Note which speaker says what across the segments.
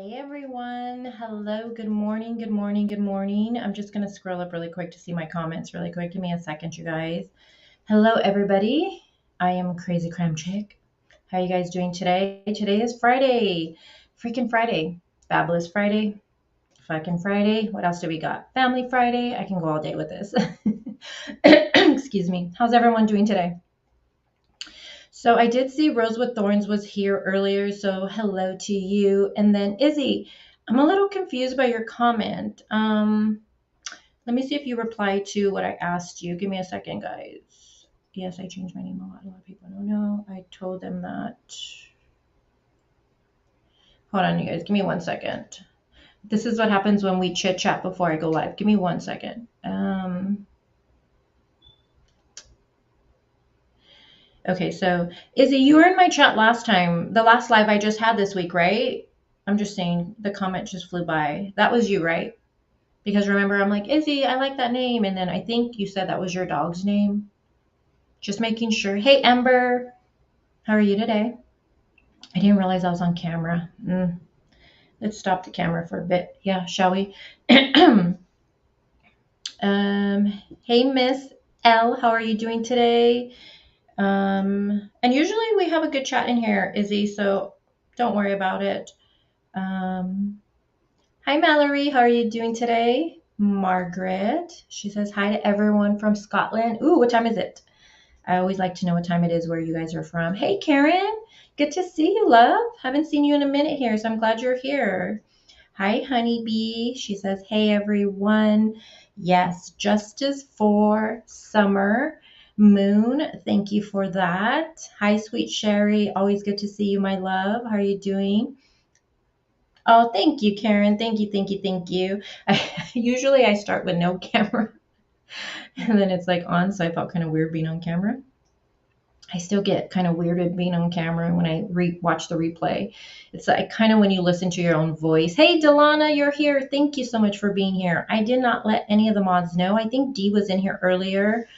Speaker 1: Hey everyone. Hello. Good morning. Good morning. Good morning. I'm just going to scroll up really quick to see my comments really quick. Give me a second, you guys. Hello everybody. I am Crazy Cram Chick. How are you guys doing today? Today is Friday. Freaking Friday. Fabulous Friday. Fucking Friday. What else do we got? Family Friday. I can go all day with this. Excuse me. How's everyone doing today? So I did see Rosewood Thorns was here earlier, so hello to you. And then Izzy, I'm a little confused by your comment. Let me see if you replied to what I asked you. Give me a second, guys. Yes, I changed my name a lot. A lot of people don't know. I told them that. Hold on, you guys. Give me 1 second. This is what happens when we chit chat before I go live. Give me 1 second. Okay, so Izzy, you were in my chat last time, the last live I just had this week, right? I'm just saying the comment just flew by. That was you, right? Because remember, I'm like, Izzy, I like that name. And then I think you said that was your dog's name. Just making sure. Hey, Ember, how are you today? I didn't realize I was on camera. Let's stop the camera for a bit. Yeah, shall we? Hey, Miss L, how are you doing today? And usually we have a good chat in here, Izzy, so don't worry about it. Hi, Mallory. How are you doing today? Margaret. She says hi to everyone from Scotland. Ooh, what time is it? I always like to know what time it is where you guys are from. Hey, Karen. Good to see you, love. Haven't seen you in a minute here, so I'm glad you're here. Hi, Honeybee. She says, hey, everyone. Yes, justice for summer. Moon, thank you for that. Hi, sweet Sherry. Always good to see you, my love. How are you doing? Oh, thank you, Karen. Thank you, thank you, thank you. Usually I start with no camera and then it's like on, so I felt kind of weird being on camera. I still get kind of weirded being on camera when I watch the replay. It's like kind of when you listen to your own voice. Hey, Delana, you're here. Thank you so much for being here. I did not let any of the mods know. I think Dee was in here earlier.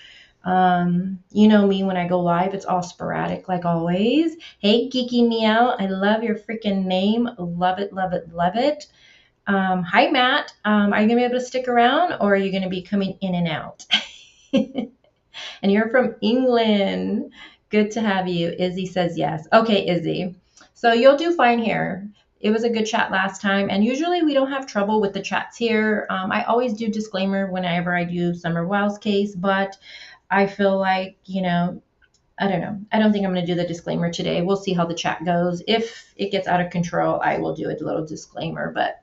Speaker 1: You know me, when I go live, it's all sporadic like always. Hey, Geeky Meow, I love your freaking name. Love it, love it, love it. Hi, Matt. Are you gonna be able to stick around, or are you gonna be coming in and out? And you're from England. Good to have you. Izzy says yes. Okay, Izzy. So you'll do fine here. It was a good chat last time, and usually we don't have trouble with the chats here. I always do disclaimer whenever I do Summer Wild's case, but I feel like, I don't know. I don't think I'm going to do the disclaimer today. We'll see how the chat goes. If it gets out of control, I will do a little disclaimer, but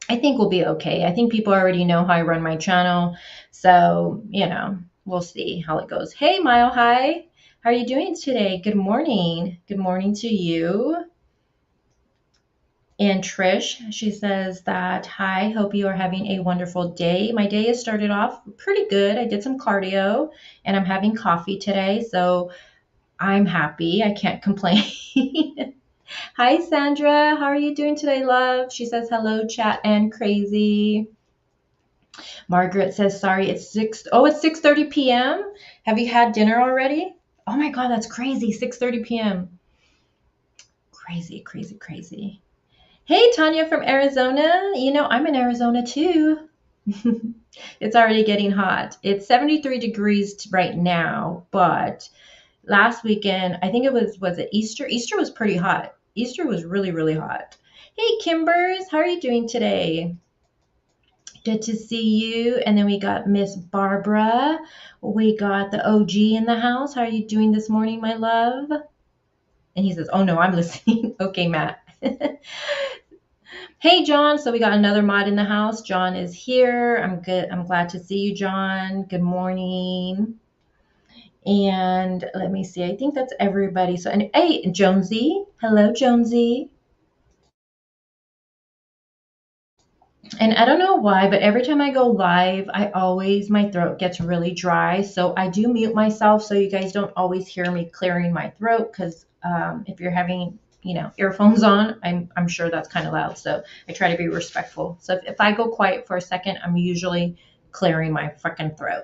Speaker 1: I think we'll be okay. I think people already know how I run my channel. So, we'll see how it goes. Hey, Mile High. How are you doing today? Good morning. Good morning to you. And Trish, she says that, hi, hope you are having a wonderful day. My day has started off pretty good. I did some cardio and I'm having coffee today, so I'm happy. I can't complain. Hi, Sandra. How are you doing today, love? She says, hello, chat and crazy. Margaret says, sorry, it's 6:30 p.m. Have you had dinner already? Oh my God, that's crazy. 6:30 p.m. Crazy, crazy, crazy. Hey, Tanya from Arizona. I'm in Arizona too. It's already getting hot. It's 73 degrees right now, but last weekend, I think was it Easter? Easter was pretty hot. Easter was really, really hot. Hey, Kimbers, how are you doing today? Good to see you. And then we got Miss Barbara. We got the OG in the house. How are you doing this morning, my love? And he says, oh no, I'm listening. Okay, Matt. Hey, John. So we got another mod in the house. John is here. I'm good. I'm glad to see you, John. Good morning. And let me see. I think that's everybody. So, and hey, Jonesy. Hello, Jonesy. And I don't know why, but every time I go live, my throat gets really dry. So I do mute myself so you guys don't always hear me clearing my throat, because if you're having, earphones on, I'm sure that's kind of loud. So I try to be respectful. So if I go quiet for a second, I'm usually clearing my freaking throat.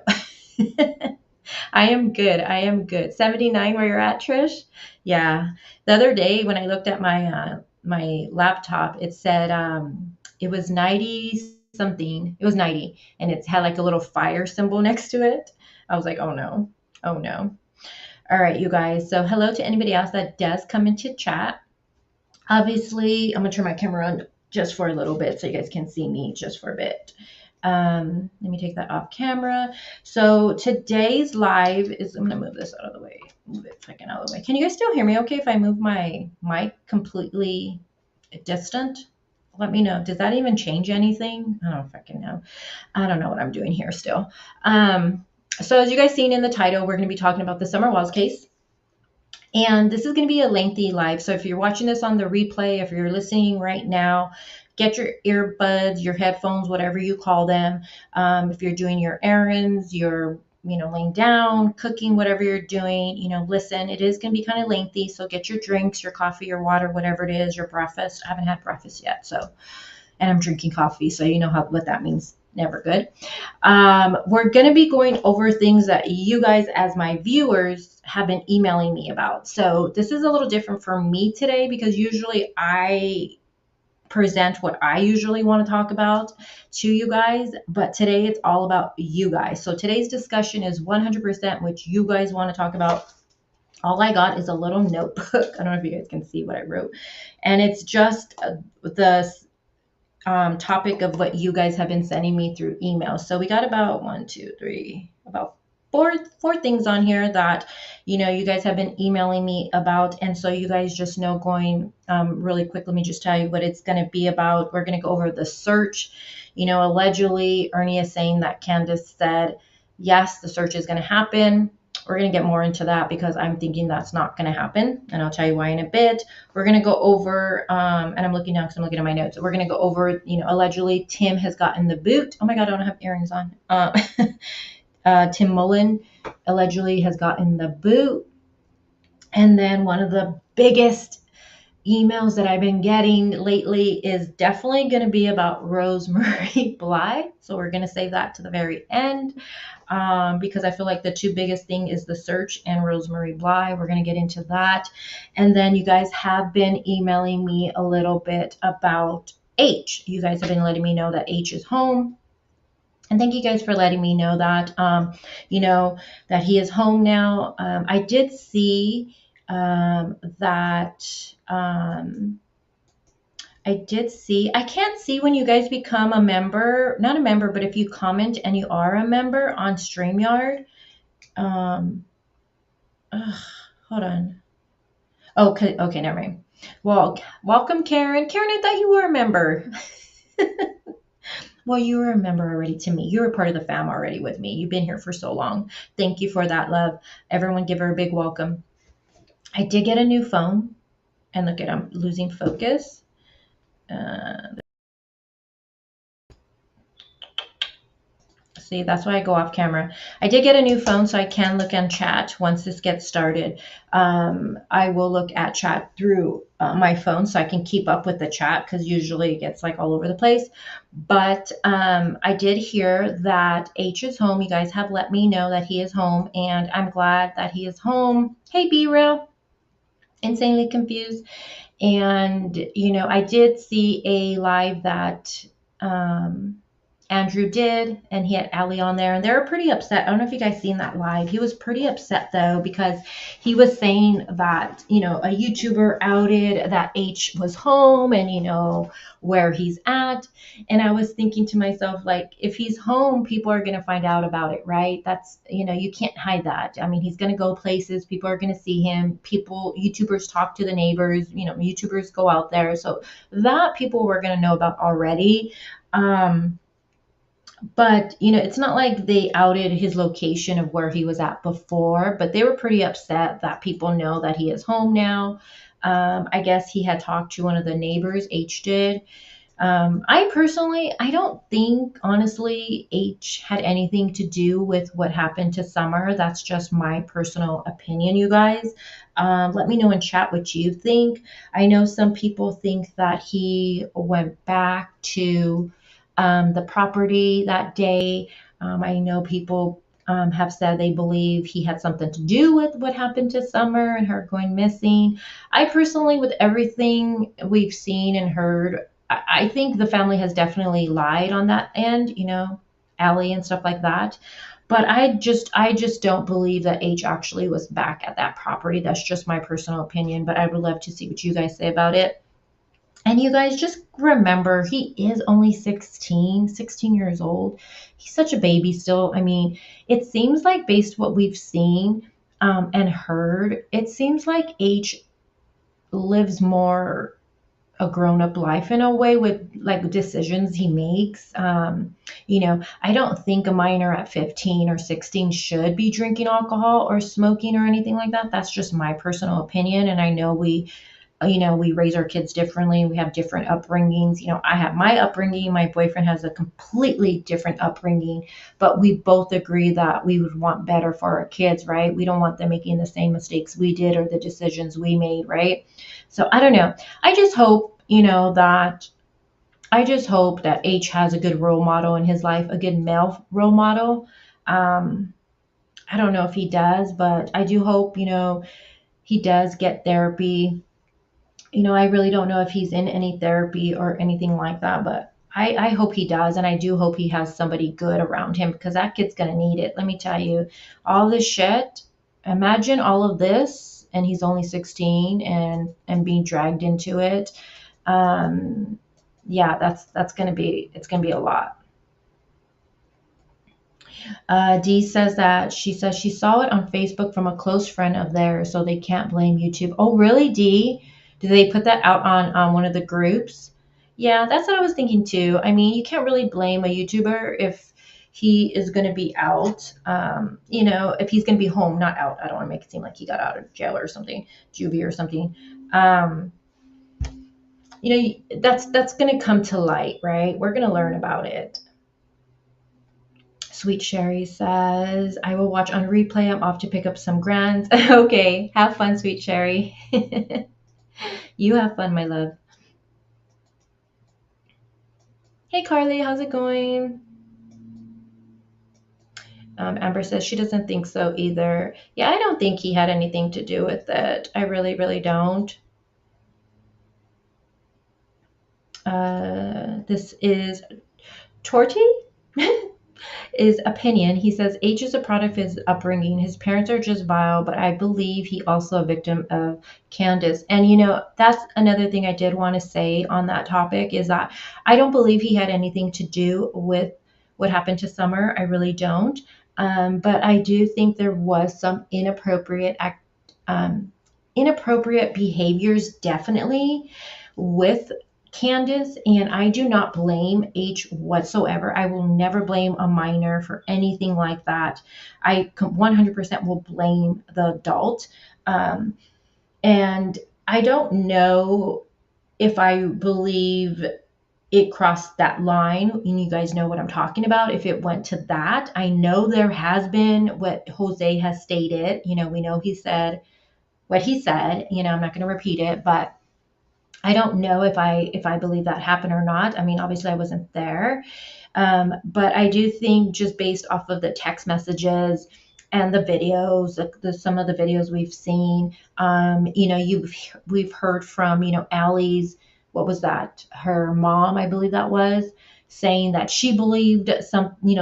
Speaker 1: I am good. I am good. 79 where you're at, Trish? Yeah. The other day when I looked at my my laptop, it said it was 90 something. It was 90, and it had like a little fire symbol next to it. I was like, oh no, oh no. All right, you guys. So hello to anybody else that does come into chat. Obviously, I'm gonna turn my camera on just for a little bit so you guys can see me just for a bit. Let me take that off camera. So today's live is, I'm gonna move this out of the way. Move it fucking out of the way. Can you guys still hear me okay if I move my mic completely distant? Let me know. Does that even change anything? I don't fucking know. I don't know what I'm doing here still. So as you guys seen in the title, we're going to be talking about the Summer Walls case. And this is going to be a lengthy live. So if you're watching this on the replay, if you're listening right now, get your earbuds, your headphones, whatever you call them. If you're doing your errands, you're laying down, cooking, whatever you're doing, listen, it is going to be kind of lengthy. So get your drinks, your coffee, your water, whatever it is, your breakfast. I haven't had breakfast yet. And I'm drinking coffee. So you know what that means. Never good. We're going to be going over things that you guys, as my viewers, have been emailing me about. So this is a little different for me today because usually I present what I usually want to talk about to you guys, but today it's all about you guys. So today's discussion is 100% what you guys want to talk about. All I got is a little notebook. I don't know if you guys can see what I wrote. And it's just the topic of what you guys have been sending me through email. So we got about about four things on here that you guys have been emailing me about. And so you guys just know, going really quick, let me just tell you what it's going to be about. We're going to go over the search. Allegedly Ernie is saying that Candace said yes, the search is going to happen. We're going to get more into that because I'm thinking that's not going to happen. And I'll tell you why in a bit. We're going to go over, and I'm looking now because I'm looking at my notes. We're going to go over, allegedly Tim has gotten the boot. Oh my God, I don't have earrings on. Tim Mullen allegedly has gotten the boot. And then one of the biggest emails that I've been getting lately is definitely going to be about Marie Bly. So we're going to save that to the very end. Because I feel like the two biggest thing is the search and Marie Bly. We're going to get into that. And then you guys have been emailing me a little bit about H. You guys have been letting me know that H is home. And thank you guys for letting me know that, that he is home now. I did see that I can't see when you guys become a member, not a member, but if you comment and you are a member on StreamYard. Hold on. Okay, never mind. Well, welcome, Karen. Karen, I thought you were a member. Well, you were a member already to me. You're a part of the fam already with me. You've been here for so long. Thank you for that, love. Everyone give her a big welcome. I did get a new phone. And look at, I'm losing focus. See, that's why I go off camera. I did get a new phone, so I can look and chat once this gets started. I will look at chat through my phone so I can keep up with the chat because usually it gets like all over the place. But I did hear that H is home. You guys have let me know that he is home, and I'm glad that he is home. Hey, B-Real. Insanely confused. And, I did see a live that Andrew did, and he had Allie on there, and they were pretty upset. I don't know if you guys seen that live. He was pretty upset though because he was saying that a YouTuber outed that H was home and where he's at. And I was thinking to myself, like, if he's home, people are going to find out about it, right? That's you can't hide that. I mean, he's going to go places, people are going to see him, YouTubers talk to the neighbors, YouTubers go out there, so that people were going to know about already. But, it's not like they outed his location of where he was at before, but they were pretty upset that people know that he is home now. I guess he had talked to one of the neighbors, H did. I don't think, honestly, H had anything to do with what happened to Summer. That's just my personal opinion, you guys. Let me know in chat what you think. I know some people think that he went back to the property that day. I know people have said they believe he had something to do with what happened to Summer and her going missing. I personally, with everything we've seen and heard, I think the family has definitely lied on that end, Allie and stuff like that. But I just don't believe that H actually was back at that property. That's just my personal opinion, but I would love to see what you guys say about it. And you guys just remember, he is only 16 years old. He's such a baby still. I mean, it seems like, based what we've seen and heard, it seems like H lives more a grown-up life in a way, with like decisions he makes. I don't think a minor at 15 or 16 should be drinking alcohol or smoking or anything like that. That's just my personal opinion. And I know we raise our kids differently. We have different upbringings. I have my upbringing. My boyfriend has a completely different upbringing, but we both agree that we would want better for our kids, right? We don't want them making the same mistakes we did or the decisions we made, right? So I don't know. I just hope, that H has a good role model in his life, a good male role model. I don't know if he does, but I do hope, he does get therapy. I really don't know if he's in any therapy or anything like that, but I hope he does. And I do hope he has somebody good around him, because that kid's going to need it. Let me tell you, all this shit, imagine all of this, and he's only 16 and being dragged into it. Yeah, it's going to be a lot. Dee says that she saw it on Facebook from a close friend of theirs, so they can't blame YouTube. Oh, really, Dee? Did they put that out on one of the groups? Yeah, that's what I was thinking too. I mean, you can't really blame a YouTuber if he is going to be out. If he's going to be home, not out. I don't want to make it seem like he got out of jail or something, juvie or something. That's going to come to light, right? We're going to learn about it. Sweet Sherry says, I will watch on replay. I'm off to pick up some grands. Okay, have fun, Sweet Sherry. You have fun, my love. Hey, Carly, how's it going? Amber says she doesn't think so either. Yeah, I don't think he had anything to do with it. I really, really don't. This is Torty? Is opinion. He says H is a product of his upbringing. His parents are just vile, but I believe he also a victim of Candace. And that's another thing I did want to say on that topic, is that I don't believe he had anything to do with what happened to Summer. I really don't. But I do think there was some inappropriate behaviors, definitely, with Candace, and I do not blame H whatsoever. I will never blame a minor for anything like that. I 100% will blame the adult. And I don't know if I believe it crossed that line, and you guys know what I'm talking about. If it went to that, I know there has been what Jose has stated. We know he said what he said. I'm not going to repeat it, but I don't know if I believe that happened or not. I mean, obviously I wasn't there. But I do think, just based off of the text messages and the videos, some of the videos we've seen, we've heard from, Allie's, what was that? Her mom, I believe that was, saying that she believed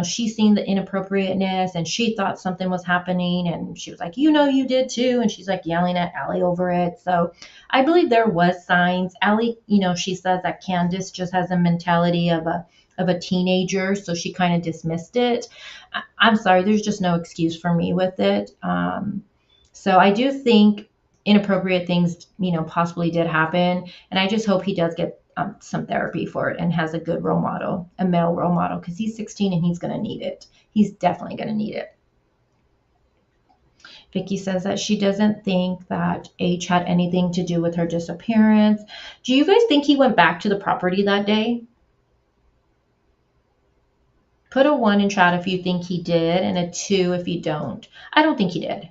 Speaker 1: she's seen the inappropriateness and she thought something was happening, and she was like, you did too. And she's like yelling at Allie over it. So I believe there was signs. Allie, she says that Candace just has a mentality of a teenager, so she kind of dismissed it. I'm sorry, there's just no excuse for me with it. So I do think inappropriate things, possibly did happen, and I just hope he does get some therapy for it and has a good role model, a male role model, because he's 16 and he's going to need it. He's definitely going to need it. Vicky says that she doesn't think that H had anything to do with her disappearance. Do you guys think he went back to the property that day? Put a 1 in chat if you think he did, and a 2 if you don't. I don't think he did.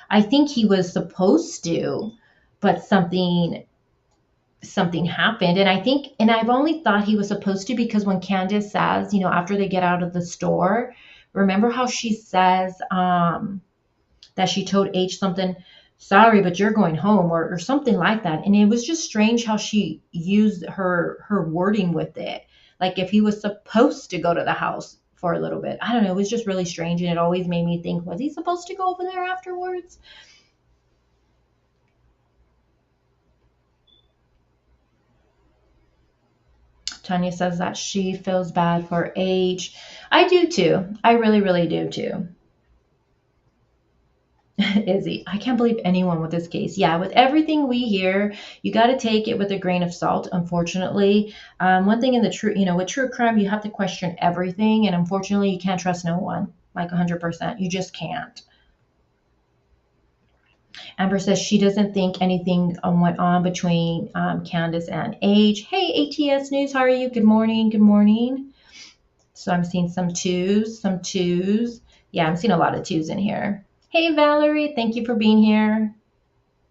Speaker 1: I think he was supposed to, but something happened. And I've only thought he was supposed to because when Candace says, after they get out of the store, Remember how she says that she told H something, sorry, but you're going home, or something like that. And it was just strange how she used her wording with it. Like if he was supposed to go to the house for a little bit. I don't know. It was just really strange. And it always made me think, was he supposed to go over there afterwards? Tanya says that she feels bad for H. I do too. I really, really do too. Izzy, I can't believe anyone with this case. Yeah, with everything we hear, you got to take it with a grain of salt, unfortunately. One thing in the true, with true crime, you have to question everything. And unfortunately, you can't trust no one, like 100%. You just can't. Amber says she doesn't think anything went on between Candace and H. Hey, ATS News, how are you? Good morning. Good morning. So I'm seeing some twos, some twos. Yeah, I'm seeing a lot of twos in here. Hey, Valerie, thank you for being here.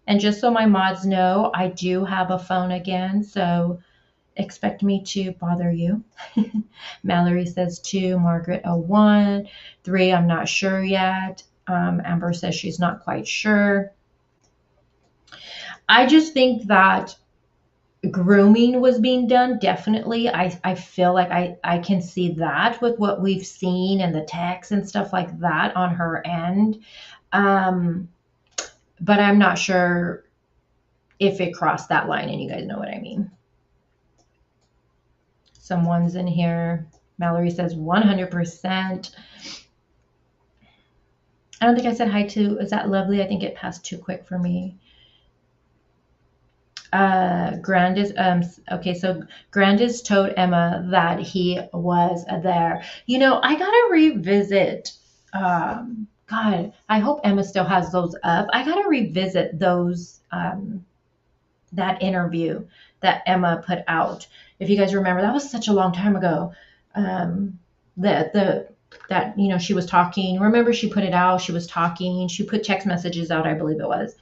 Speaker 1: And just so my mods know, I do have a phone again, so expect me to bother you. Mallory says 2, Margaret a 1, 3, I'm not sure yet. Amber says she's not quite sure. I just think that grooming was being done. Definitely. I feel like I can see that with what we've seen and the texts and stuff like that on her end. But I'm not sure if it crossed that line, and you guys know what I mean. Some ones in here. Mallory says 100%. I don't think I said hi to, is that Lovely? I think it passed too quick for me. Grandis, okay, so Grandis told Emma that he was there. I gotta revisit, God, I hope Emma still has those up. I gotta revisit those, that interview that Emma put out. If you guys remember, that was such a long time ago. That she was talking. Remember, she put it out. She was talking. She put text messages out, I believe it was,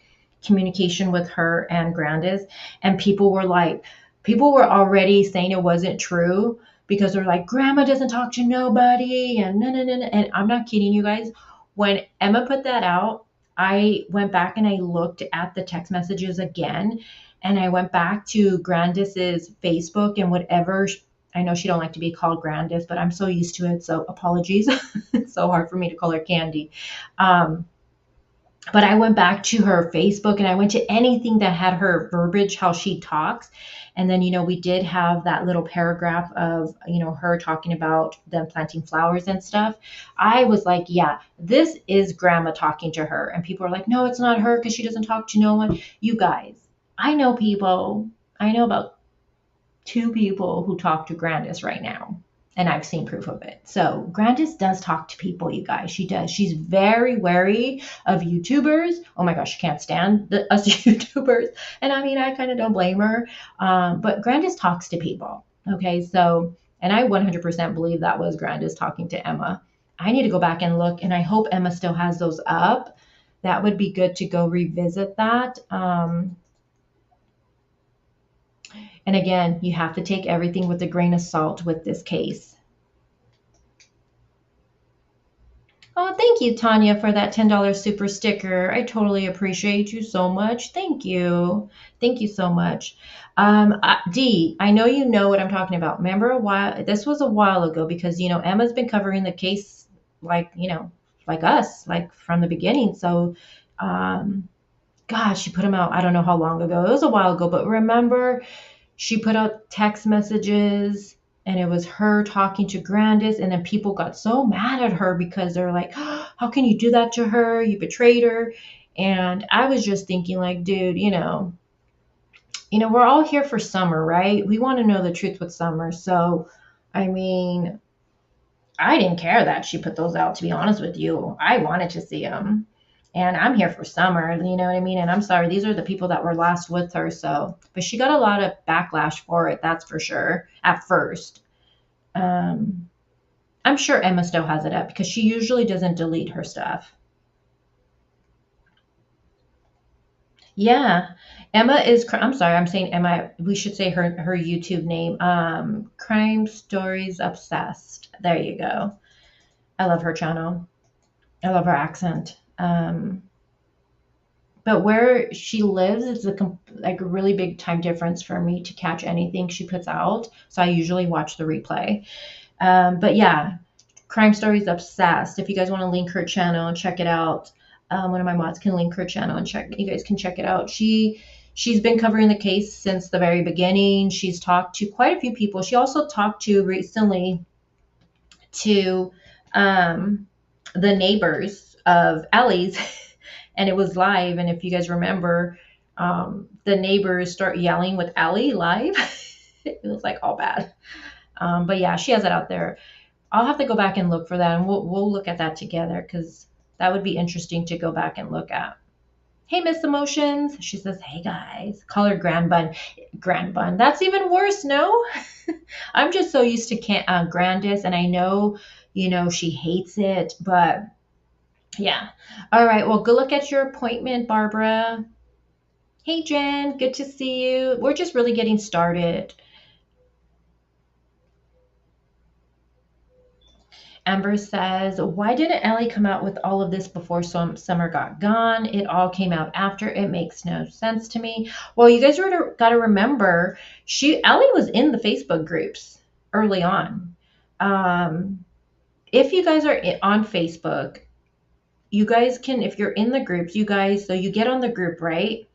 Speaker 1: communication with her and Grandis, and people were already saying it wasn't true because they're like, Grandma doesn't talk to nobody, and no, no, no, no. And I'm not kidding you guys. When Emma put that out, I went back and I looked at the text messages again, and I went back to Grandis's Facebook and whatever. I know she don't like to be called Grandis, but I'm so used to it, so apologies. It's so hard for me to call her Candy. But I went back to her Facebook and I went to anything that had her verbiage, how she talks. And then, we did have that little paragraph of, her talking about them planting flowers and stuff. I was like, yeah, this is Grandma talking to her. And people are like, no, it's not her because she doesn't talk to no one. You guys, I know about 2 people who talk to Grandis right now. And I've seen proof of it. So Grandis does talk to people, you guys. She does. She's very wary of YouTubers. Oh my gosh, she can't stand us YouTubers. And I mean, I kind of don't blame her. But Grandis talks to people. Okay, so, and I 100% believe that was Grandis talking to Emma. I need to go back and look, and I hope Emma still has those up. That would be good to go revisit that. And again, you have to take everything with a grain of salt with this case. Oh, thank you, Tanya, for that $10 super sticker. I totally appreciate you so much. Thank you. Thank you so much. Dee, I know you know what I'm talking about. Remember this was a while ago because, Emma's been covering the case like us, like from the beginning. So, gosh, she put them out. I don't know how long ago. It was a while ago, but remember, she put out text messages and it was her talking to Grandis, and then people got so mad at her because they're like, oh, how can you do that to her? You betrayed her. And I was just thinking like, dude, we're all here for Summer, right? We want to know the truth with Summer. So, I mean, I didn't care that she put those out, to be honest with you. I wanted to see them. And I'm here for Summer, you know what I mean? And I'm sorry, these are the people that were last with her. So, but she got a lot of backlash for it, that's for sure, at first. I'm sure Emma still has it up because she usually doesn't delete her stuff. Yeah, Emma is, I'm sorry, I'm saying Emma, we should say her YouTube name, Crime Stories Obsessed. There you go. I love her channel. I love her accent. But where she lives is like a really big time difference for me to catch anything she puts out. So I usually watch the replay. But yeah, Crime Stories Obsessed. If you guys want to link her channel, check it out. One of my mods can link her channel and check. You guys can check it out. She's been covering the case since the very beginning. She's talked to quite a few people. She also talked to recently to the neighbors of Ellie's, and it was live. And if you guys remember, the neighbors start yelling with Ellie live. It was like all bad. But yeah, she has it out there. I'll have to go back and look for that, and we'll look at that together because that would be interesting to go back and look at. Hey, Miss Emotions. She says, hey, guys. Call her Grand Bun. Grand Bun. That's even worse, no? I'm just so used to Grandis, and I know, she hates it, but yeah. All right. Well, good luck at your appointment, Barbara. Hey, Jen. Good to see you. We're just really getting started. Amber says, why didn't Ellie come out with all of this before Summer got gone? It all came out after. It makes no sense to me. Well, you guys got to remember, Ellie was in the Facebook groups early on. If you guys are on Facebook, you guys can, if you're in the groups, so you get on the group, right?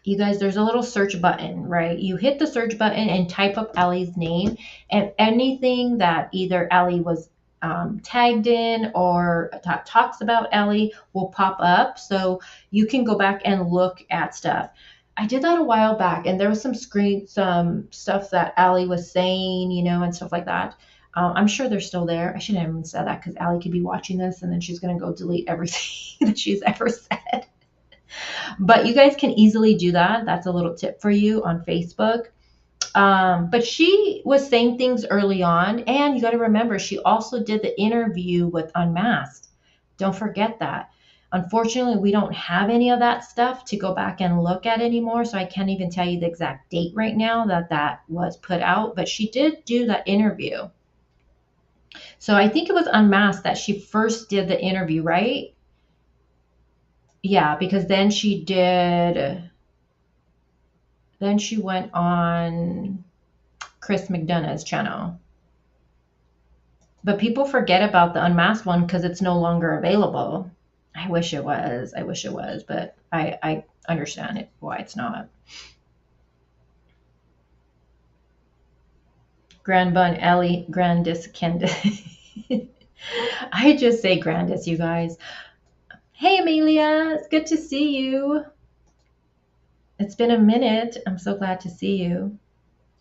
Speaker 1: You guys, there's a little search button, right? You hit the search button and type up Ellie's name, and anything that either Ellie was tagged in or talks about Ellie will pop up. So you can go back and look at stuff. I did that a while back, and there was some stuff that Ellie was saying, and stuff like that. I'm sure they're still there. I shouldn't have even said that because Ellie could be watching this, and then she's going to go delete everything that she's ever said. But you guys can easily do that. That's a little tip for you on Facebook. But she was saying things early on, and you got to remember, she also did the interview with Unmasked. Don't forget that. Unfortunately, we don't have any of that stuff to go back and look at anymore, so I can't even tell you the exact date right now that was put out, but she did do that interview. So I think it was Unmasked that she first did the interview, right? Yeah, because then she went on Chris McDonough's channel. But people forget about the Unmasked one because it's no longer available. I wish it was, but I understand it why it's not. Grand Bun, Ellie, Grandis, Candace. I just say Grandis, you guys. Hey, Amelia, it's good to see you. It's been a minute. I'm so glad to see you.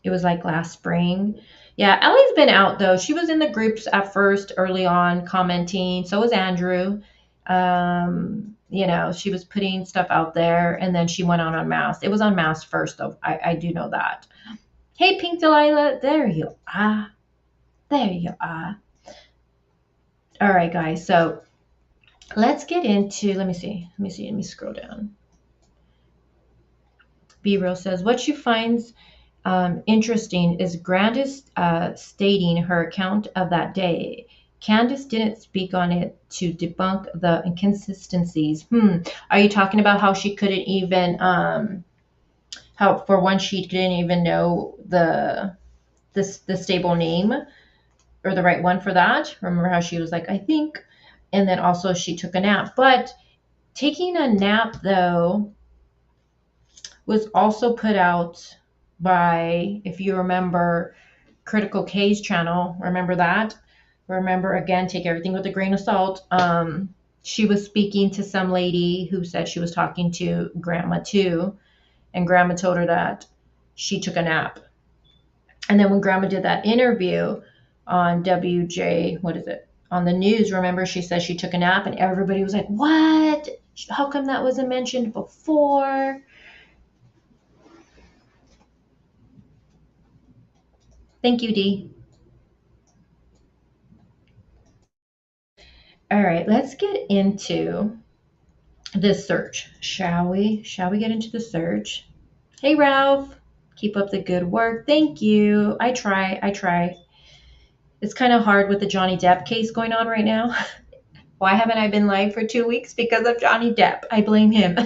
Speaker 1: It was like last spring. Yeah, Ellie's been out though. She was in the groups at first, early on, commenting. So was Andrew. She was putting stuff out there, and then she went on Unmasked. It was Unmasked first, though. I do know that. Hey, Pink Delilah, there you are. There you are. All right, guys. So let's get into. Let me see. Let me scroll down. B Real says what she finds interesting is Grandis stating her account of that day. Candace didn't speak on it to debunk the inconsistencies. Are you talking about how she couldn't even, how for one she didn't even know the stable name or the right one for that? Remember how she was like, I think, and then also she took a nap. But taking a nap though was also put out by, if you remember, Critical K's channel. Remember that? Remember, again, take everything with a grain of salt. She was speaking to some lady who said she was talking to Grandma too, and Grandma told her that she took a nap. And then when Grandma did that interview on WJ, what is it? On the news, remember she said she took a nap, and everybody was like, what? How come that wasn't mentioned before? Thank you, Dee. All right, let's get into this search, shall we? Shall we get into the search? Hey, Ralph. Keep up the good work. Thank you. I try. It's kind of hard with the Johnny Depp case going on right now. Why haven't I been live for 2 weeks? Because of Johnny Depp. I blame him.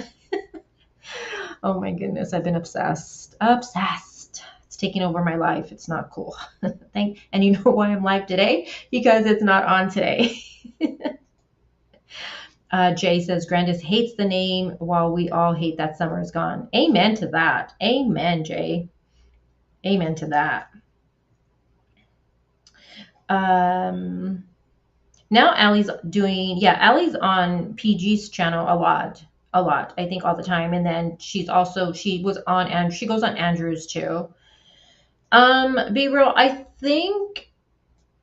Speaker 1: Oh my goodness, I've been obsessed. Obsessed. It's taking over my life. It's not cool. And you know why I'm live today? Because it's not on today. Jay says, Grandis hates the name while we all hate that summer is gone. Amen to that. Amen, Jay. Amen to that. Now Allie's Allie's on PG's channel a lot. I think all the time. And then she goes on Andrew's too. Be real, I think,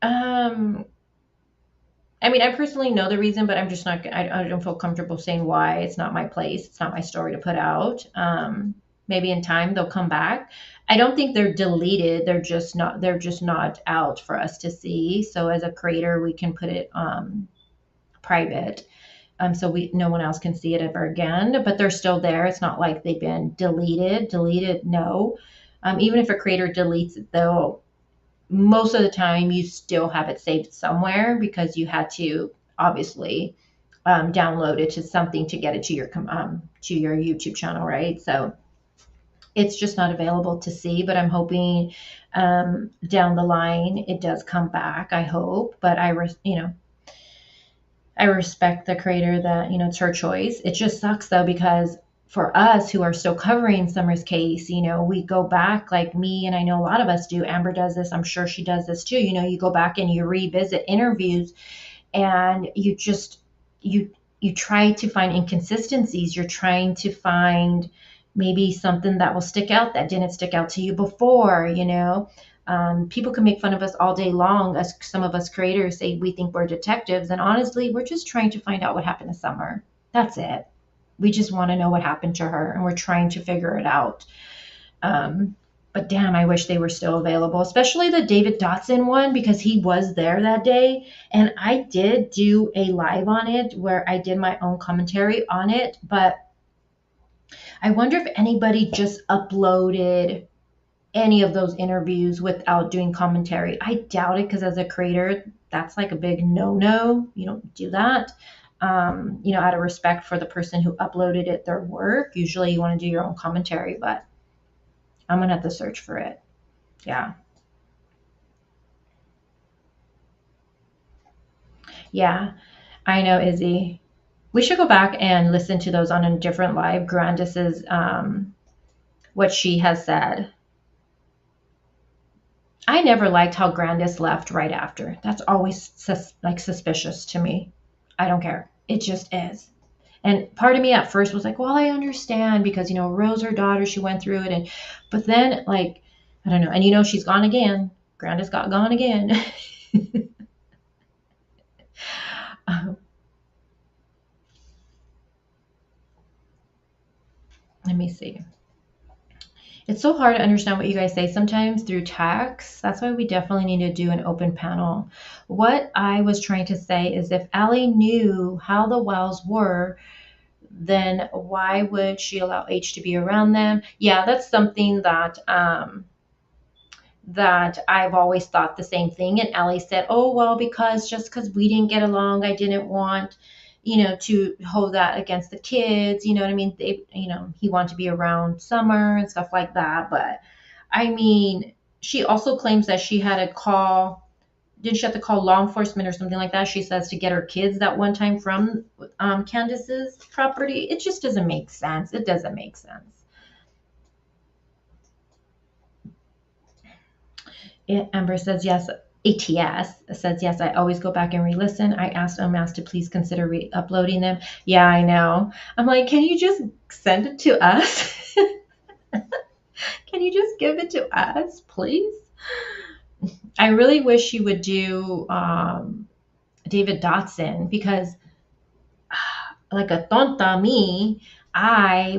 Speaker 1: I mean, I personally know the reason, but I'm just not, I don't feel comfortable saying why. It's not my place. It's not my story to put out. Maybe in time they'll come back. I don't think they're deleted. They're just not out for us to see. So as a creator, we can put it private. So no one else can see it ever again, but they're still there. It's not like they've been deleted. No. Even if a creator deletes it though, most of the time you still have it saved somewhere because you had to obviously download it to something to get it to your YouTube channel, right? So it's just not available to see, but I'm hoping down the line it does come back. I hope, but I respect the creator that, it's her choice. It just sucks though, because for us who are still covering Summer's case, we go back, like me, and I know a lot of us do. Amber does this. I'm sure she does this too. You go back and you revisit interviews and you try to find inconsistencies. You're trying to find maybe something that will stick out that didn't stick out to you before, people can make fun of us all day long, as some of us creators say we think we're detectives, and honestly, we're just trying to find out what happened to Summer. That's it. We just want to know what happened to her, and we're trying to figure it out. But damn, I wish they were still available, especially the David Dotson one, because he was there that day, and I did do a live on it where I did my own commentary on it, but I wonder if anybody just uploaded any of those interviews without doing commentary. I doubt it, because as a creator, that's like a big no-no. You don't do that. Out of respect for the person who uploaded it, their work. Usually you want to do your own commentary, but I'm going to have to search for it. Yeah. Yeah, I know, Izzy. We should go back and listen to those on a different live. Grandis's, what she has said. I never liked how Grandis left right after. That's always suspicious to me. I don't care. It just is. And part of me at first was like, well, I understand because, Rose, her daughter, she went through it. But then, I don't know. And, she's gone again. Grandis got gone again. Let me see. It's so hard to understand what you guys say sometimes through text. That's why we definitely need to do an open panel. What I was trying to say is if Allie knew how the Wells were, then why would she allow H to be around them? Yeah, that's something that that I've always thought the same thing. And Allie said, oh, well, because we didn't get along, I didn't want, to hold that against the kids. You know what I mean? He wanted to be around Summer and stuff like that. But I mean, she also claims that she had to call, didn't she have to call law enforcement or something like that? She says to get her kids that one time from Candace's property. It just doesn't make sense. It doesn't make sense. Amber says yes. ATS says yes. I always go back and re-listen. I asked Omas to please consider re-uploading them. Yeah, I know. I'm like, can you just send it to us? Can you just give it to us, please? I really wish she would do David Dotson, because like a tonta me,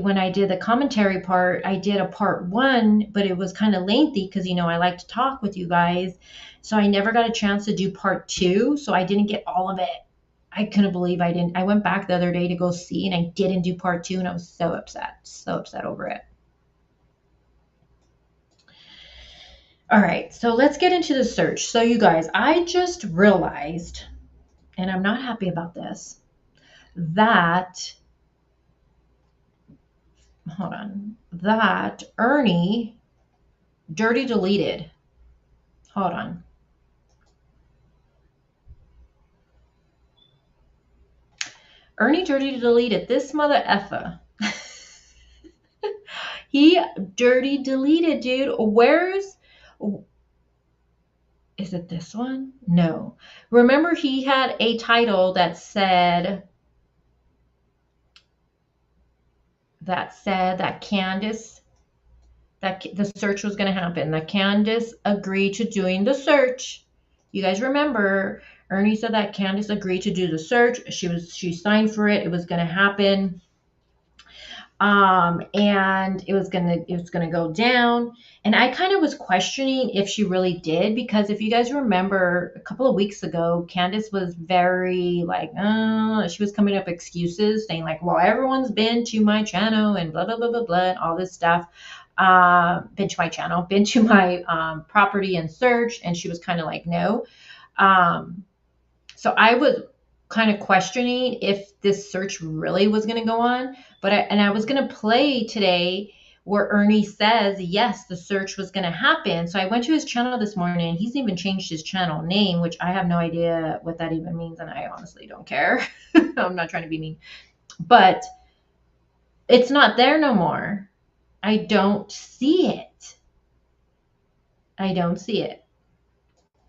Speaker 1: when I did the commentary part, I did a part 1, but it was kind of lengthy because, I like to talk with you guys. So I never got a chance to do part 2. So I didn't get all of it. I couldn't believe I didn't. I went back the other day to go see and I didn't do part 2 and I was so upset over it. All right, so let's get into the search. So you guys, I just realized, and I'm not happy about this, that, hold on, that Ernie dirty deleted. Hold on. Ernie dirty deleted this mother effer. He dirty deleted, dude. Where's, is it this one? No. Remember he had a title that said that Candace, that the search was going to happen. That Candace agreed to doing the search. You guys remember Ernie said that Candace agreed to do the search. She signed for it. It was going to happen. And it was gonna go down. And I kind of was questioning if she really did, because if you guys remember a couple of weeks ago, Candace was very like, she was coming up excuses saying like, well, everyone's been to my channel and blah blah blah blah blah, and all this stuff. Been to my channel, been to my property and search, and she was kind of like, no. So I was kind of questioning if this search really was going to go on, but I was going to play today where Ernie says yes, the search was going to happen. So I went to his channel this morning, and he's even changed his channel name, which I have no idea what that even means, and I honestly don't care. I'm not trying to be mean, but it's not there no more. I don't see it. I don't see it.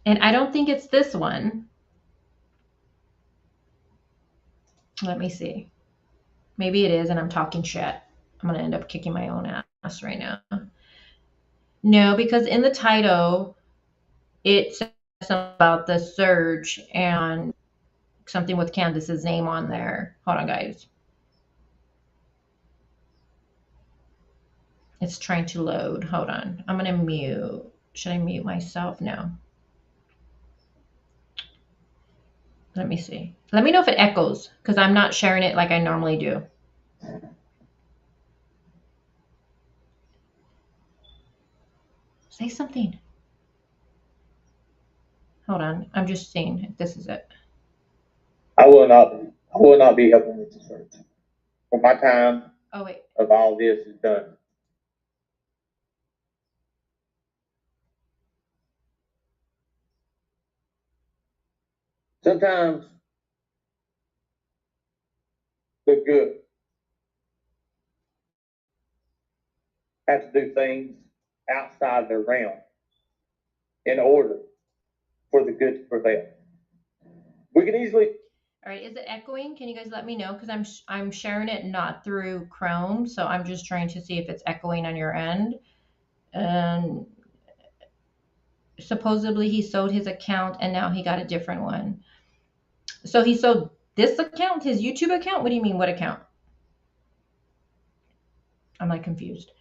Speaker 1: And I don't think it's this one. Let me see. Maybe it is, and I'm talking shit. I'm going to end up kicking my own ass right now. No, because in the title, it says something about the search and something with Candace's name on there. Hold on, guys. It's trying to load. Hold on. I'm going to mute. Should I mute myself? No. Let me see. Let me know if it echoes, because I'm not sharing it like I normally do. Say something. Hold on. I'm just seeing if this is it.
Speaker 2: I will not be helping with the search. For my time
Speaker 1: Oh, wait.
Speaker 2: of all this is done. Sometimes the good have to do things outside their realm in order for the good to prevail. We can easily.
Speaker 1: All right, is it echoing? Can you guys let me know? Because I'm sharing it not through Chrome, so I'm just trying to see if it's echoing on your end. And supposedly he sold his account, and now he got a different one. So he sold this account, his YouTube account? What do you mean, what account? I'm like confused.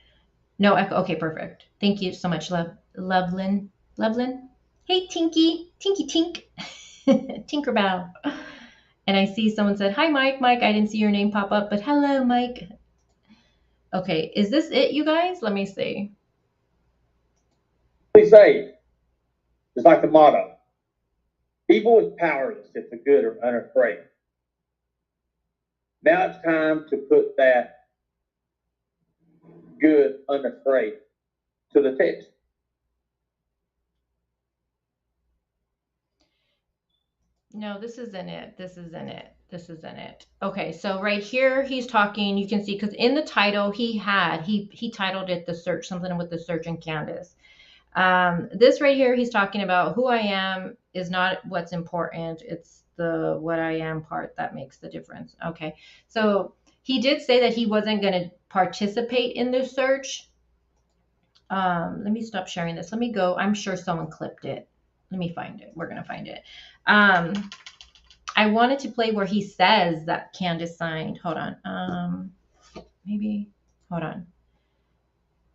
Speaker 1: No echo. Okay, perfect. Thank you so much, Lovelyn. Lovelyn? Hey, Tinky. Tinky Tink. Tinkerbell. And I see someone said, hi, Mike. Mike, I didn't see your name pop up, but hello, Mike. Okay, is this it, you guys? Let me see.
Speaker 2: Please say, it's like the motto: evil is powerless if the good are unafraid. Now it's time to put that good unafraid to the test.
Speaker 1: No, this isn't it. This isn't it. This isn't it. Okay, so right here he's talking, you can see, because in the title he titled it the search, something with the search and Candace. This right here, he's talking about who I am is not what's important. It's the what I am part that makes the difference. Okay, so he did say that he wasn't going to participate in the search. Let me stop sharing this. Let me go. I'm sure someone clipped it. Let me find it. We're going to find it. I wanted to play where he says that Candace signed. Hold on. Maybe. Hold on.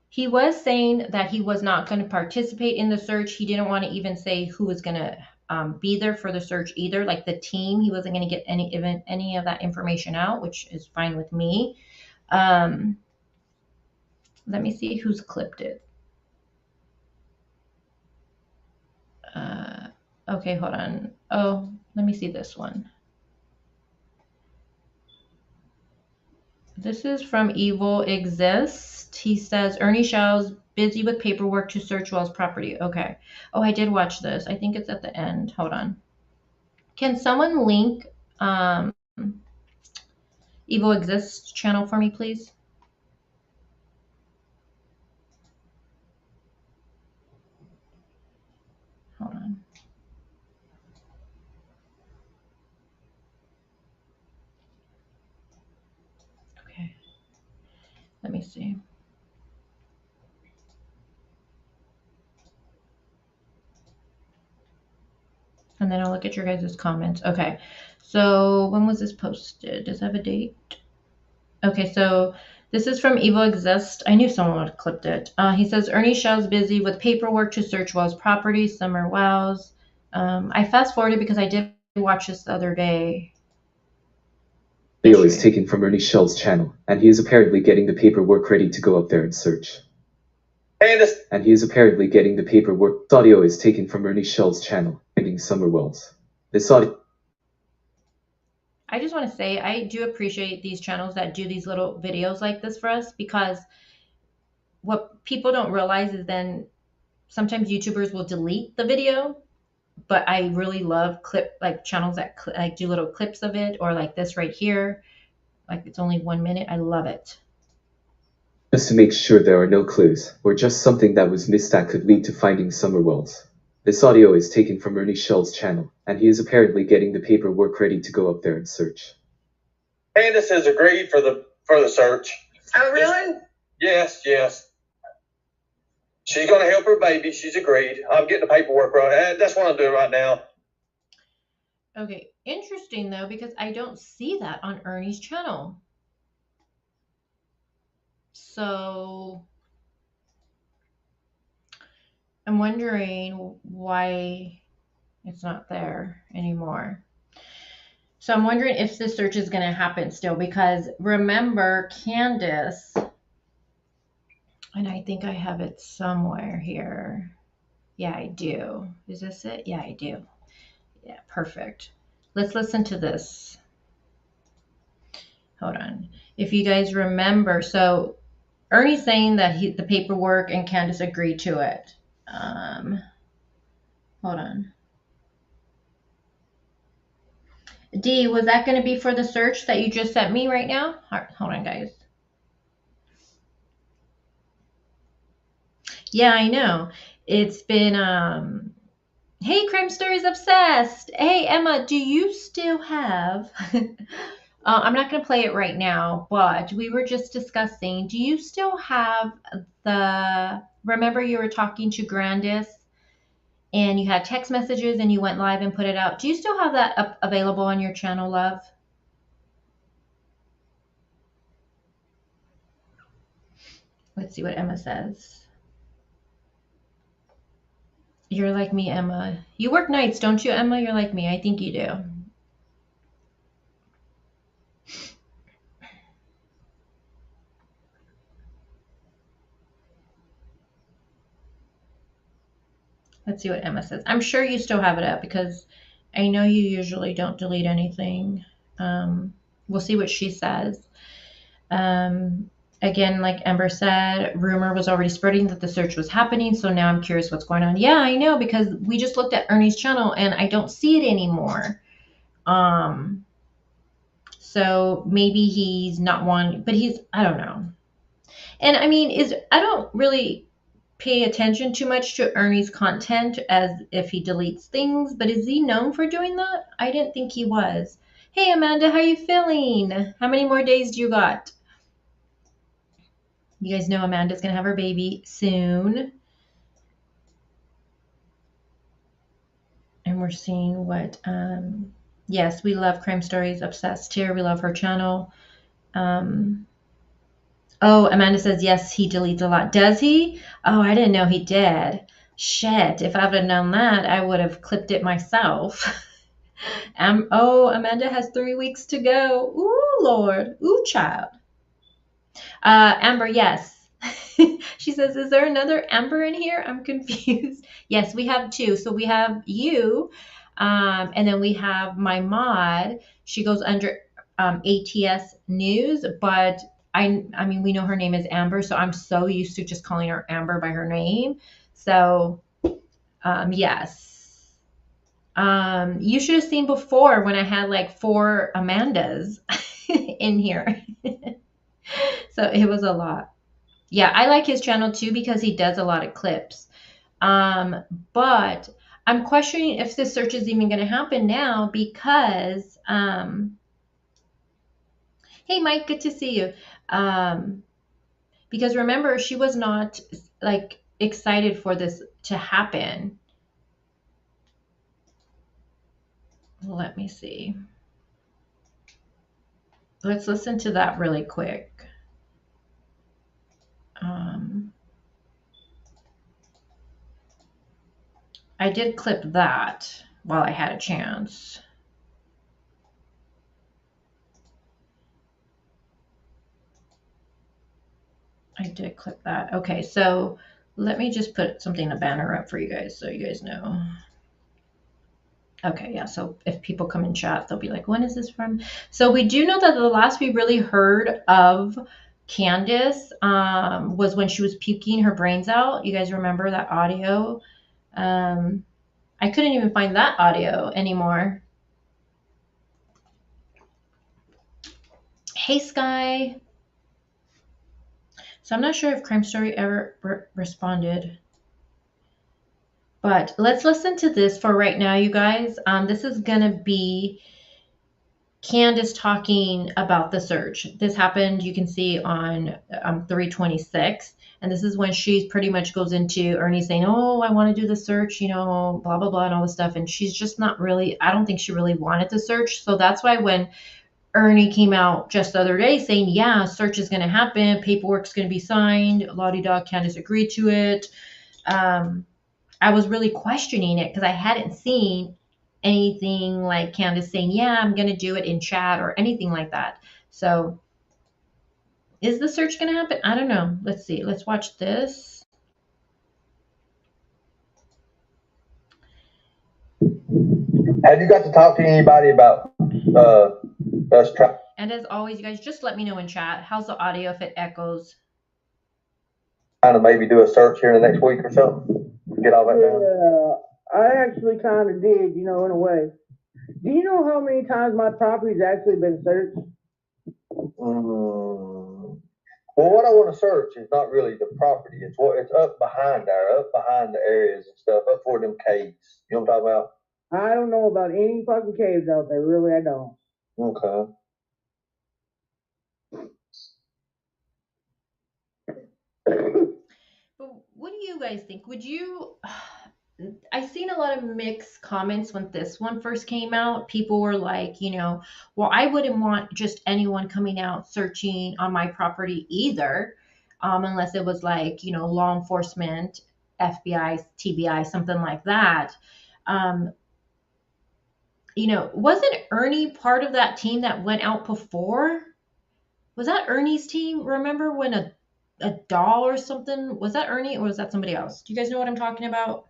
Speaker 1: He was saying that he was not going to participate in the search. He didn't want to even say who was going to be there for the search either. Like the team, he wasn't going to get any of that information out, which is fine with me. Let me see who's clipped it. Okay, hold on. Oh, let me see this one. This is from Evil Exist. He says Ernie Shaw's busy with paperwork to search Wells' property. Okay. Oh, I did watch this. I think it's at the end. Hold on. Can someone link um, Evil Exist channel for me, please? Hold on. Okay. Let me see. And then I'll look at your guys' comments. Okay. So when was this posted? Does it have a date? Okay, so this is from Evil Exist. I knew someone would have clipped it. He says Ernie Shell's busy with paperwork to search Wells' property. Summer Wells. I fast forwarded because I did watch this the other day.
Speaker 3: Video is taken from Ernie Shell's channel, and he is apparently getting the paperwork ready to go up there and search. And he is apparently getting the paperwork. This audio is taken from Ernie Shell's channel, finding Summer Wells. This audio.
Speaker 1: I just want to say I do appreciate these channels that do these little videos like this for us, because what people don't realize is then sometimes YouTubers will delete the video, but I really love channels that like do little clips of it, or like this right here. Like it's only 1 minute. I love it.
Speaker 3: Just to make sure there are no clues, or just something that was missed that could lead to finding Summer Wells. This audio is taken from Ernie Shell's channel, and he is apparently getting the paperwork ready to go up there and search.
Speaker 2: Candace has agreed for the search.
Speaker 4: Oh, really?
Speaker 2: Yes. She's going to help her baby. She's agreed. I'm getting the paperwork right. That's what I'm doing right now.
Speaker 1: Okay, interesting though, because I don't see that on Ernie's channel. So I'm wondering why it's not there anymore. So I'm wondering if this search is going to happen still, because remember Candace, and I think I have it somewhere here. Yeah, I do. Is this it? Yeah, I do. Yeah, perfect. Let's listen to this. Hold on. If you guys remember, so Ernie's saying that the paperwork and Candace agreed to it. Hold on. D, was that going to be for the search that you just sent me right now? Hold on, guys. Yeah, I know. It's been, hey, Crime Stories Obsessed. Hey, Emma, do you still have, I'm not going to play it right now, but we were just discussing, do you still have remember you were talking to Grandis and you had text messages and you went live and put it out. Do you still have that available on your channel, love? Let's see what Emma says. You're like me, Emma. You work nights, don't you, Emma? You're like me. I think you do. Let's see what Emma says. I'm sure you still have it up because I know you usually don't delete anything. We'll see what she says. Again, like Ember said, rumor was already spreading that the search was happening. So now I'm curious what's going on. Yeah, I know, because we just looked at Ernie's channel and I don't see it anymore. So maybe he's not one, but I don't know. And I mean, I don't really pay attention too much to Ernie's content as if he deletes things, but is he known for doing that? I didn't think he was. Hey, Amanda, how you feeling? How many more days do you got? You guys know Amanda's going to have her baby soon. And we're seeing what, yes, we love Crime Stories Obsessed here. We love her channel. Oh, Amanda says, yes, he deletes a lot. Does he? Oh, I didn't know he did. Shit, if I would have known that, I would have clipped it myself. Oh, Amanda has 3 weeks to go. Ooh, Lord. Ooh, child. Amber, yes. She says, is there another Amber in here? I'm confused. Yes, we have two. So we have you, and then we have my mod. She goes under ATS News, but I mean, we know her name is Amber, so I'm so used to just calling her Amber by her name. So, yes. You should have seen before when I had like 4 Amandas in here. So it was a lot. Yeah, I like his channel too because he does a lot of clips. But I'm questioning if this search is even going to happen now because, hey, Mike, good to see you. Because remember, she was not like excited for this to happen. Let me see. Let's listen to that really quick. I did clip that while I had a chance. I did clip that. Okay, so let me just put something, a banner up for you guys so you guys know. Okay, yeah, so if people come in chat, they'll be like, when is this from? So we do know that the last we really heard of Candace was when she was puking her brains out. You guys remember that audio? I couldn't even find that audio anymore. Hey, Sky. So I'm not sure if Crime Story ever responded. But let's listen to this for right now, you guys. This is going to be Candace talking about the search. This happened, you can see, on 3/26. And this is when she pretty much goes into Ernie saying, oh, I want to do the search, you know, blah, blah, blah, and all this stuff. And she's just not really, I don't think she really wanted the search. So that's why when Ernie came out just the other day saying, yeah, search is going to happen, paperwork's going to be signed, la-di-da, Candace agreed to it. I was really questioning it because I hadn't seen anything like Candace saying, yeah, I'm going to do it in chat or anything like that. So is the search going to happen? I don't know. Let's see. Let's watch this.
Speaker 2: Have you got to talk to anybody about us trying?
Speaker 1: And as always, you guys, just let me know in chat. How's the audio if it echoes?
Speaker 2: Kind of maybe do a search here in the next week or something? Get all that down?
Speaker 4: Yeah, I actually kind of did, you know, in a way. Do you know how many times my property's actually been searched?
Speaker 2: Well, what I want to search is not really the property. It's up behind the areas and stuff, up toward them caves. You know what I'm talking about?
Speaker 4: I don't know about any fucking caves out there. Really, I don't.
Speaker 2: Okay.
Speaker 1: But what do you guys think? Would you? I seen a lot of mixed comments when this one first came out. People were like, you know, well, I wouldn't want just anyone coming out searching on my property either, unless it was like, you know, law enforcement, FBI, TBI, something like that. You know, wasn't Ernie part of that team that went out before? Was that Ernie's team? Remember when a doll or something? Was that Ernie or was that somebody else? Do you guys know what I'm talking about?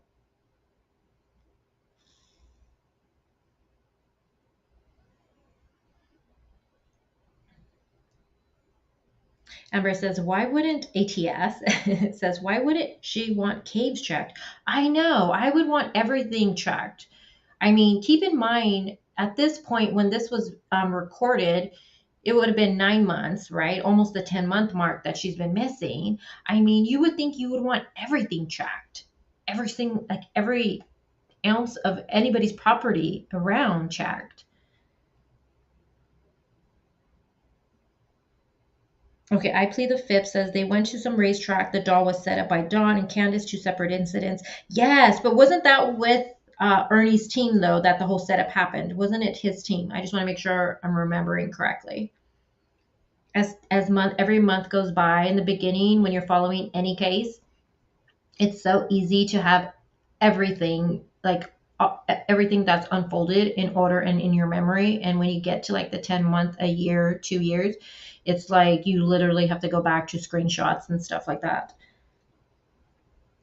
Speaker 1: Amber says, why wouldn't ATS? It says, why wouldn't she want caves checked? I know, I would want everything checked. I mean, keep in mind, at this point, when this was recorded, it would have been 9 months, right? Almost the 10-month mark that she's been missing. I mean, you would think you would want everything checked. Everything, like every ounce of anybody's property around checked. Okay, I Plead the Fifth says they went to some racetrack. The doll was set up by Dawn and Candace, 2 separate incidents. Yes, but wasn't that with Ernie's team, though, that the whole setup happened? Wasn't it his team? I just want to make sure I'm remembering correctly. As every month goes by, in the beginning, when you're following any case, it's so easy to have everything, like everything that's unfolded in order and in your memory. And when you get to like the 10-month, a year, 2 years, it's like you literally have to go back to screenshots and stuff like that.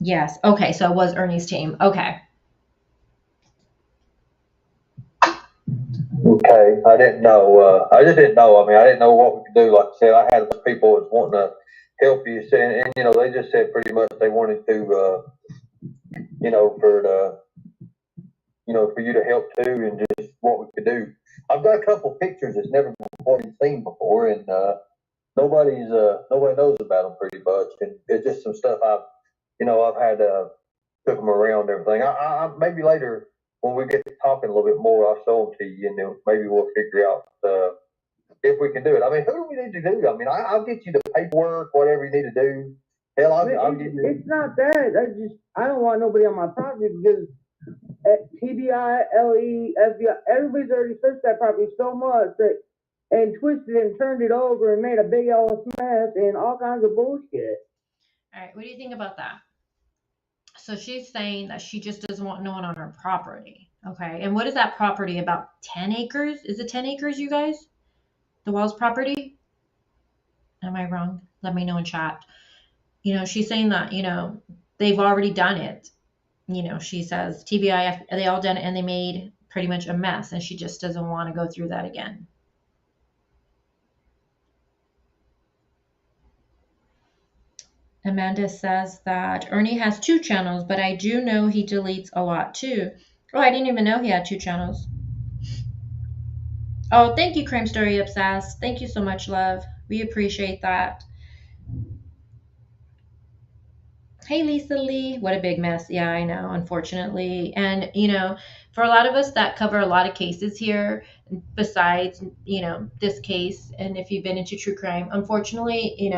Speaker 1: Yes. Okay. So it was Ernie's team. Okay.
Speaker 5: Okay, I didn't know. I just didn't know. I mean, I didn't know what we could do. Like I said, I had people that was wanting to help you, and you know, they just said pretty much they wanted to, you know, for you to help too, and just what we could do. I've got a couple pictures that's never been seen before, and nobody knows about them pretty much, and it's just some stuff I've had took them around and everything. I maybe later when we get to talking a little bit more, I'll show them to you, and then maybe we'll figure out if we can do it. I mean, who do we need to do? I mean, I'll get you the paperwork, whatever you need to do. Hell, I'll get you.
Speaker 4: It's not that. I don't want nobody on my property because TBI, LE, FBI, everybody's already searched that property so much that and twisted and turned it over and made a big ass mess and all kinds of bullshit.
Speaker 1: All right. What do you think about that? So she's saying that she just doesn't want no one on her property. Okay. And what is that property? About 10 acres? Is it 10 acres, you guys? The Wells property? Am I wrong? Let me know in chat. She's saying that, they've already done it. She says TBI, they all done it and they made pretty much a mess, and she just doesn't want to go through that again. Amanda says that Ernie has 2 channels, but I do know he deletes a lot too. Oh, I didn't even know he had 2 channels. Oh, thank you, Crime Story Obsessed. Thank you so much, love. We appreciate that. Hey, Lisa Lee. What a big mess. Yeah, I know, unfortunately. And, for a lot of us that cover a lot of cases here, besides, this case, and if you've been into true crime, unfortunately,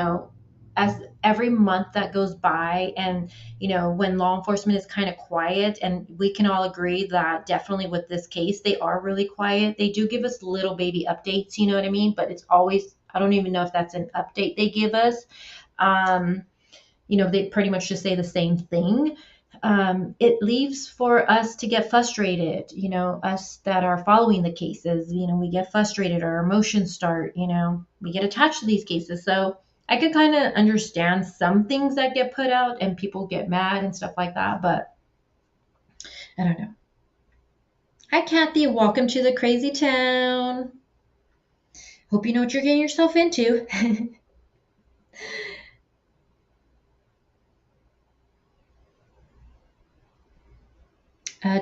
Speaker 1: as every month that goes by and, when law enforcement is kind of quiet, and we can all agree that definitely with this case, they are really quiet. They do give us little baby updates, you know what I mean? But it's always, I don't even know if that's an update they give us. They pretty much just say the same thing. It leaves for us to get frustrated, us that are following the cases, we get frustrated, our emotions start, we get attached to these cases. So I could kind of understand some things that get put out and people get mad and stuff like that, but I don't know. Hi, Kathy. Welcome to the crazy town. Hope you know what you're getting yourself into.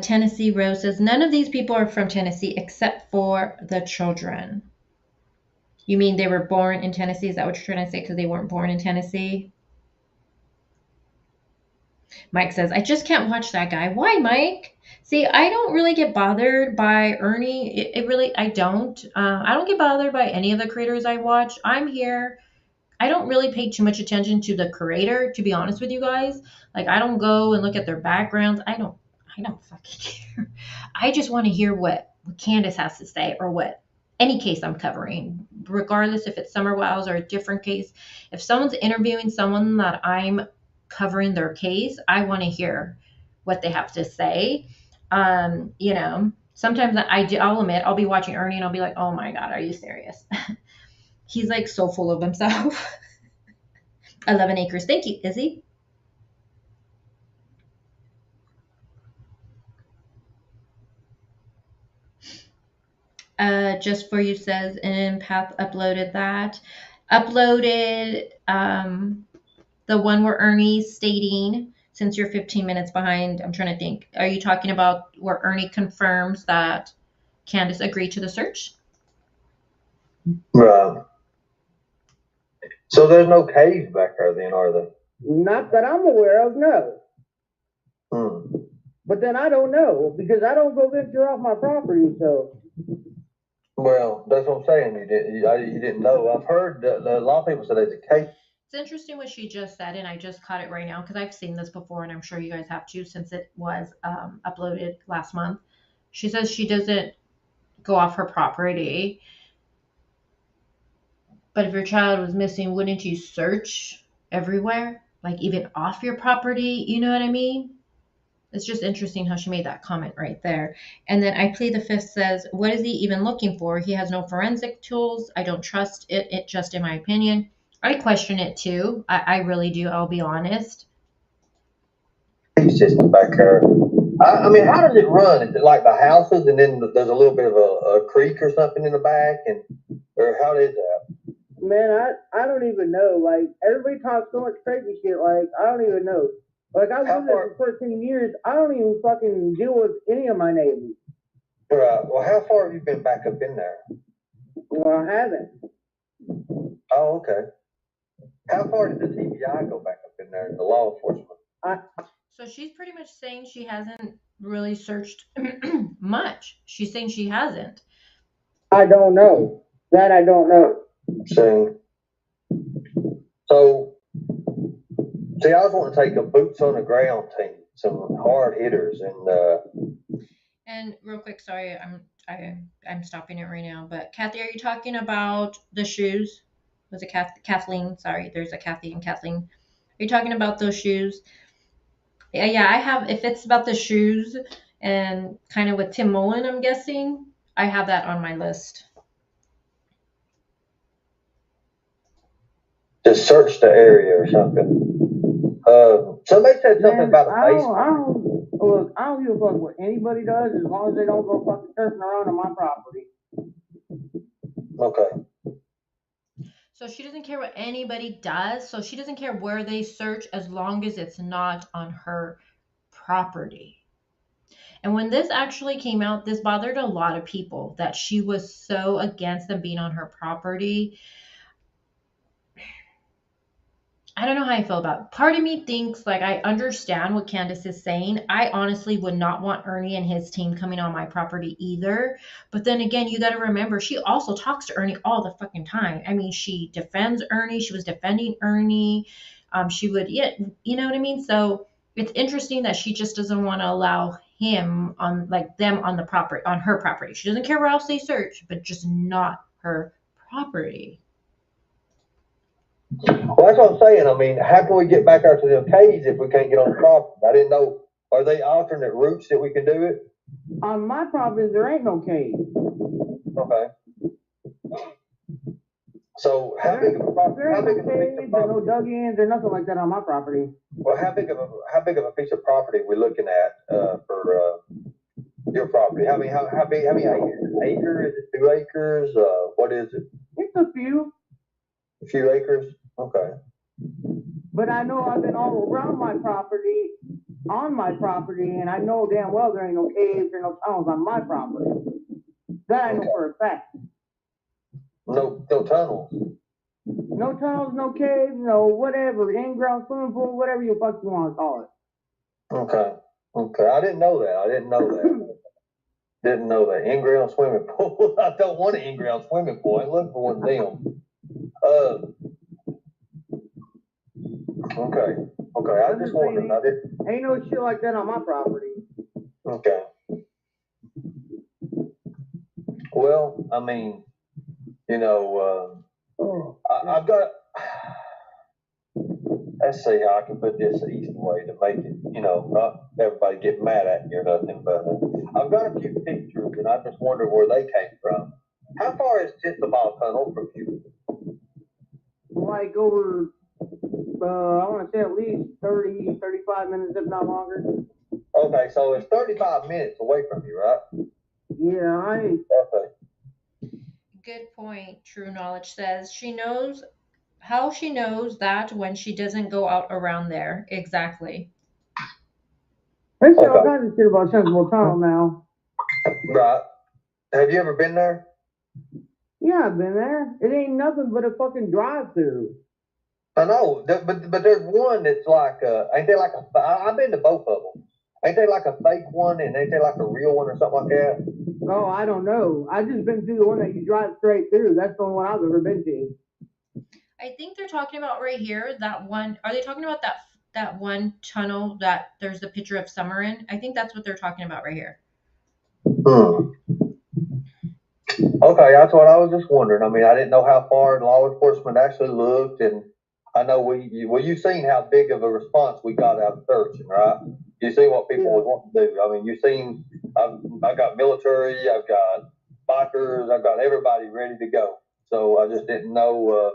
Speaker 1: Tennessee Rose says, none of these people are from Tennessee except for the children. You mean they were born in Tennessee? Is that what you're trying to say? Because they weren't born in Tennessee? Mike says, I just can't watch that guy. Why, Mike? See, I don't really get bothered by Ernie. I don't. I don't get bothered by any of the creators I watch. I'm here. I don't really pay too much attention to the creator, to be honest with you guys. Like, I don't go and look at their backgrounds. I don't fucking care. I just want to hear what Candace has to say, or what any case I'm covering, regardless if it's Summer Wells or a different case. If someone's interviewing someone that I'm covering their case, I want to hear what they have to say. Sometimes I'll admit, I'll be watching Ernie and I'll be like, oh my God, are you serious? He's like so full of himself. 11 acres. Thank you, Izzy. Just for you says Empath uploaded that. Uploaded the one where Ernie's stating, since you're 15 minutes behind, I'm trying to think. Are you talking about where Ernie confirms that Candace agreed to the search?
Speaker 5: Right. So there's no caves back there then, are there?
Speaker 4: Not that I'm aware of, no.
Speaker 5: Hmm.
Speaker 4: But then I don't know because I don't go venture off my property, so.
Speaker 5: Well, that's what I'm saying. You didn't know. I've heard that a lot of people say there's a cave.
Speaker 1: It's interesting what she just said, and I just caught it right now because I've seen this before, and I'm sure you guys have too, since it was uploaded last month. She says she doesn't go off her property, but if your child was missing, wouldn't you search everywhere, like even off your property? You know what I mean? It's just interesting how she made that comment right there. And then I Plead the Fifth says, what is he even looking for? He has no forensic tools. I don't trust it just in my opinion. I question it too. I really do. I'll be honest.
Speaker 5: System back there. I mean, how does it run? Is it like the houses and then there's a little bit of a creek or something in the back? Or how is that?
Speaker 4: Man, I don't even know. Like, everybody talks so much crazy shit. Like, I don't even know. Like, I was there for 13 years. I don't even fucking deal with any of my neighbors.
Speaker 5: Right. Well, how far have you been back up in there?
Speaker 4: Well, I haven't.
Speaker 5: Oh, okay. How far did the TBI go back up in there, the law enforcement?
Speaker 1: So she's pretty much saying she hasn't really searched much. She's saying she hasn't.
Speaker 4: I don't know. That I don't know.
Speaker 5: So, see, I was wanting to take a boots on the ground team, some hard hitters,
Speaker 1: And real quick, sorry, I'm stopping it right now. But Kathy, are you talking about the shoes? Was it Kathleen? Sorry, there's a Kathy and Kathleen. Are you talking about those shoes? Yeah, I have. If it's about the shoes and kind of with Tim Mullen, I'm guessing I have that on my list.
Speaker 5: just search the area or something. Somebody said something about a basement.
Speaker 4: Look, I don't give a fuck what anybody does as long as they don't go fucking surfing around on my property.
Speaker 5: Okay.
Speaker 1: So she doesn't care what anybody does. So she doesn't care where they search as long as it's not on her property. And when this actually came out, this bothered a lot of people that she was so against them being on her property. I don't know how I feel about it. Part of me thinks like I understand what Candace is saying. I honestly would not want Ernie and his team coming on my property either. But then again, you got to remember, she also talks to Ernie all the fucking time. I mean, she defends Ernie. She was defending Ernie. She would, yeah, you know what I mean? So it's interesting that she just doesn't want to allow him on like them on the property, on her property. She doesn't care where else they search, but just not her property.
Speaker 5: Well, that's what I'm saying. I mean, how can we get back out to the caves if we can't get on the property? I didn't know. Are they alternate routes that we can do it?
Speaker 4: On my property, there ain't no cave.
Speaker 5: Okay. So how big of a property?
Speaker 4: There ain't no caves, there's no dug-ins, or nothing like that on my property.
Speaker 5: Well, how big of a piece of property are we looking at for your property? How many acres? Is it 2 acres? What is it?
Speaker 4: It's a few.
Speaker 5: A few acres? Okay.
Speaker 4: But I know I've been all around my property, on my property, and I know damn well there ain't no caves or no tunnels on my property. That I know for a fact.
Speaker 5: No tunnels.
Speaker 4: No tunnels, no caves, no whatever, in-ground swimming pool, whatever you fuck you want to call it.
Speaker 5: Okay. I didn't know that. Didn't know that. In-ground swimming pool. I don't want an in-ground swimming pool. I look for one of them. Okay. I just wondered.
Speaker 4: Ain't no shit like that on my property.
Speaker 5: Okay. Well, I mean, I've got. Let's see how I can put this the easy way to make it, not everybody get mad at me or nothing, but I've got a few pictures and I just wonder where they came from. How far is Mile Tunnel from you?
Speaker 4: Like over, I want to say at least 30, 35 minutes, if not longer.
Speaker 5: Okay, so it's 35 minutes away from you, right?
Speaker 4: Yeah,
Speaker 5: Okay.
Speaker 1: Good point. True Knowledge says she knows how she knows that when she doesn't go out around there. Exactly.
Speaker 4: They say all kinds of shit about Sensible Tunnel now.
Speaker 5: Right. Have you ever been there?
Speaker 4: Yeah, I've been there. It ain't nothing but a fucking drive-through.
Speaker 5: I know, but there's one that's like, ain't there like I've been to both of them. Ain't they like a fake one and ain't they like a real one or something like that?
Speaker 4: Oh, I don't know. I just been through the one that you drive straight through. That's the only one I've ever been to.
Speaker 1: I think they're talking about right here, that one. Are they talking about that one tunnel that there's the picture of Summer in? I think that's what they're talking about right here.
Speaker 5: Okay, that's what I was just wondering. I mean, I didn't know how far law enforcement actually looked, and I know you've seen how big of a response we got out of searching, right? You see what people was wanting to do. I mean, you've seen, I've got military, I've got bikers, I've got everybody ready to go. So I just didn't know,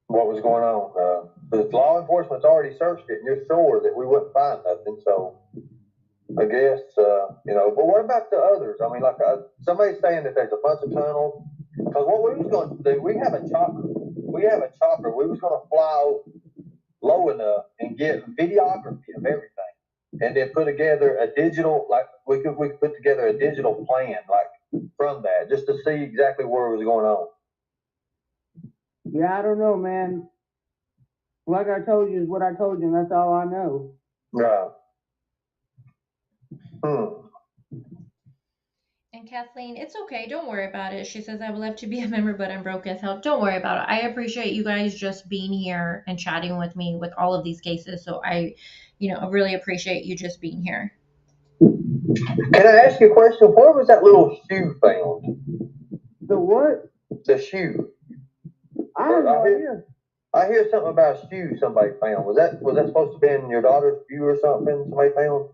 Speaker 5: what was going on. But law enforcement's already searched it, and you're sure that we wouldn't find nothing. So I guess, but what about the others? I mean, like somebody's saying that there's a bunch of tunnels. Because what we was going to do, we have a chopper. We was going to fly low enough and get videography of everything, and then put together a digital, like we could put together a digital plan, like from that, just to see exactly where it was going on.
Speaker 4: Yeah, I don't know, man. Like I told you is what I told you, and that's all I know.
Speaker 5: Right.
Speaker 1: And Kathleen, it's okay. Don't worry about it. She says, I would love to be a member, but I'm broke as hell. Don't worry about it. I appreciate you guys just being here and chatting with me with all of these cases. So I really appreciate you just being here.
Speaker 5: Can I ask you a question? Where was that little shoe found?
Speaker 4: The what?
Speaker 5: The shoe.
Speaker 4: I have no idea.
Speaker 5: I hear something about a shoe somebody found. Was that supposed to be in your daughter's shoe or something somebody found?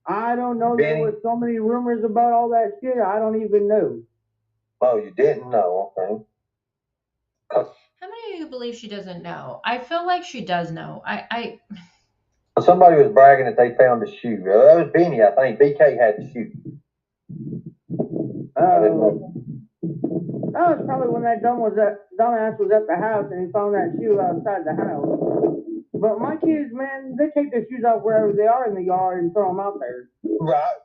Speaker 4: I don't know. There were so many rumors about all that shit. I don't even know.
Speaker 5: Oh, you didn't know? Okay.
Speaker 1: How many of you believe she doesn't know? I feel like she does know.
Speaker 5: Somebody was bragging that they found the shoe. That was Benny, I think. BK had the shoe.
Speaker 4: That was probably when that dumbass was at the house and he found that shoe outside the house. But my kids, man, they take their shoes off wherever they are in the yard and throw them out there.
Speaker 5: Right.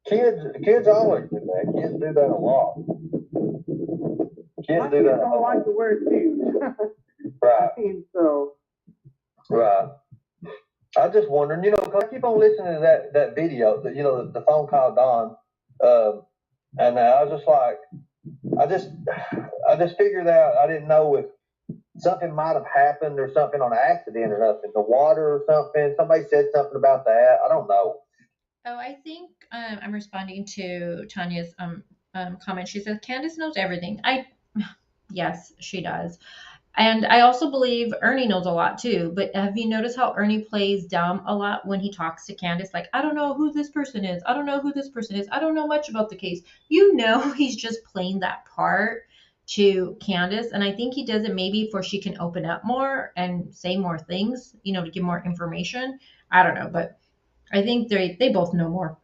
Speaker 5: Kids always do that. Kids do that a lot.
Speaker 4: My kids don't like to wear shoes.
Speaker 5: Right.
Speaker 4: So.
Speaker 5: Right. I just wondering, because I keep on listening to that video, the phone call Don, and I was just like, I just figured out, I didn't know if something might have happened or something on an accident or nothing, the water or something. Somebody said something about that. I don't know.
Speaker 1: Oh, I think I'm responding to Tanya's comment. She says Candace knows everything. Yes, she does. And I also believe Ernie knows a lot too. But have you noticed how Ernie plays dumb a lot when he talks to Candace? Like, I don't know who this person is. I don't know who this person is. I don't know much about the case. He's just playing that part to Candace. And I think he does it maybe for she can open up more and say more things, to give more information. I don't know. But I think they both know more.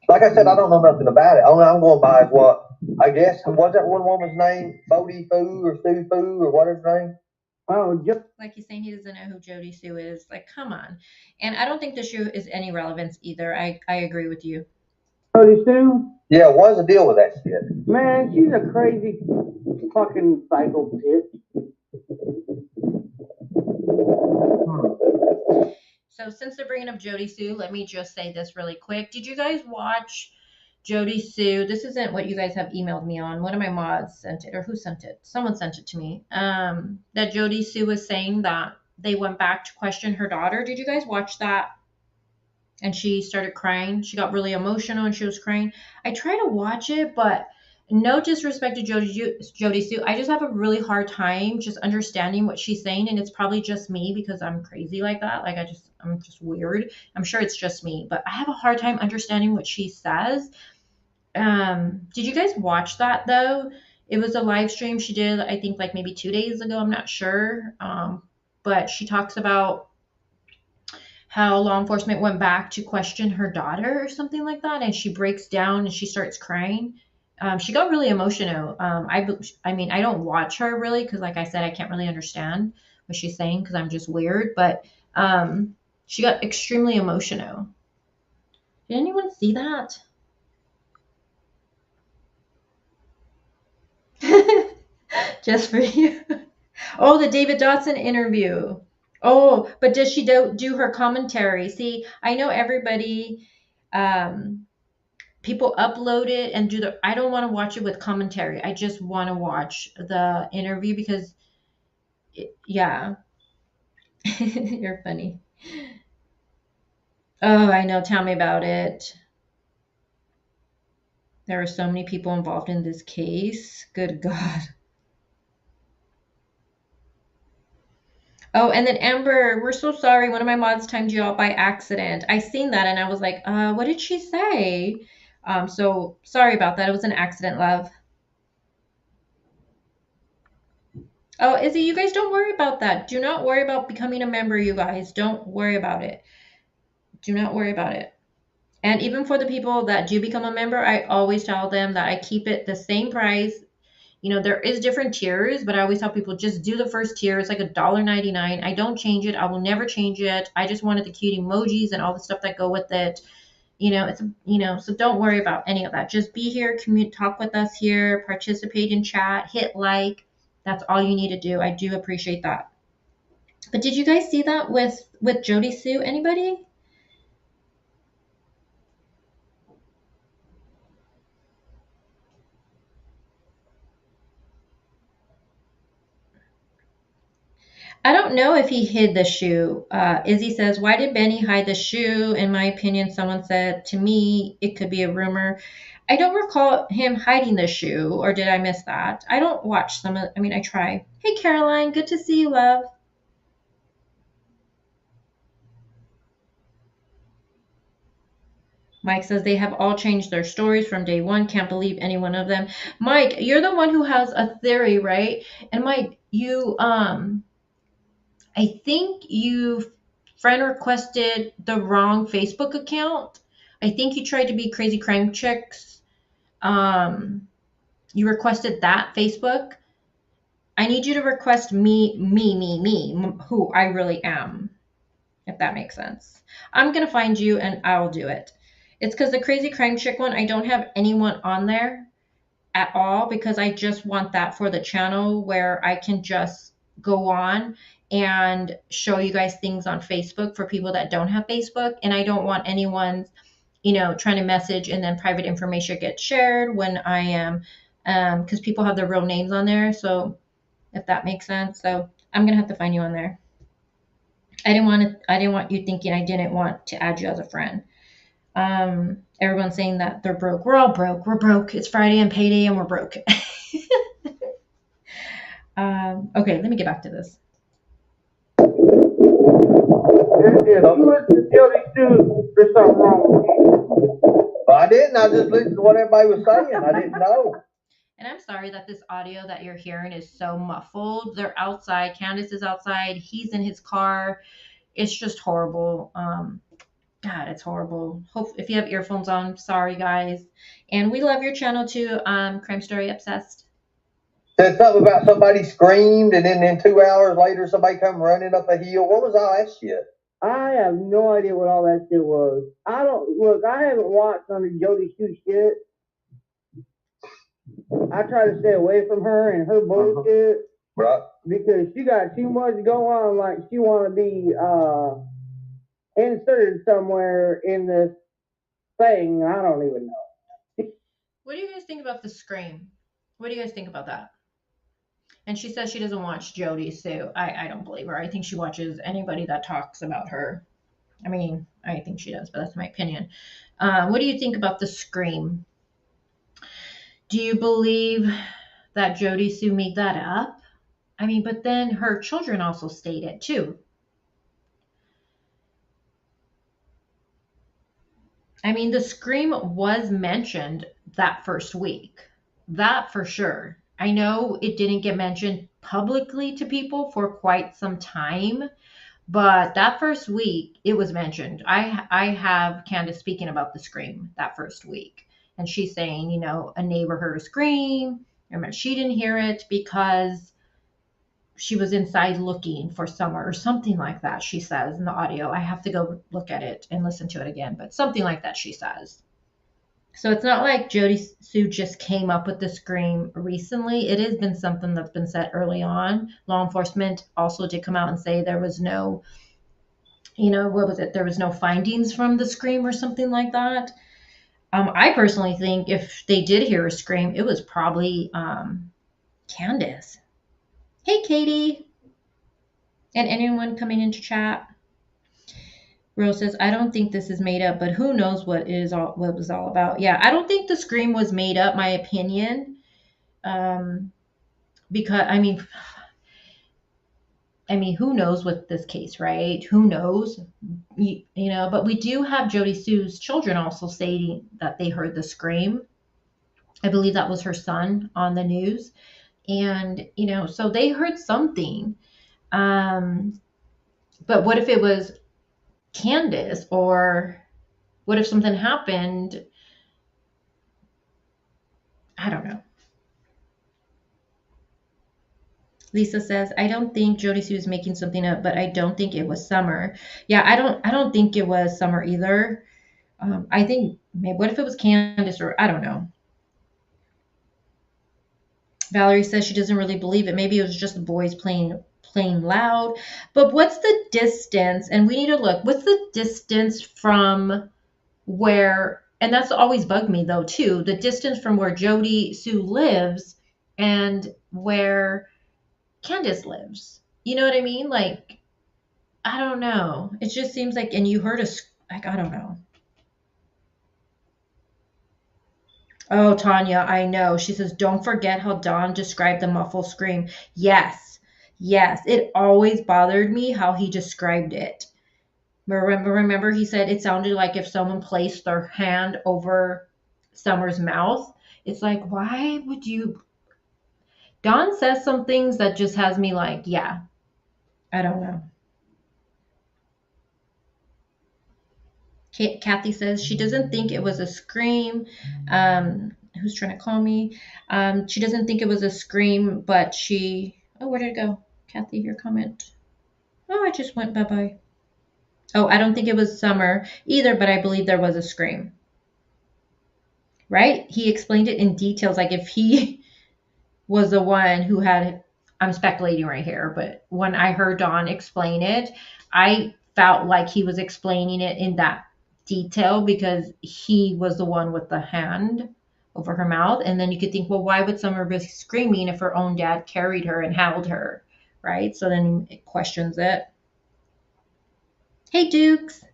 Speaker 5: Like I said, I don't know nothing about it. Only I'm going by is what, I guess, what's that one woman's name? Fody Foo or Sue Foo or what is her name?
Speaker 4: Oh, just
Speaker 1: like he's saying he doesn't know who Jodie Sue is. Like, come on. And I don't think the shoe is any relevance either. I agree with you.
Speaker 4: Jodie Sue?
Speaker 5: Yeah, what's the deal with that shit?
Speaker 4: Man, she's a crazy fucking psycho bitch.
Speaker 1: So since they're bringing up Jodie Sue, let me just say this really quick. Did you guys watch Jodie Sue? This isn't what you guys have emailed me on. One of my mods sent it, or who sent it? Someone sent it to me. That Jodie Sue was saying that they went back to question her daughter. Did you guys watch that? And she started crying. She got really emotional and she was crying. I try to watch it, but no disrespect to Jodie Sue. I just have a really hard time just understanding what she's saying, and it's probably just me because I'm crazy like that. Like I'm just weird. I'm sure it's just me, but I have a hard time understanding what she says. Did you guys watch that though? It was a live stream she did, I think like maybe 2 days ago. I'm not sure. But she talks about how law enforcement went back to question her daughter or something like that, and she breaks down and she starts crying. She got really emotional. I mean, I don't watch her really because, like I said, I can't really understand what she's saying because I'm just weird. But she got extremely emotional. Did anyone see that? Just for you. Oh, the David Dotson interview. Oh, but does she do her commentary? See, I know everybody, people upload it and I don't want to watch it with commentary. I just want to watch the interview because, yeah. You're funny. Oh, I know. Tell me about it. There are so many people involved in this case. Good God. Oh, and then Amber, we're so sorry. One of my mods timed you out by accident. I seen that and I was like, what did she say? So sorry about that. It was an accident, love. Oh, Izzy, you guys don't worry about that. Do not worry about becoming a member, you guys. Don't worry about it. Do not worry about it. And even for the people that do become a member, I always tell them that I keep it the same price. You know, there is different tiers, but I always tell people just do the first tier. It's like $1.99. I don't change it. I will never change it. I just wanted the cute emojis and all the stuff that go with it. So don't worry about any of that. Just be here, talk with us here, participate in chat, hit like. That's all you need to do. I do appreciate that. But did you guys see that with Jodie Sue? Anybody? I don't know if he hid the shoe. Izzy says, why did Benny hide the shoe? In my opinion, someone said to me, it could be a rumor. I don't recall him hiding the shoe, or did I miss that? I don't watch I try. Hey, Caroline, good to see you, love. Mike says they have all changed their stories from day one. Can't believe any one of them. Mike, you're the one who has a theory, right? And Mike, I think you friend requested the wrong Facebook account. I think you tried to be Crazy Crime Chicks. You requested that Facebook. I need you to request me, who I really am, if that makes sense. I'm going to find you and I'll do it. It's because the Crazy Crime Chick one, I don't have anyone on there at all because I just want that for the channel where I can just go on and show you guys things on Facebook for people that don't have Facebook. And I don't want anyone's, trying to message and then private information gets shared when I am, because people have their real names on there. So if that makes sense. So I'm going to have to find you on there. I didn't want you thinking I didn't want to add you as a friend. Everyone's saying that they're broke. We're all broke. We're broke. It's Friday and payday and we're broke. Okay, let me get back to this.
Speaker 4: If you listen to Jodie Sue, there's something wrong with you.
Speaker 5: But I didn't. I just listened to what everybody was saying. I didn't know.
Speaker 1: And I'm sorry that this audio that you're hearing is so muffled. They're outside. Candace is outside. He's in his car. It's just horrible. God, it's horrible. Hope if you have earphones on, sorry guys. And we love your channel too, Crime Story Obsessed.
Speaker 5: Said something about somebody screamed, and then 2 hours later, somebody come running up a hill. What was all that shit?
Speaker 4: I have no idea what all that shit was. I haven't watched none of Jodie Sue shit. I try to stay away from her and her bullshit.
Speaker 5: Right.
Speaker 4: Because she got too much going on, like she want to be inserted somewhere in this thing. I don't even know.
Speaker 1: What do you guys think about the scream? What do you guys think about that? And she says she doesn't watch Jodie Sue. I don't believe her. I think she watches anybody that talks about her. I mean, I think she does, but that's my opinion. What do you think about the scream? Do you believe that Jodie Sue made that up? I mean, but then her children also stated too. I mean, the scream was mentioned that first week. That for sure. I know it didn't get mentioned publicly to people for quite some time, but that first week it was mentioned. I have Candace speaking about the scream that first week, and she's saying, a neighbor heard a scream. I mean, she didn't hear it because she was inside looking for somewhere or something like that, she says in the audio. I have to go look at it and listen to it again, but something like that she says. So it's not like Jodie Sue just came up with the scream recently. It has been something that's been said early on. Law enforcement also did come out and say there was no, what was it? There was no findings from the scream or something like that. I personally think if they did hear a scream, it was probably Candace. Hey, Katie. And anyone coming into chat. Rose says, I don't think this is made up, but who knows what it was all about. Yeah, I don't think the scream was made up, my opinion. Because who knows with this case, right? Who knows? You know, but we do have Jodie Sue's children also saying that they heard the scream. I believe that was her son on the news. And, you know, so they heard something. But what if it was Candace, or what if something happened? I don't know. Lisa says, I don't think Jodie Sue is making something up, but I don't think it was Summer. Yeah, I don't think it was Summer either. I think maybe, what if it was Candace, or I don't know. Valerie says she doesn't really believe it. Maybe it was just the boys playing loud. But what's the distance? And we need to look. What's the distance from where, and that's always bugged me though too, the distance from where Jodie Sue lives and where Candace lives. You know what I mean? Like, I don't know. It just seems like, and you heard like, I don't know. Oh, Tanya, I know. She says, don't forget how Don described the muffled scream. Yes, yes. It always bothered me how he described it. Remember he said it sounded like if someone placed their hand over Summer's mouth. It's like, why would you? Don says some things that just has me like, yeah, I don't know. Kathy says she doesn't think it was a scream. Who's trying to call me? She doesn't think it was a scream, but oh, where did it go? Kathy, your comment. Oh, I just went bye-bye. Oh, I don't think it was Summer either, but I believe there was a scream. Right? He explained it in details, like if he was the one who had, I'm speculating right here, but when I heard Don explain it, I felt like he was explaining it in that detail because he was the one with the hand over her mouth. And then you could think, well, why would Summer be screaming if her own dad carried her and held her? Right? So then it questions it. Hey, Dukes.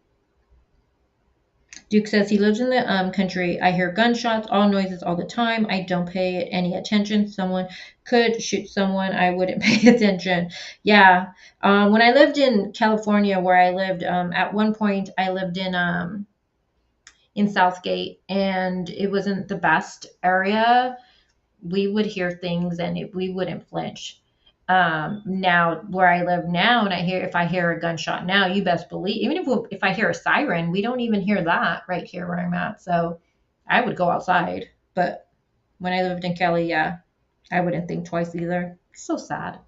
Speaker 1: Duke says he lives in the country. I hear gunshots, all noises all the time. I don't pay any attention. Someone could shoot someone. I wouldn't pay attention. Yeah. When I lived in California, where I lived, at one point I lived in Southgate, and it wasn't the best area. We would hear things, and we wouldn't flinch. Now where I live now, and if I hear a gunshot now, you best believe, even if I hear a siren, we don't even hear that right here where I'm at. So I would go outside. But when I lived in Cali, yeah, I wouldn't think twice either. It's so sad.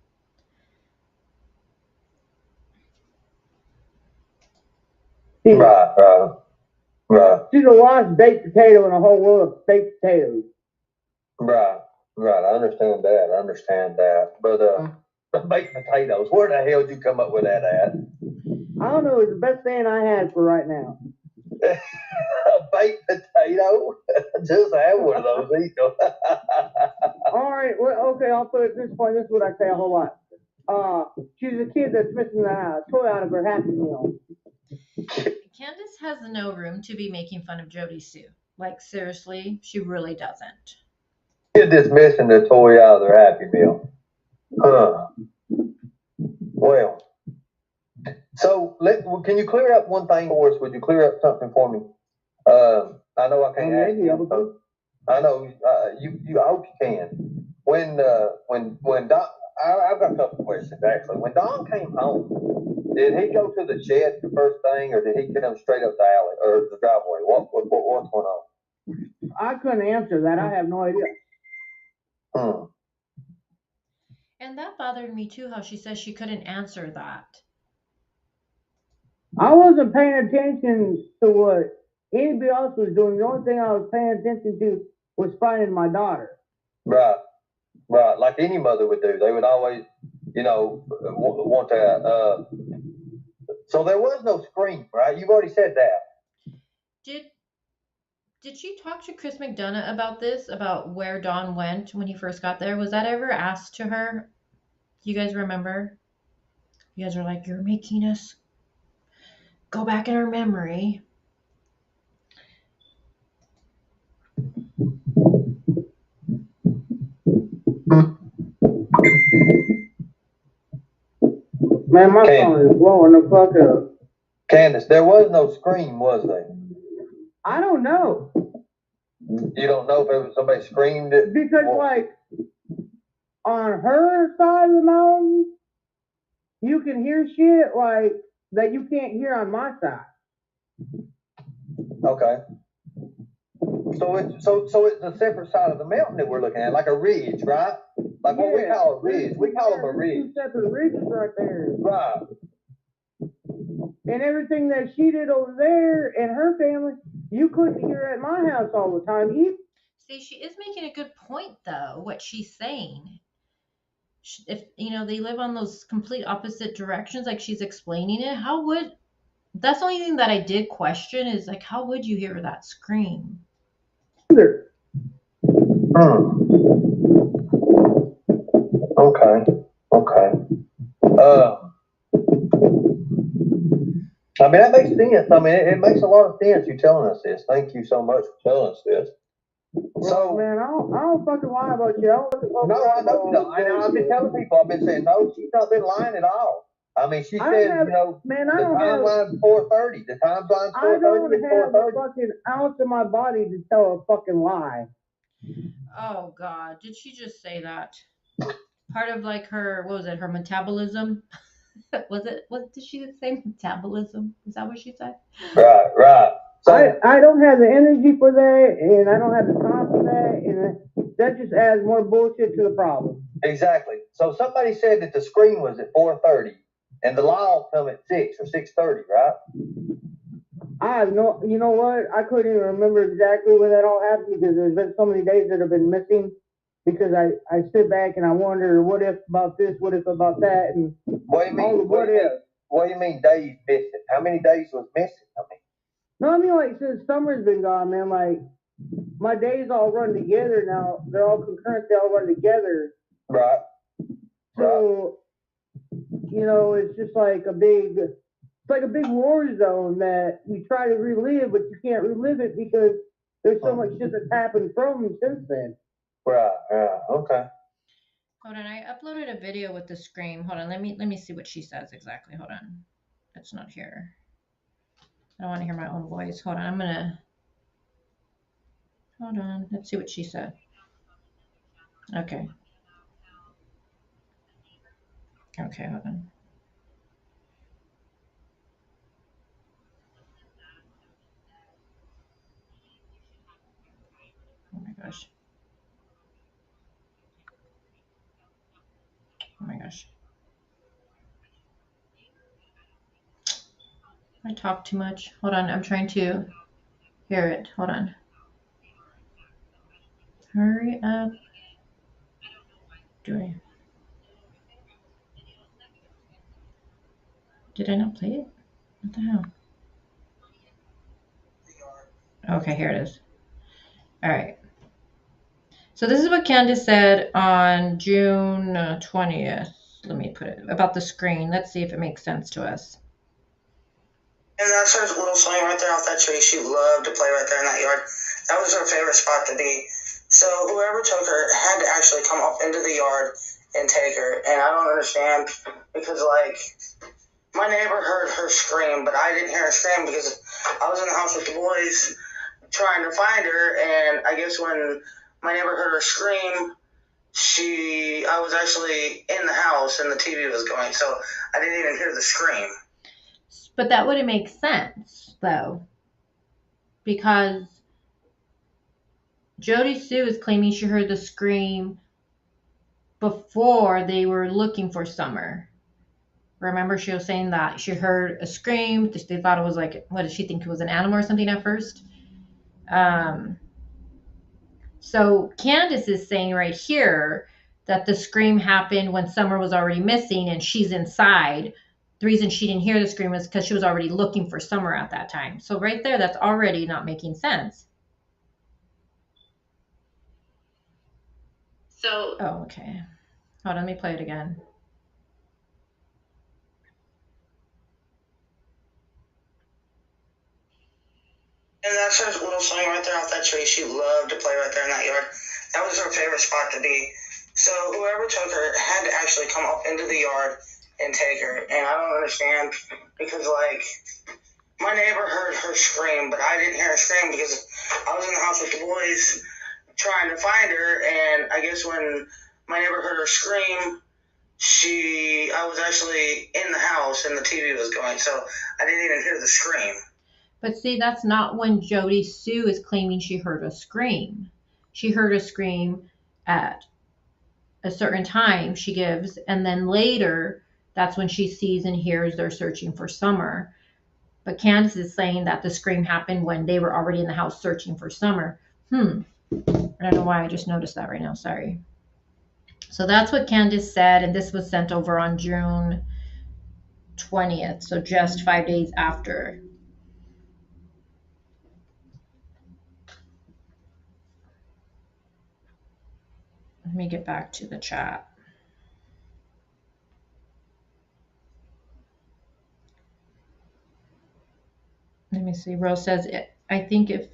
Speaker 5: Right.
Speaker 4: She's the last baked potato in a whole world of baked potatoes.
Speaker 5: Right. I understand that. But baked potatoes, where the hell did you come up with that at?
Speaker 4: I don't know. It's the best thing I had for right now.
Speaker 5: A baked potato? Just have one of those.
Speaker 4: All right. Well, okay. I'll put it at this point. This is what I say a whole lot. She's a kid that's missing the toy out of her Happy Meal.
Speaker 1: Candace has no room to be making fun of Jodie Sue. Like, seriously, she really doesn't.
Speaker 5: Kid that's missing the toy out of their Happy Meal. Huh. Well, so can you clear up one thing for us? Would you clear up something for me? I know I can't ask you. I know you. I hope you can. When Don, I've got a couple questions actually. When Don came home, did he go to the shed the first thing, or did he come straight up the alley or the driveway? What's going on?
Speaker 4: I couldn't answer that. I have no idea.
Speaker 1: And that bothered me too, how she says she couldn't answer that.
Speaker 4: I wasn't paying attention to what anybody else was doing. The only thing I was paying attention to was finding my daughter.
Speaker 5: Right. Like any mother would do. They would always, want to. So there was no scream, right? You've already said that.
Speaker 1: Did she talk to Chris McDonough about this, about where Don went when he first got there? Was that ever asked to her? Do you guys remember? You guys are like, you're making us go back in her memory.
Speaker 4: Man, my phone is blowing the fuck up.
Speaker 5: Candace, there was no scream, was there?
Speaker 4: I don't know.
Speaker 5: You don't know if it was somebody screamed it?
Speaker 4: Because, like, on her side of the mountain, you can hear shit, like, that you can't hear on my side.
Speaker 5: Okay. So it's a separate side of the mountain that we're looking at, like a ridge, right? Like what we call a ridge. We call them a ridge.
Speaker 4: Two separate ridges right there.
Speaker 5: Right.
Speaker 4: And everything that she did over there and her family, you couldn't hear at my house all the time either.
Speaker 1: See, she is making a good point, though, what she's saying. If, they live on those complete opposite directions, like she's explaining it, that's the only thing that I did question is, like, how would you hear that scream?
Speaker 5: Okay. I mean, that makes sense. I mean, it makes a lot of sense you telling us this. Thank you so much for telling us this.
Speaker 4: So, man, I don't fucking lie about you.
Speaker 5: No, I know you don't. I've been telling people, I've been saying, no, she's not been lying at all. I mean, she said, the timeline's 4:30. The timeline's 4:30.
Speaker 4: I don't have a fucking ounce in my body to tell a fucking lie.
Speaker 1: Oh, God. Did she just say that? Part of, like, her, what was it, her metabolism? What did she say? Metabolism? Is that what she said?
Speaker 5: Right.
Speaker 4: So, I don't have the energy for that, and I don't have the time for that, and that just adds more bullshit to the problem.
Speaker 5: Exactly. So somebody said that the screen was at 4:30, and the law come at 6 or 6:30, right?
Speaker 4: You know what? I couldn't even remember exactly when that all happened because there's been so many days that have been missing. Because I sit back and I wonder, what if about this, what if about that, and
Speaker 5: what do you mean? What do you mean days missing? How many days was missing?
Speaker 4: No, I mean, like, since summer's been gone, man, like, my days all run together now. They're all concurrent. They all run together.
Speaker 5: Right.
Speaker 4: So, it's just like a big war zone that you try to relive, but you can't relive it because there's so much shit that's happened from since then.
Speaker 5: Right. Okay.
Speaker 1: Hold on, I uploaded a video with the scream. Hold on, let me see what she says exactly. Hold on. It's not here. I don't want to hear my own voice. Hold on, hold on. Let's see what she said. Okay, hold on. Oh my gosh. Oh my gosh. I talk too much. Hold on, I'm trying to hear it. Hold on. Hurry up. Did I not play it? What the hell? Okay, here it is. All right. So this is what Candace said on June 20th. Let me put it about the screen. Let's see if it makes sense to us.
Speaker 6: And that's her little swing right there off that tree. She loved to play right there in that yard. That was her favorite spot to be. So whoever took her had to actually come up into the yard and take her. And I don't understand because, like, my neighbor heard her scream, but I didn't hear her scream because I was in the house with the boys trying to find her. And I guess when my neighbor heard her scream, I was actually in the house and the TV was going, so I didn't even hear the scream.
Speaker 1: But that wouldn't make sense, though, because Jodie Sue is claiming she heard the scream before they were looking for Summer. Remember, she was saying that she heard a scream. They thought it was like, what did she think it was, an animal or something at first? So Candace is saying right here that the scream happened when Summer was already missing and she's inside. The reason she didn't hear the scream is because she was already looking for Summer at that time. So right there, that's already not making sense. Oh, okay. Hold on, let me play it again.
Speaker 6: And that's her little swing right there off that tree. She loved to play right there in that yard. That was her favorite spot to be. So whoever took her had to actually come up into the yard and take her. And I don't understand because, like, my neighbor heard her scream, but I didn't hear her scream because I was in the house with the boys trying to find her. And I guess when my neighbor heard her scream, I was actually in the house and the TV was going, so I didn't even hear the scream.
Speaker 1: But see, that's not when Jodie Sue is claiming she heard a scream. She heard a scream at a certain time she gives, and then later, that's when she sees and hears they're searching for Summer. But Candace is saying that the scream happened when they were already in the house searching for Summer. I don't know why I just noticed that right now. Sorry. So that's what Candace said, and this was sent over on June 20th, so just 5 days after. Let me get back to the chat. Let me see. Rose says, I think a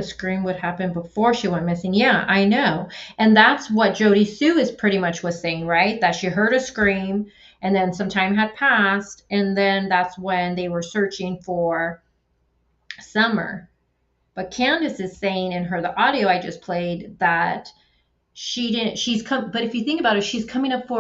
Speaker 1: scream would happen before she went missing. Yeah, I know. And that's what Jodie Sue is pretty much was saying, right? That she heard a scream and then some time had passed. And then that's when they were searching for Summer. But Candace is saying in the audio I just played that but if you think about it, she's coming up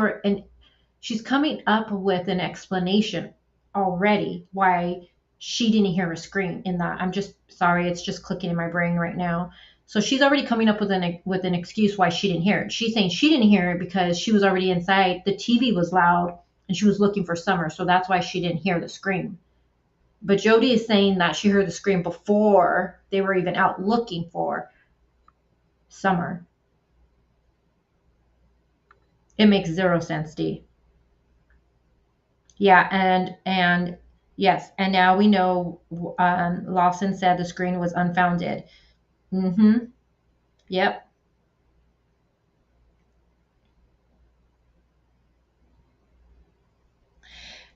Speaker 1: with an explanation already why she didn't hear a scream in that. I'm just sorry, it's just clicking in my brain right now. So she's already coming up with an excuse why she didn't hear it. She's saying she didn't hear it because she was already inside. The TV was loud and she was looking for Summer, so that's why she didn't hear the scream. But Jodie is saying that she heard the scream before they were even out looking for Summer. It makes zero sense, Dee. Yeah, and yes, and now we know Lawson said the screen was unfounded. Yep.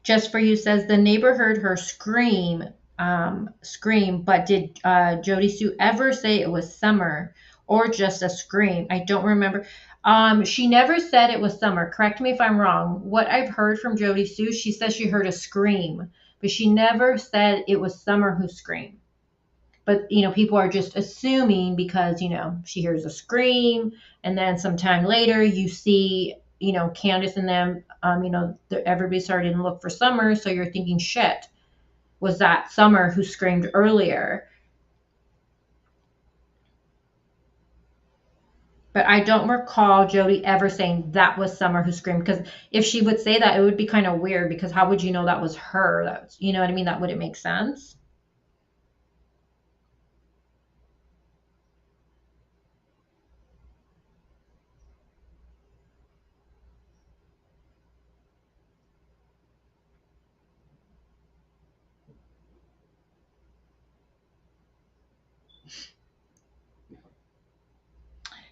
Speaker 1: Just for You says the neighbor heard her scream, but did Jodie Sue ever say it was Summer or just a scream? I don't remember. She never said it was Summer. Correct me if I'm wrong. What I've heard from Jodie Sue, she says she heard a scream, but she never said it was Summer who screamed. But, people are just assuming because, she hears a scream and then sometime later you see, Candace and them, everybody started to look for Summer. So you're thinking, shit, was that Summer who screamed earlier? But I don't recall Jodie ever saying that was Summer who screamed, because if she would say that, it would be kind of weird, because how would you know that was her? That's, you know what I mean? That wouldn't make sense.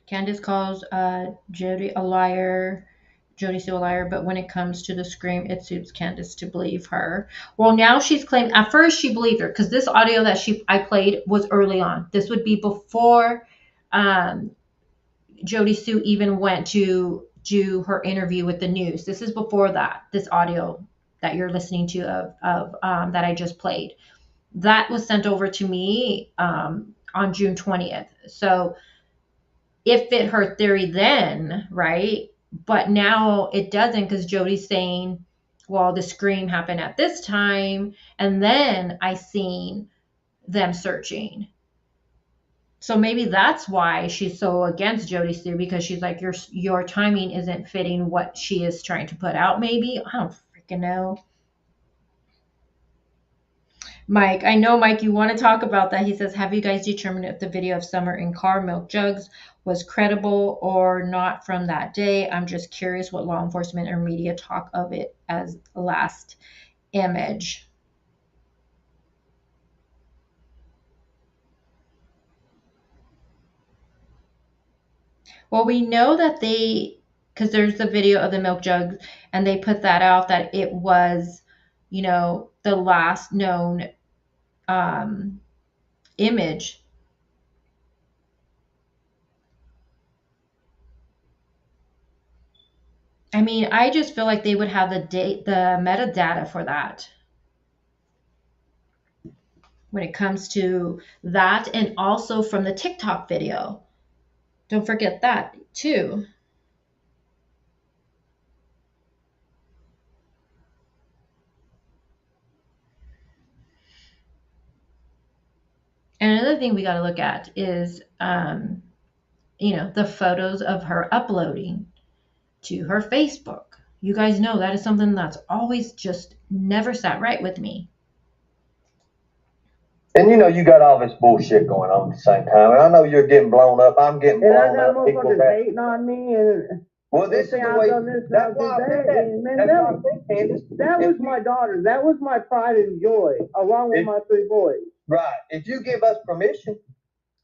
Speaker 1: Candace calls Jodie a liar, Jodie Sue a liar, but when it comes to the scream, it suits Candace to believe her. Well, now she's claimed, at first she believed her, because this audio that I played was early on. This would be before Jodie Sue even went to do her interview with the news. This is before that, this audio that you're listening to of that I just played. That was sent over to me on June 20th. So it fit her theory then, right? But now it doesn't, because Jodie's saying, well, the scream happened at this time, and then I seen them searching. So maybe that's why she's so against Jodie Sue, because she's like, your timing isn't fitting what she is trying to put out. Maybe, I don't freaking know. Mike, I know, Mike, you want to talk about that. He says, have you guys determined if the video of Summer in car milk jugs was credible or not from that day? I'm just curious what law enforcement or media talk of it as last image. Well, we know that because there's the video of the milk jugs, and they put that out that it was, the last known image. I mean, I just feel like they would have the metadata for that when it comes to that, and also from the TikTok video. Don't forget that too. And another thing we got to look at is, the photos of her uploading to her Facebook. You guys know that is something that's always just never sat right with me.
Speaker 5: And you got all this bullshit going on at the same time. And I know you're getting blown up. I'm getting blown up.
Speaker 4: And I got motherfuckers hating on me and
Speaker 5: well, this is the way. That's why I said that.
Speaker 4: Man,
Speaker 5: that's why I said, Candace.
Speaker 4: That was my daughter. That was my pride and joy, along with my 3 boys.
Speaker 5: Right. If you give us permission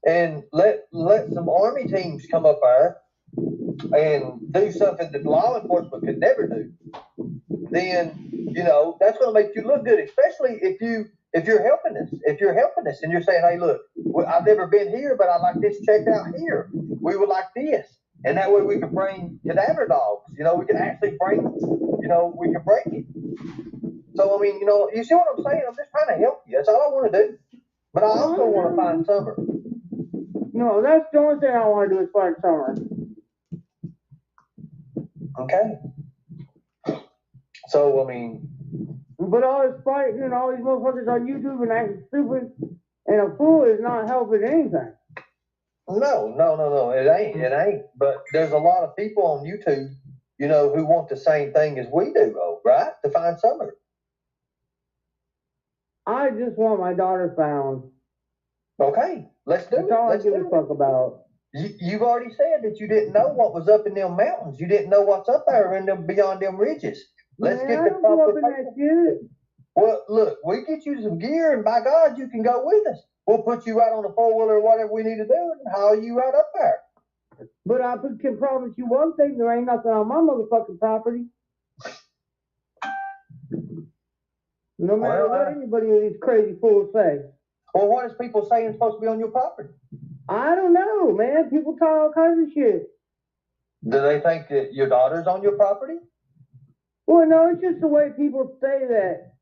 Speaker 5: and let some army teams come up there and do something that law enforcement could never do, then that's going to make you look good, especially if you're helping us. If you're helping us and you're saying, hey, look, I've never been here, but I like this checked out here. We would like this. And that way we can bring cadaver dogs. We can actually bring, we can bring it. So, I mean, you see what I'm saying? I'm just trying to help you. That's all I want to do. But I also want to find Summer.
Speaker 4: No, that's the only thing I want to do is find Summer.
Speaker 5: Okay. So, I mean.
Speaker 4: But all this fighting and all these motherfuckers on YouTube and acting stupid and a fool is not helping anything.
Speaker 5: No. It ain't. But there's a lot of people on YouTube, who want the same thing as we do, though, right? To find Summer.
Speaker 4: I just want my daughter found.
Speaker 5: Okay, let's do it.
Speaker 4: That's all I give a fuck about.
Speaker 5: You've already said that you didn't know what was up in them mountains. You didn't know what's up there in them beyond them ridges. Let's get the proper
Speaker 4: shit.
Speaker 5: Well, look, we get you some gear, and by God, you can go with us. We'll put you out on a 4-wheeler or whatever we need to do and haul you right up there.
Speaker 4: But I can promise you one thing: there ain't nothing on my motherfucking property. No matter what anybody of these crazy fools say.
Speaker 5: Well, what is people saying supposed to be on your property?
Speaker 4: I don't know, man. People talk all kinds of shit.
Speaker 5: Do they think that your daughter's on your property?
Speaker 4: Well, no, it's just the way people say that.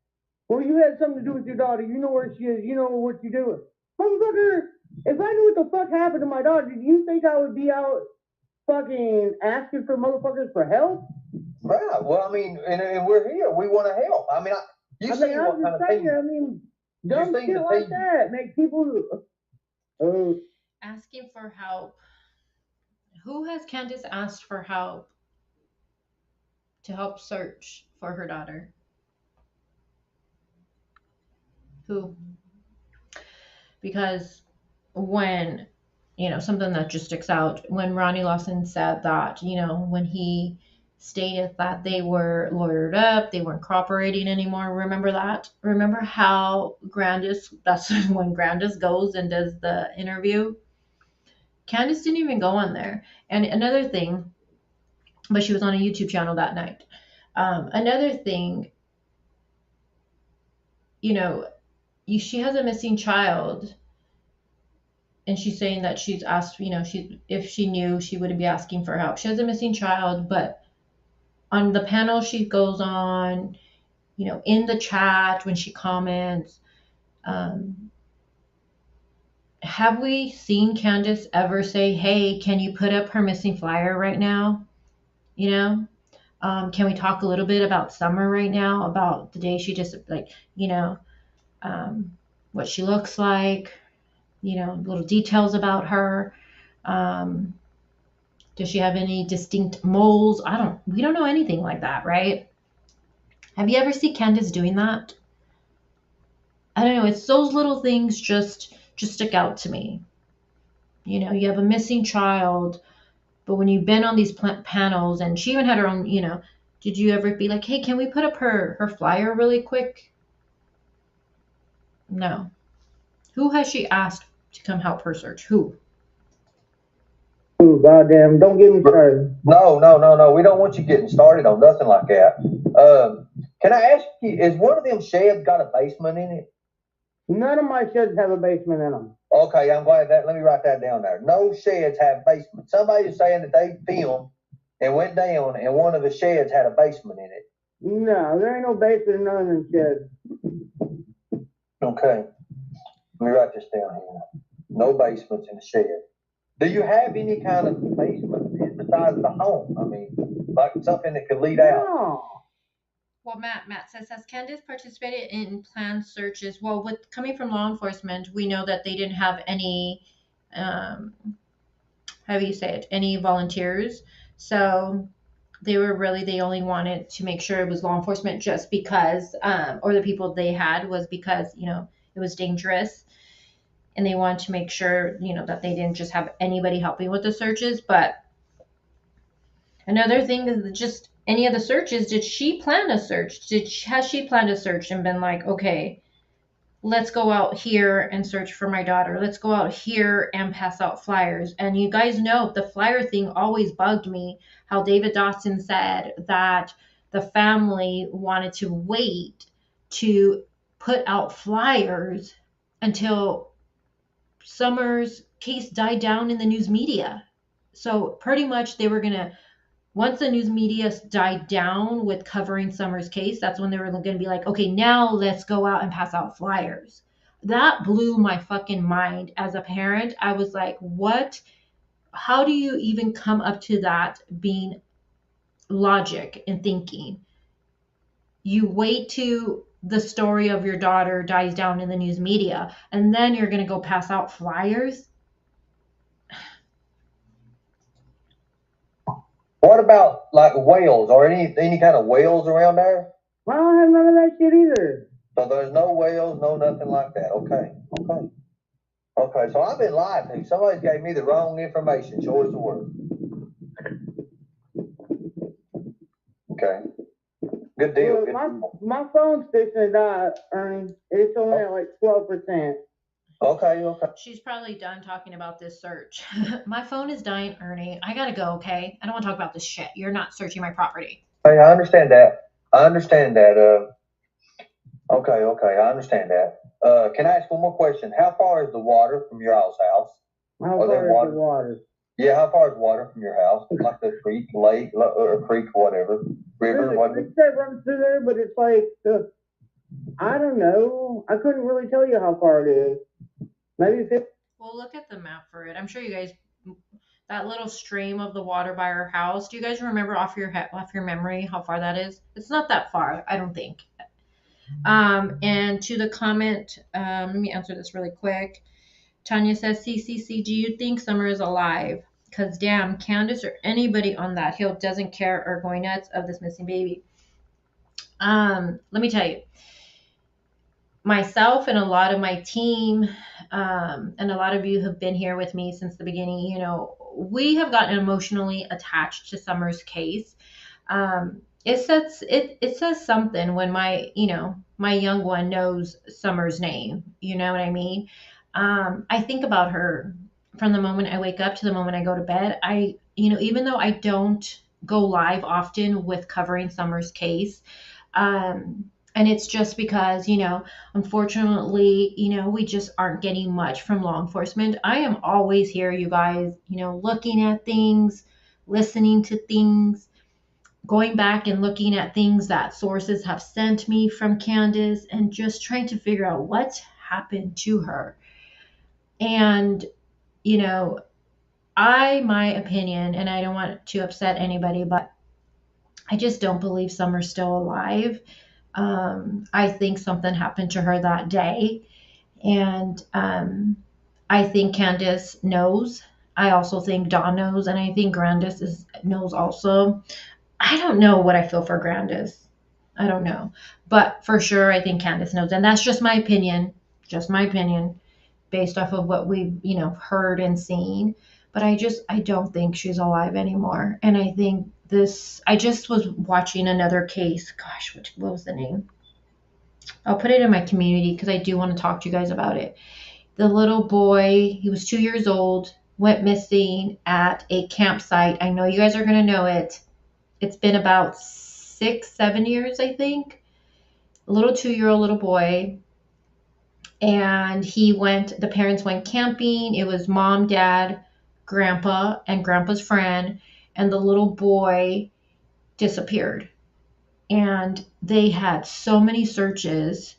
Speaker 4: Well, you had something to do with your daughter. You know where she is. You know what you're doing. Motherfucker, if I knew what the fuck happened to my daughter, do you think I would be out fucking asking for motherfuckers for help?
Speaker 5: Right. Well, I mean, and we're here. We want to help. I mean,
Speaker 4: dumb shit like that make people
Speaker 1: asking for help. Who has Candace asked for help to help search for her daughter? Who? Because when, something that just sticks out, when Ronnie Lawson said that, when he stated that they were lawyered up, they weren't cooperating anymore. Remember that? Remember how that's when Grandis goes and does the interview? Candace didn't even go on there. And another thing, but she was on a YouTube channel that night. Another thing, she has a missing child, and she's saying that she's asked, if she knew, she wouldn't be asking for help. She has a missing child, but on the panel she goes on, in the chat when she comments, have we seen Candace ever say, hey, can you put up her missing flyer right now? Can we talk a little bit about Summer right now, about the day she just, what she looks like, little details about her. Does she have any distinct moles? We don't know anything like that, right? Have you ever seen Candace doing that? I don't know. It's those little things just stick out to me. You have a missing child, but when you've been on these panels, and she even had her own, did you ever be like, hey, can we put up her flyer really quick? No. Who has she asked to come help her search? Who?
Speaker 4: Ooh, goddamn, don't get me started.
Speaker 5: No. We don't want you getting started on nothing like that. Can I ask you, is one of them sheds got a basement in it?
Speaker 4: None of my sheds have a basement in them.
Speaker 5: Okay, I'm glad that. Let me write that down there. No sheds have basements. Somebody was saying that they filmed and went down, and one of the sheds had a basement in it.
Speaker 4: No, there ain't no basement in none of them sheds.
Speaker 5: Okay, let me write this down here. No basements in the shed. Do you have any kind of basement besides the home? I mean, like something that could lead out?
Speaker 4: No.
Speaker 1: Well, Matt says, has Candace participated in planned searches? Well, with coming from law enforcement, we know that they didn't have any, how do you say it, any volunteers. So they only wanted to make sure it was law enforcement just because, or the people they had was because, it was dangerous. And they wanted to make sure, that they didn't just have anybody helping with the searches. But another thing is just any of the searches, did she plan a search? Has she planned a search and been like, okay, let's go out here and search for my daughter. Let's go out here and pass out flyers. And you guys know the flyer thing always bugged me, how David Dotson said that the family wanted to wait to put out flyers until Summer's case died down in the news media. So pretty much they were going to, once the news media died down with covering Summer's case, that's when they were going to be like, okay, now let's go out and pass out flyers. That blew my fucking mind as a parent. I was like, what? How do you even come up to that being logic and thinking? You wait till the story of your daughter dies down in the news media, and then you're going to go pass out flyers?
Speaker 5: What about like whales or any kind of whales around there?
Speaker 4: I don't have none of that shit either.
Speaker 5: So there's no whales, no nothing like that. Okay. So I've been lied to. Somebody gave me the wrong information. Sure as the word. Okay. Good deal.
Speaker 4: Well, my phone's fixing to die, Ernie. It's only at like 12%.
Speaker 5: Okay.
Speaker 1: She's probably done talking about this search. My phone is dying, Ernie. I gotta go, okay? I don't want to talk about this shit. You're not searching my property.
Speaker 5: Hey, I understand that. Okay, I understand that. Can I ask one more question? How far is the water from your house?
Speaker 4: How far is the water?
Speaker 5: Yeah, how far is water from your house? Like the creek, lake, or creek, whatever, river,
Speaker 4: There's a
Speaker 5: whatever.
Speaker 4: creek that runs through there, but it's like, I don't know. I couldn't really tell you how far it is. Maybe 50.
Speaker 1: Well, look at the map for it. I'm sure you guys, that little stream of the water by our house, do you guys remember off your memory how far that is? It's not that far, I don't think. And to the comment, let me answer this really quick. Tanya says, CCC, do you think Summer is alive? Because damn, Candace or anybody on that hill doesn't care or going nuts of this missing baby. Let me tell you, myself and a lot of my team, and a lot of you have been here with me since the beginning, we have gotten emotionally attached to Summer's case. It says something when my young one knows Summer's name. You know what I mean? I think about her from the moment I wake up to the moment I go to bed. Even though I don't go live often with covering Summer's case, and it's just because, unfortunately, we just aren't getting much from law enforcement. I am always here, you guys, looking at things, listening to things, going back and looking at things that sources have sent me from Candace and just trying to figure out what's happened to her. And, my opinion, and I don't want to upset anybody, but I just don't believe Summer's still alive. I think something happened to her that day. And I think Candace knows. I also think Dawn knows. And I think Grandis knows also. I don't know what I feel for Grandis. I don't know. But for sure, I think Candace knows. And that's just my opinion. Just my opinion. Based off of what we've, heard and seen. But I don't think she's alive anymore. And I think I just was watching another case. Gosh, what was the name? I'll put it in my community because I do want to talk to you guys about it. The little boy, he was 2 years old, went missing at a campsite. I know you guys are going to know it. It's been about 6-7 years, I think. A little 2-year-old little boy. And the parents went camping. It was mom, dad, grandpa, and grandpa's friend, and the little boy disappeared. And they had so many searches.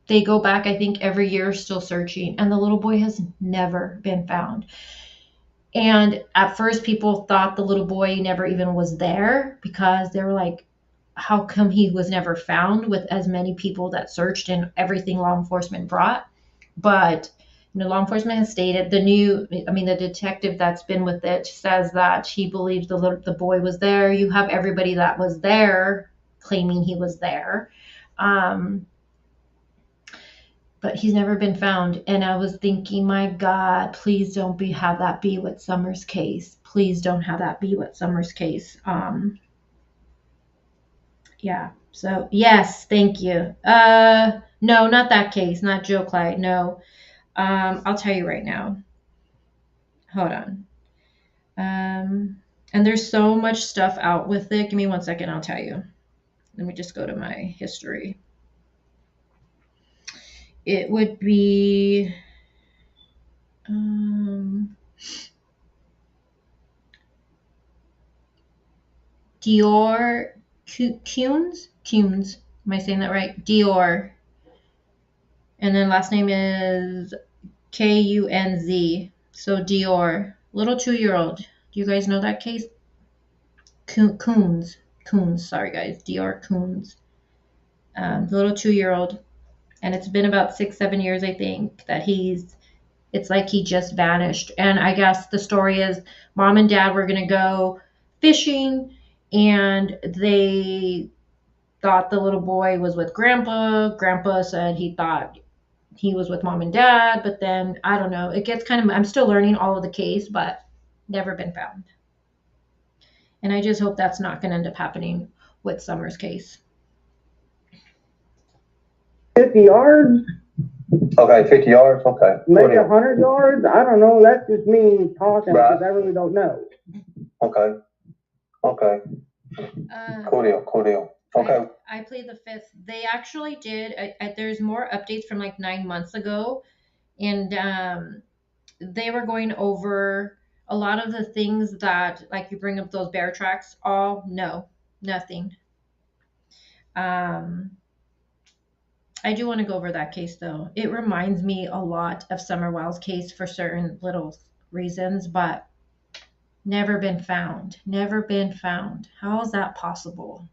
Speaker 1: They go back, I think, every year still searching, and the little boy has never been found. And at first, people thought the little boy never even was there, because they were like, how come he was never found with as many people that searched and everything law enforcement brought? But law enforcement has stated, the detective that's been with it says that he believes the boy was there. You have everybody that was there claiming he was there. But he's never been found. And I was thinking, my God, please don't have that be what Summer's case. Please don't have that be what Summer's case. Yeah. So yes, thank you. No, not that case, not Joe Clyde. No. I'll tell you right now. Hold on. And there's so much stuff out with it. Give me 1 second, I'll tell you. Let me just go to my history. It would be Dior Kuhns. Am I saying that right? Dior. And then last name is Kunz. So Dior. Little 2-year-old. Do you guys know that case? Kuhns. Sorry, guys. Dior Kuhns. Little 2-year-old. And it's been about 6-7 years, I think, that it's like he just vanished. And I guess the story is mom and dad were going to go fishing, and they thought the little boy was with grandpa. Grandpa said he thought he was with mom and dad, but then I don't know. It gets I'm still learning all of the case, but never been found. And I just hope that's not going to end up happening with Summer's case.
Speaker 4: 50 yards?
Speaker 5: Okay, 50 yards. Okay.
Speaker 4: Maybe 100 yards? I don't know. That's just me talking because I really don't know.
Speaker 5: Okay. Cool deal. Okay.
Speaker 1: I played the fifth. They actually did. There's more updates from like 9 months ago, and they were going over a lot of the things that, like, you bring up those bear tracks. Nothing. I do want to go over that case though. It reminds me a lot of Summer Wild's case for certain little reasons, but never been found. How is that possible?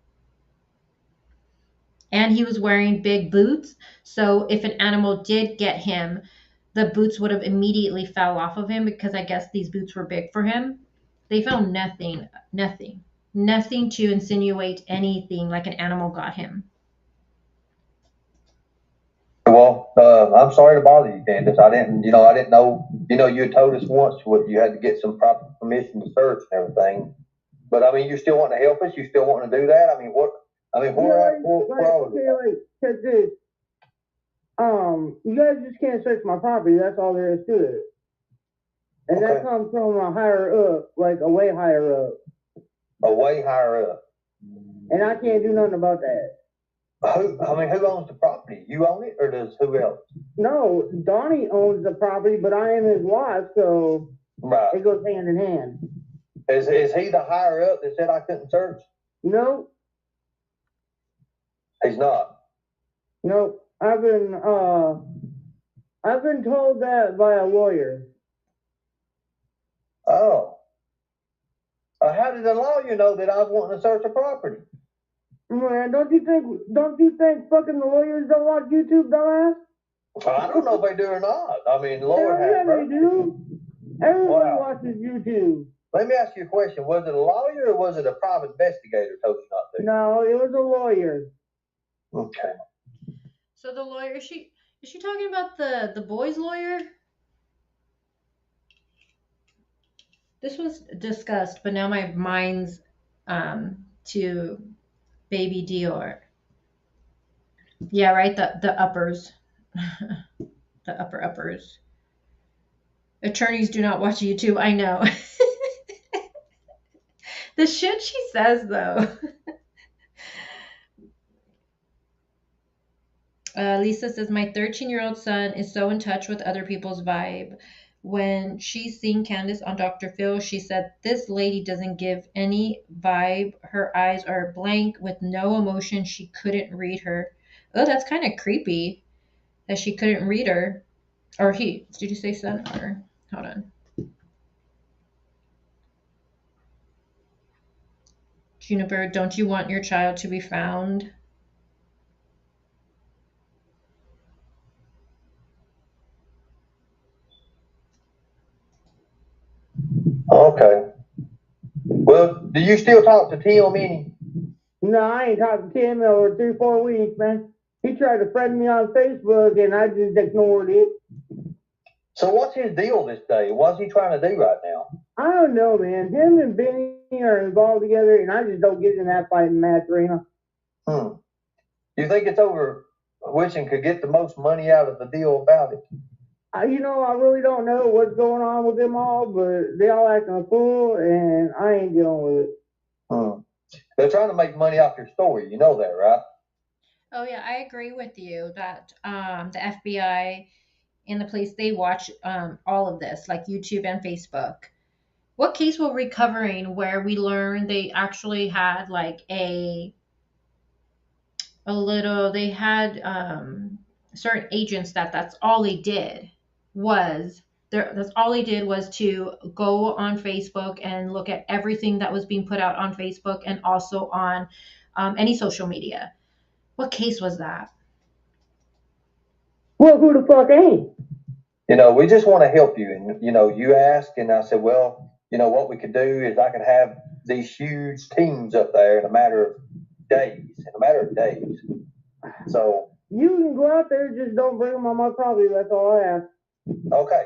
Speaker 1: And he was wearing big boots, so if an animal did get him, the boots would have immediately fell off of him, because I guess these boots were big for him. They found nothing to insinuate anything like an animal got him.
Speaker 5: Well, I'm sorry to bother you, Candace. I didn't know. You had told us once what you had to get some proper permission to search and everything. But I mean, you still want to help us? You still want to do that? I mean, where
Speaker 4: check this. You guys just can't search my property. That's all there is to it. And that comes from a higher up, like a way higher up.
Speaker 5: A way higher up.
Speaker 4: And I can't do nothing about that.
Speaker 5: Who owns the property? You own it, or does who else?
Speaker 4: No, Donnie owns the property, but I am his wife, so it goes hand in hand.
Speaker 5: Is he the higher up that said I couldn't search?
Speaker 4: No.
Speaker 5: He's not.
Speaker 4: No, I've been told that by a lawyer.
Speaker 5: Oh. How did the lawyer know that I was wanting to search a property?
Speaker 4: Man, don't you think fucking the lawyers don't watch YouTube, dumbass?
Speaker 5: I don't know if they do or not. I mean, Lord
Speaker 4: have mercy. They do. Everybody watches YouTube.
Speaker 5: Let me ask you a question. Was it a lawyer or was it a private investigator told you not to?
Speaker 4: No, it was a lawyer.
Speaker 5: Okay.
Speaker 1: So the lawyer, is she talking about the boy's lawyer? This was discussed, but now my mind's to Baby Dior. Yeah, right. The uppers, the uppers. Attorneys do not watch YouTube. I know. The shit she says though. Lisa says, my 13-year-old son is so in touch with other people's vibe. When she's seen Candace on Dr. Phil, she said, this lady doesn't give any vibe. Her eyes are blank with no emotion. She couldn't read her. Oh, that's kind of creepy that she couldn't read her. Or he. Did you say son? Or, hold on. Juniper, don't you want your child to be found?
Speaker 5: Okay. Well, do you still talk to Tim any?
Speaker 4: No, I ain't talked to Tim in over 3-4 weeks, man. He tried to friend me on Facebook, and I just ignored it.
Speaker 5: So what's his deal this day? What's he trying to do right now?
Speaker 4: I don't know, man. Him and Benny are involved together, and I just don't get in that fighting match arena.
Speaker 5: You think it's over wishing could get the most money out of the deal about it?
Speaker 4: I really don't know what's going on with them all, but they all acting a fool, and I ain't dealing with it.
Speaker 5: They're trying to make money off your story. You know that, right?
Speaker 1: Oh yeah, I agree with you that the FBI and the police, they watch all of this, like YouTube and Facebook. What case were we covering where we learned they actually had like they had certain agents that's all they did was that's all they did was to go on Facebook and look at everything that was being put out on Facebook and also on any social media. What case was that?
Speaker 4: Well, who the fuck ain't?
Speaker 5: We just want to help you. And, you asked, and I said, well, what we could do is I could have these huge teams up there in a matter of days. So
Speaker 4: you can go out there, just don't bring them on my property. That's all I ask.
Speaker 5: Okay.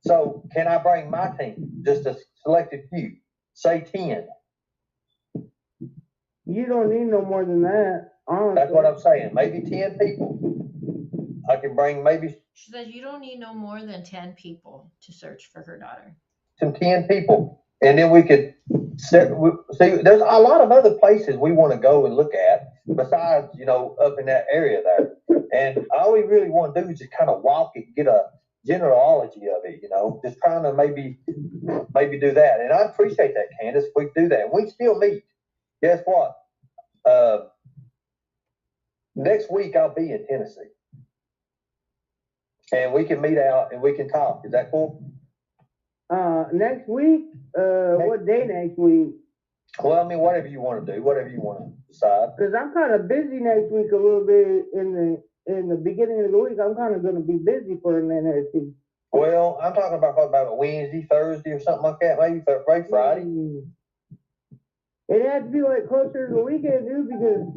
Speaker 5: So can I bring my team, just a selected few, say 10?
Speaker 4: You don't need no more than that. Honestly.
Speaker 5: That's what I'm saying. Maybe 10 people. I can bring maybe.
Speaker 1: She says you don't need no more than 10 people to search for her daughter.
Speaker 5: Some 10 people. And then we could see, there's a lot of other places we want to go and look at besides, up in that area there. And all we really want to do is just kind of walk it, get a generality of it, just trying to maybe do that. And I appreciate that, Candace, if we do that. And we still meet. Guess what? Next week I'll be in Tennessee. And we can meet out and we can talk. Is that cool?
Speaker 4: Next week? What day next week?
Speaker 5: Well, I mean, whatever you want to do, whatever you want to decide.
Speaker 4: Because I'm kind of busy next week a little bit in the beginning of the week. I'm kind of going to be busy for a minute or two.
Speaker 5: Well, I'm talking about a Wednesday, Thursday, or something like that. Maybe Friday.
Speaker 4: It had to be like closer to the weekend, dude, because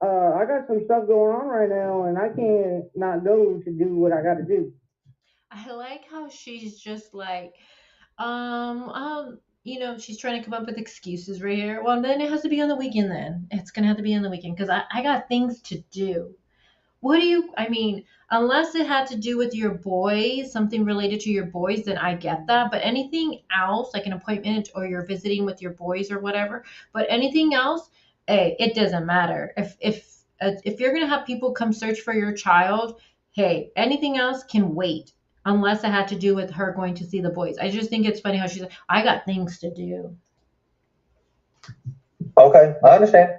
Speaker 4: I got some stuff going on right now, and I can't not go to do what I got to do.
Speaker 1: I like how she's just like, she's trying to come up with excuses right here. Well, then it has to be on the weekend then. It's going to have to be on the weekend because I got things to do. Unless it had to do with your boys, something related to your boys, then I get that. But anything else, like an appointment or you're visiting with your boys or whatever, but anything else, hey, it doesn't matter. If you're going to have people come search for your child, hey, anything else can wait. Unless it had to do with her going to see the boys. I just think it's funny how she's like, I got things to do.
Speaker 5: Okay, I understand.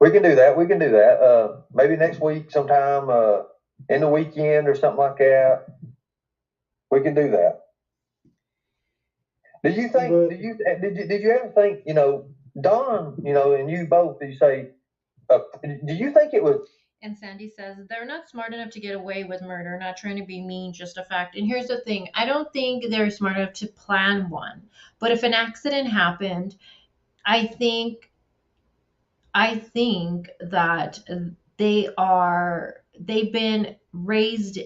Speaker 5: We can do that. Maybe next week sometime, in the weekend or something like that. We can do that. Did you ever think, Don, and you both, did you say, do you think it was?
Speaker 1: And Sandy says, they're not smart enough to get away with murder, not trying to be mean, just a fact. And here's the thing. I don't think they're smart enough to plan one. But if an accident happened, I think that they've been raised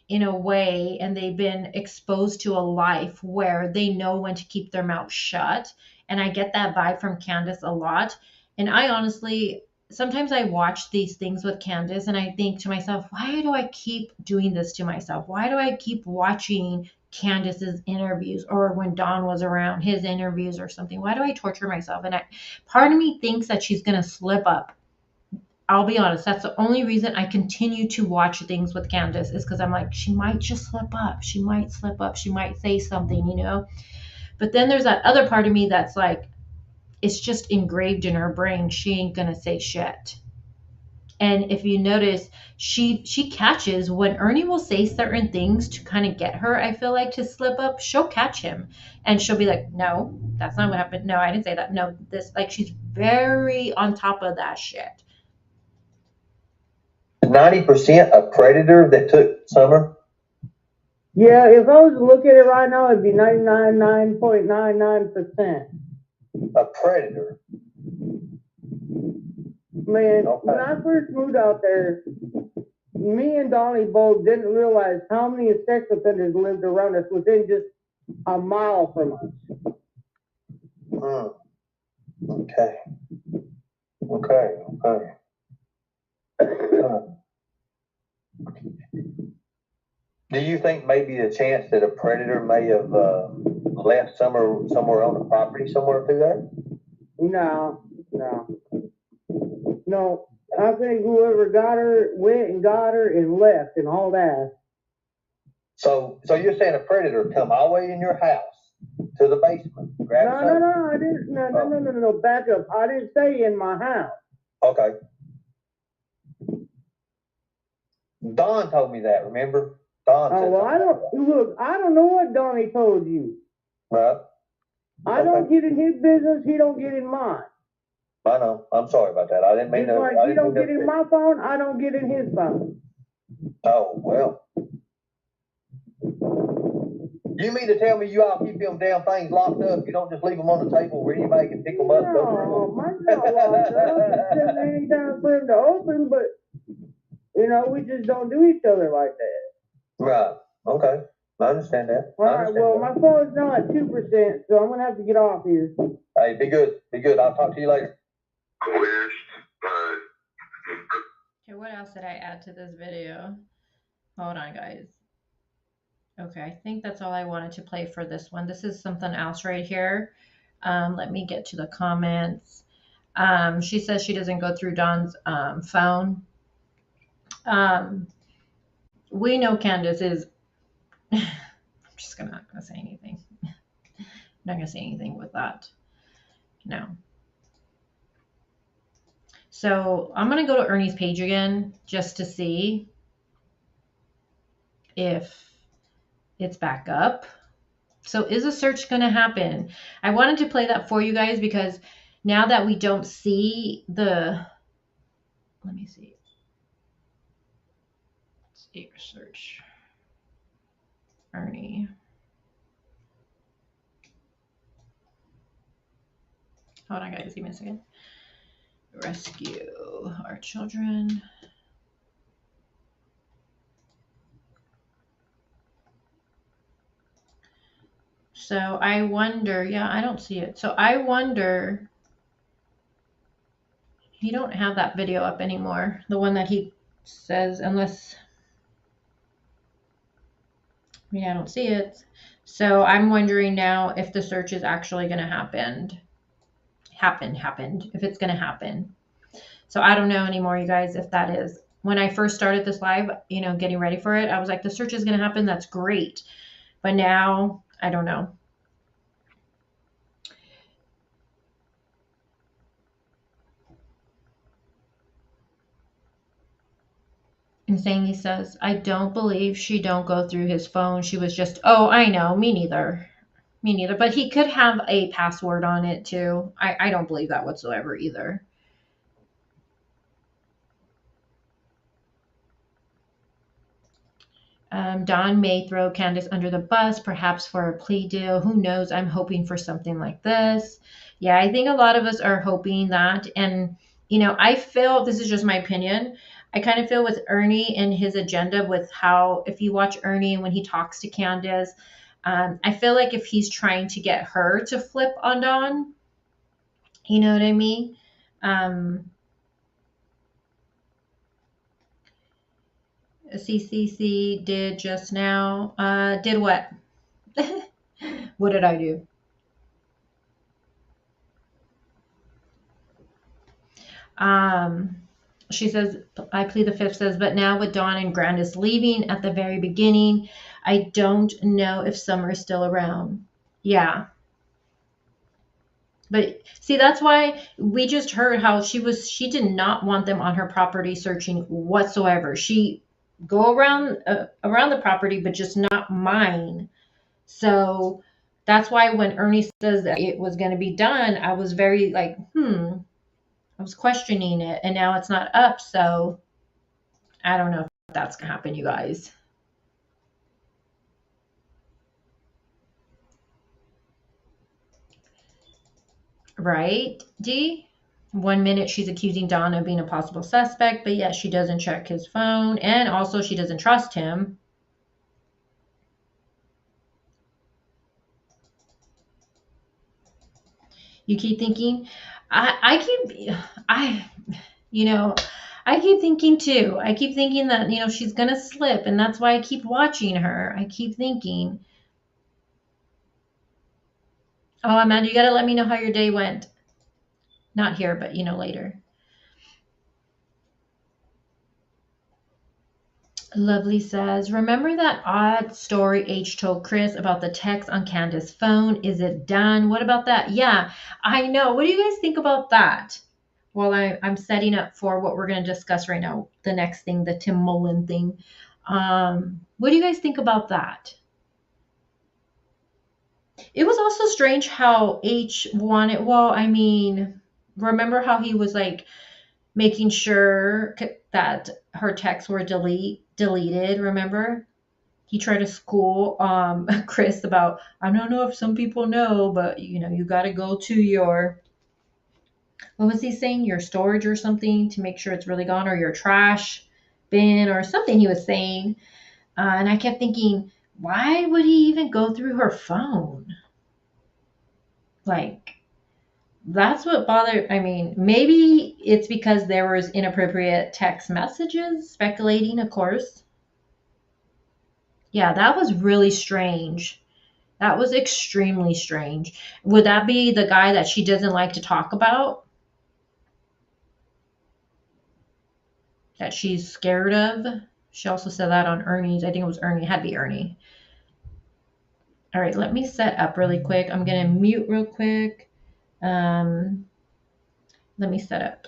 Speaker 1: in a way and they've been exposed to a life where they know when to keep their mouth shut. And I get that vibe from Candace a lot. And I honestly, sometimes I watch these things with Candace and I think to myself, why do I keep doing this to myself? Why do I keep watching Candace's interviews or when Don was around his interviews or something? Why do I torture myself? And part of me thinks that she's going to slip up I'll be honest, that's the only reason I continue to watch things with Candace, is because I'm like, she might just slip up. She might slip up. She might say something, you know? But then there's that other part of me that's like, it's just engraved in her brain. She ain't going to say shit. And if you notice, she catches when Ernie will say certain things to kind of get her, I feel like, to slip up, she'll catch him. And she'll be like, no, that's not what happened. No, I didn't say that. No, this, like, she's very on top of that shit.
Speaker 5: 90% a predator that took Summer?
Speaker 4: Yeah, if I was to look at it right now, it'd be 99.99%.
Speaker 5: A predator?
Speaker 4: Man, when I first moved out there, me and Donnie both didn't realize how many sex offenders lived around us within just a mile from us.
Speaker 5: Okay. Do you think maybe a chance that a predator may have left somewhere on the property somewhere through there?
Speaker 4: No. I think whoever got her went and got her and left and all that.
Speaker 5: So you're saying a predator come all the way in your house to the basement?
Speaker 4: No, I didn't. No, back up. I didn't say in my house.
Speaker 5: Okay. Don told me that, remember? Don said
Speaker 4: I don't know what Donnie told you.
Speaker 5: Right.
Speaker 4: I don't get in his business, he don't get in mine.
Speaker 5: I know. I'm sorry about that. I didn't mean to.
Speaker 4: Like he don't get in my phone, I don't get in his phone.
Speaker 5: Oh, well. You mean to tell me you all keep them damn things locked up? You don't just leave them on the table where anybody can pick them up and go through them?
Speaker 4: No, mine's not locked up. It's just any time for him to open, but, we just don't do each other like that.
Speaker 5: Right. Okay. I understand that.
Speaker 4: All right, well, my phone's now at 2%, so I'm going to have to get off here.
Speaker 5: Hey, be good. I'll talk to you later.
Speaker 1: Okay, what else did I add to this video? Hold on, guys. Okay, I think that's all I wanted to play for this one. This is something else right here. Let me get to the comments. She says she doesn't go through Don's phone. We know Candace is... I'm just not going to say anything. I'm not going to say anything with that. No. So I'm going to go to Ernie's page again just to see if it's back up. So is a search going to happen? I wanted to play that for you guys because now that we don't see the... Let me see. Let's see your search. Ernie. Hold on, guys. Give me a second. Rescue our children. So I wonder, yeah, I don't see it. So I wonder, he don't have that video up anymore. The one that he says, unless, I don't see it. So I'm wondering now if the search is actually going to happened, if it's going to happen. So I don't know anymore, you guys, if that is. When I first started this live, getting ready for it, I was like, the search is going to happen. That's great. But now, I don't know. Insane, he says, I don't believe she don't go through his phone. She was just, oh, I know, me neither. But he could have a password on it too. I don't believe that whatsoever either. Don may throw Candace under the bus, perhaps for a plea deal. Who knows? I'm hoping for something like this. Yeah, I think a lot of us are hoping that. And, I feel, this is just my opinion, I kind of feel with Ernie and his agenda with how, if you watch Ernie and when he talks to Candace, I feel like if he's trying to get her to flip on Don, you know what I mean? CCC did just now. Did what? What did I do? She says, I plead the fifth says, but now with Dawn and Grandis leaving at the very beginning, I don't know if Summer is still around. Yeah. But see, that's why we just heard how she did not want them on her property searching whatsoever. She go around the property, but just not mine. So that's why when Ernie says that it was going to be done, I was very like, I was questioning it, and now it's not up. So I don't know if that's going to happen, you guys. Right, D? 1 minute she's accusing Don of being a possible suspect, but yet she doesn't check his phone, and also she doesn't trust him. You keep thinking, I keep thinking too. I keep thinking that, she's going to slip, and that's why I keep watching her. I keep thinking, oh, Amanda, you got to let me know how your day went. Not here, but, later. Lovely says, remember that odd story H told Chris about the text on Candace's phone? Is it done? What about that? Yeah, I know. What do you guys think about that? While I'm setting up for what we're going to discuss right now, the next thing, the Tim Mullen thing. What do you guys think about that? It was also strange how H wanted, remember how he was like making sure that her texts were deleted, remember? He tried to school Chris about, I don't know if some people know, but you got to go to your, what was he saying, your storage or something to make sure it's really gone, or your trash bin or something he was saying. And I kept thinking, why would he even go through her phone? Like, that's what bothered. Maybe it's because there was inappropriate text messages, speculating, of course. Yeah, that was really strange. That was extremely strange. Would that be the guy that she doesn't like to talk about? That she's scared of? She also said that on Ernie's. I think it was Ernie. It had to be Ernie. All right, let me set up really quick. I'm going to mute real quick. Let me set up.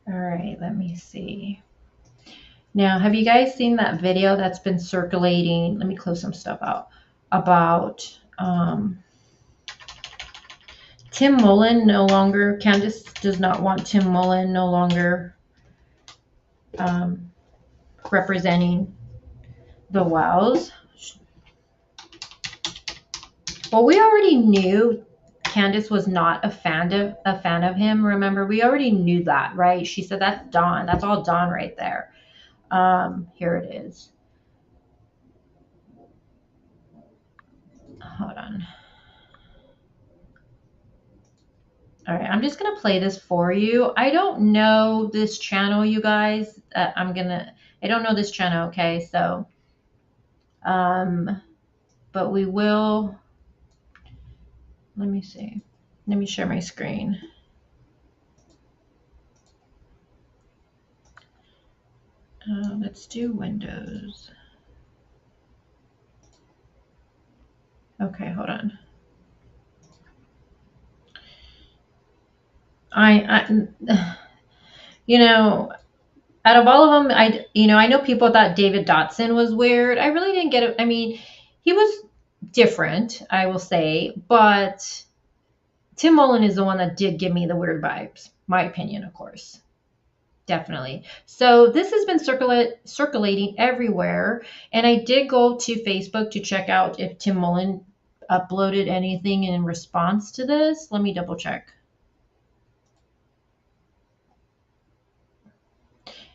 Speaker 1: All right, let me see. Now, have you guys seen that video that's been circulating? Let me close some stuff out. About Tim Mullen no longer, Candace does not want Tim Mullen no longer representing the Wows. Well, we already knew Candace was not a fan of him. Remember, we already knew that, right? She said that's Dawn. That's all Dawn right there. Here it is. Hold on. All right, I'm just gonna play this for you. I don't know this channel, you guys. I don't know this channel, okay? So, but we will. Let me see. Let me share my screen. Let's do Windows. Okay, hold on. Out of all of them, I know people thought David Dotson was weird. I really didn't get it. He was different, I will say, but Tim Mullen is the one that did give me the weird vibes. My opinion, of course. Definitely. So this has been circulating everywhere. And I did go to Facebook to check out if Tim Mullen uploaded anything in response to this. Let me double check.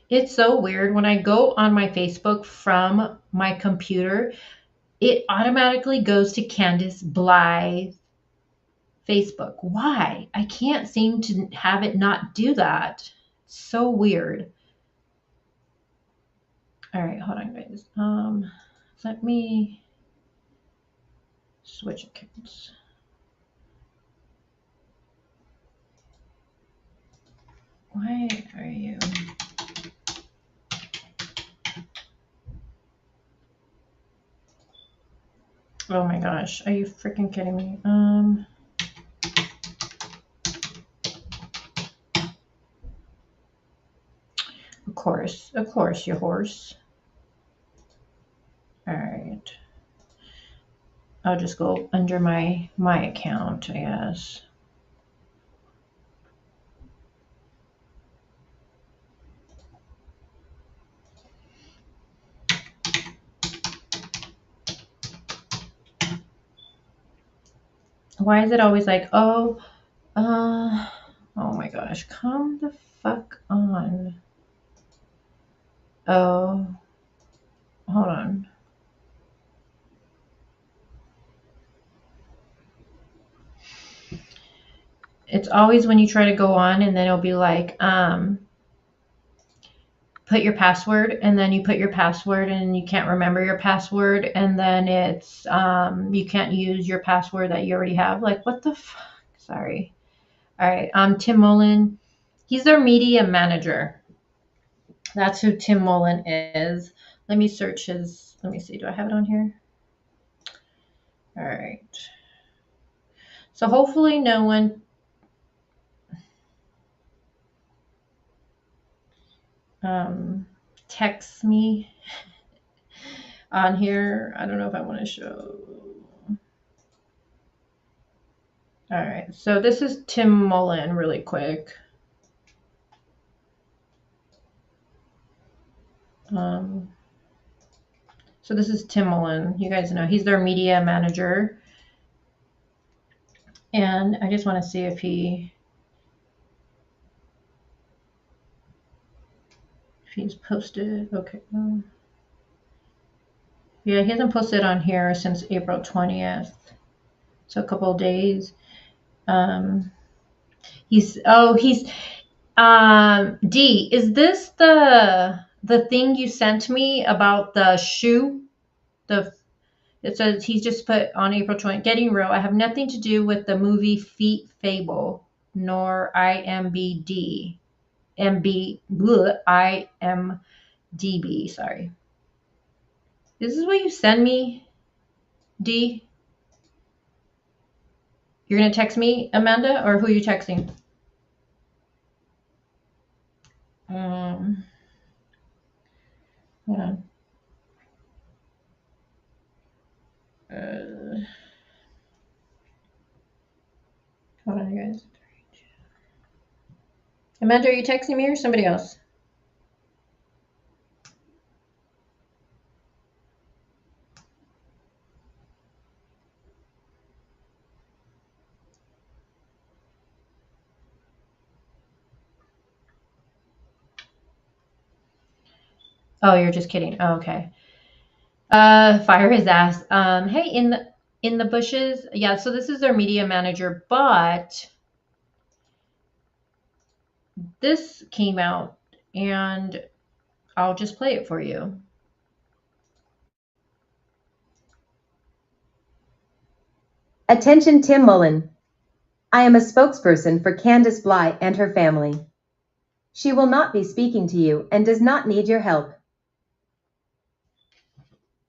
Speaker 1: It's so weird. When I go on my Facebook from my computer, it automatically goes to Candace Bly Facebook. Why? I can't seem to have it not do that. So weird. All right, hold on, guys. Let me switch accounts. Why are you? Oh my gosh, are you freaking kidding me? Of course, you horse. All right. I'll just go under my account, I guess. Why is it always like, oh my gosh, come the fuck on. Oh, hold on. It's always when you try to go on and then it'll be like, put your password, and then you put your password and you can't remember your password, and then it's, you can't use your password that you already have. Like, what the fuck? Sorry. All right. Tim Mullen. He's their media manager. That's who Tim Mullen is. Let me search his, let me see. Do I have it on here? All right. So hopefully no one texts me on here. I don't know if I want to show. All right. So this is Tim Mullen really quick. So this is Tim Mullen. You guys know he's their media manager. And I just want to see if he's posted. Okay. Yeah, he hasn't posted on here since April 20th. So a couple of days. D, is this the thing you sent me about the shoe? It says he's just put on April 20th, getting real. I have nothing to do with the movie Feet Fable, nor IMDb. Sorry. This is what you send me, D? You're going to text me, Amanda, or who are you texting? Hold on. Hold on, you guys. Amanda, are you texting me or somebody else? Oh, you're just kidding. Oh, okay. Fire his ass. Hey, in the bushes. Yeah, so this is their media manager, but this came out and I'll just play it for you.
Speaker 7: Attention, Tim Mullen. I am a spokesperson for Candace Bly and her family. She will not be speaking to you and does not need your help.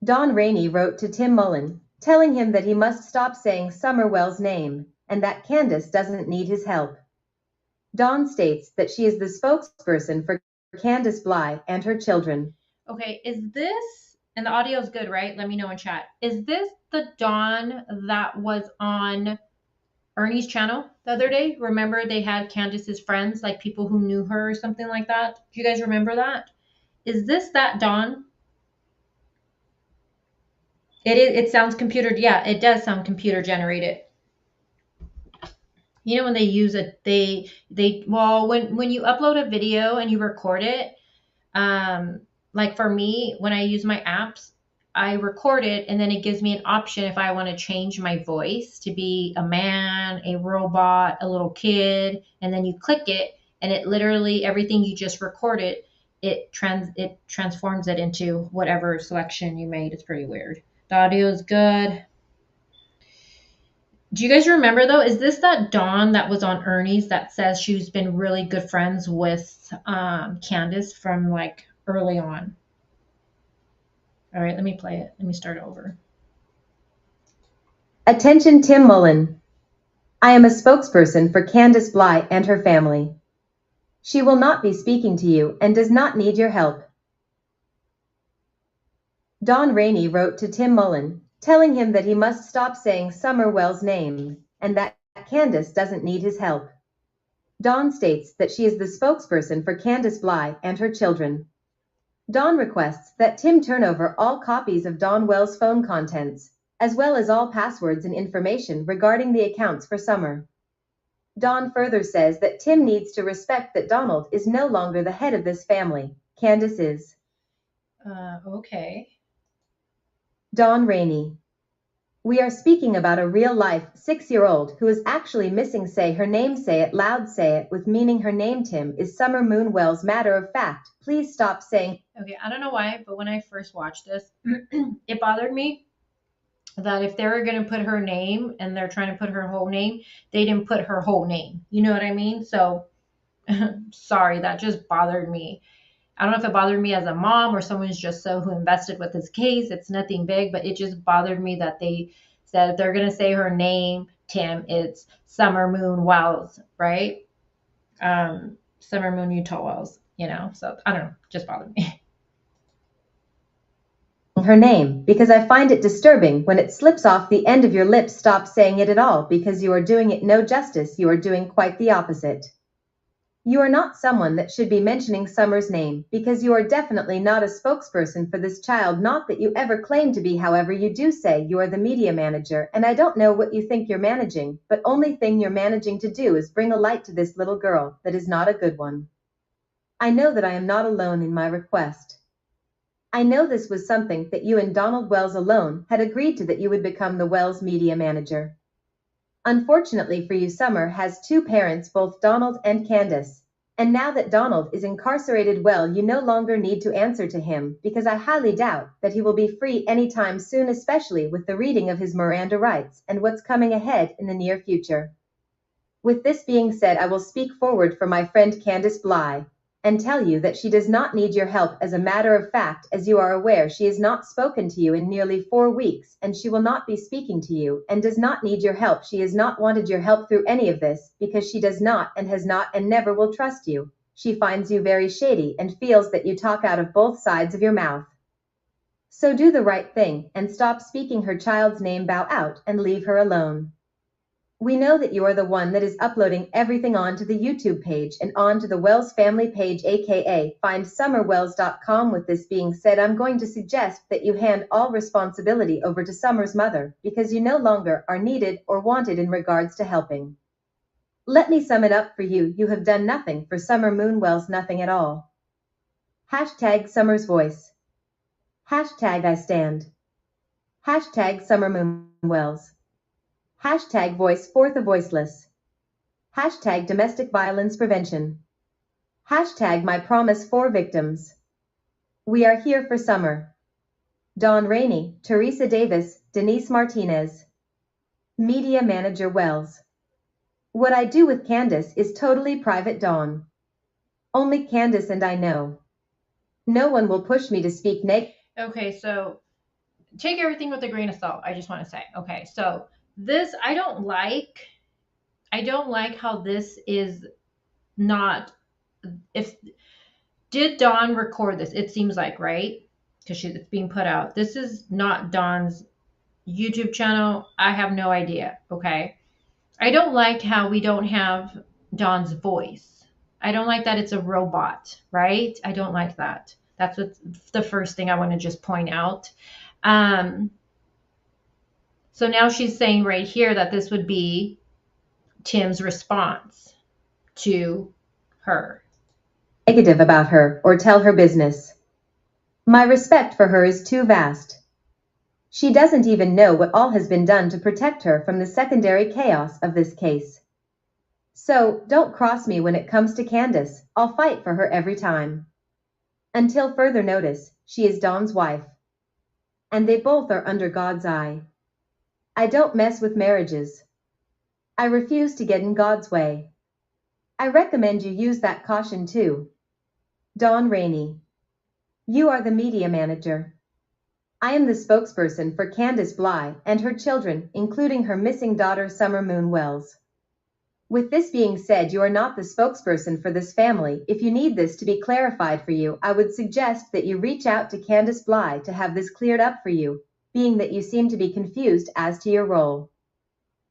Speaker 7: Don Rainey wrote to Tim Mullen, telling him that he must stop saying Summerwell's name and that Candace doesn't need his help. Dawn states that she is the spokesperson for Candace Bly and her children.
Speaker 1: Okay, is this And the audio is good, right? Let me know in chat. Is this the Dawn that was on Ernie's channel the other day? Remember they had Candace's friends, like people who knew her or something like that? Do you guys remember that? Is this that Dawn? It sounds computer. Yeah, it does sound computer generated. You know, when they use it, well, when you upload a video and you record it, like for me, when I use my apps, I record it and then it gives me an option if I want to change my voice to be a man, a robot, a little kid, and then you click it and it literally everything you just recorded, it transforms it into whatever selection you made. It's pretty weird. The audio is good. Do you guys remember though? Is this that Dawn that was on Ernie's that says she's been really good friends with Candace from like early on? All right, let me play it. Let me start over.
Speaker 7: Attention, Tim Mullen. I am a spokesperson for Candace Bly and her family. She will not be speaking to you and does not need your help. Don Rainey wrote to Tim Mullen, telling him that he must stop saying Summerwell's name and that Candace doesn't need his help. Dawn states that she is the spokesperson for Candace Bly and her children. Dawn requests that Tim turn over all copies of Dawn Wells' phone contents, as well as all passwords and information regarding the accounts for Summer. Dawn further says that Tim needs to respect that Donald is no longer the head of this family. Candace is.
Speaker 1: Okay.
Speaker 7: Dawn Rainey. We are speaking about a real-life 6-year-old who is actually missing. Say her name, say it loud, say it with meaning. Her name, Tim, is Summer Moon Wells. Matter of fact, please stop saying.
Speaker 1: Okay, I don't know why, but when I first watched this, it bothered me that if they were going to put her name and they're trying to put her whole name, they didn't put her whole name. You know what I mean? So, sorry, that just bothered me. I don't know if it bothered me as a mom or someone's just so who invested with this case. It's nothing big, but it just bothered me that they said if they're going to say her name, Tim, it's Summer Moon Wells, right? Summer Moon Utah Wells, you know? So, I don't know, just bothered me.
Speaker 7: Her name, because I find it disturbing when it slips off the end of your lips. Stop saying it at all, because you are doing it no justice. You are doing quite the opposite. You are not someone that should be mentioning Summer's name, because you are definitely not a spokesperson for this child, not that you ever claim to be. However, you do say you are the media manager, and I don't know what you think you're managing, but only thing you're managing to do is bring a light to this little girl that is not a good one. I know that I am not alone in my request. I know this was something that you and Donald Wells alone had agreed to, that you would become the Wells media manager. Unfortunately for you, Summer has two parents, both Donald and Candace. And now that Donald is incarcerated, well, you no longer need to answer to him, because I highly doubt that he will be free anytime soon, especially with the reading of his Miranda rights and what's coming ahead in the near future. With this being said, I will speak forward for my friend Candace Bly and tell you that she does not need your help. As a matter of fact, as you are aware, she has not spoken to you in nearly 4 weeks, and she will not be speaking to you and does not need your help. She has not wanted your help through any of this, because she does not and has not and never will trust you. She finds you very shady and feels that you talk out of both sides of your mouth. So do the right thing and stop speaking her child's name. Bow out and leave her alone. We know that you are the one that is uploading everything onto the YouTube page and onto the Wells family page, aka findsummerwells.com. With this being said, I'm going to suggest that you hand all responsibility over to Summer's mother, because you no longer are needed or wanted in regards to helping. Let me sum it up for you. You have done nothing for Summer Moon Wells, nothing at all. Hashtag Summer's voice. Hashtag I stand. Hashtag Summer Moon Wells. Hashtag voice for the voiceless. Hashtag domestic violence prevention. Hashtag my promise for victims. We are here for Summer. Dawn Rainey, Teresa Davis, Denise Martinez. Media Manager Wells. What I do with Candace is totally private, Dawn. Only Candace and I know. No one will push me to speak negative.
Speaker 1: Okay, so take everything with a grain of salt. I just want to say, okay, so this, I don't like how this is not, did Dawn record this? It seems like, right? because it's being put out. This is not Dawn's YouTube channel. I have no idea. Okay. I don't like how we don't have Dawn's voice. I don't like that it's a robot, right? I don't like that. That's what's the first thing I want to just point out. So now she's saying right here that this would be Tim's response to her.
Speaker 7: Negative about her or tell her business. My respect for her is too vast. She doesn't even know what all has been done to protect her from the secondary chaos of this case. So, don't cross me when it comes to Candace. I'll fight for her every time. Until further notice, she is Dawn's wife. And they both are under God's eye. I don't mess with marriages. I refuse to get in God's way. I recommend you use that caution too. Dawn Rainey. You are the media manager. I am the spokesperson for Candace Bly and her children, including her missing daughter Summer Moon Wells. With this being said, you are not the spokesperson for this family. If you need this to be clarified for you, I would suggest that you reach out to Candace Bly to have this cleared up for you, being that you seem to be confused as to your role.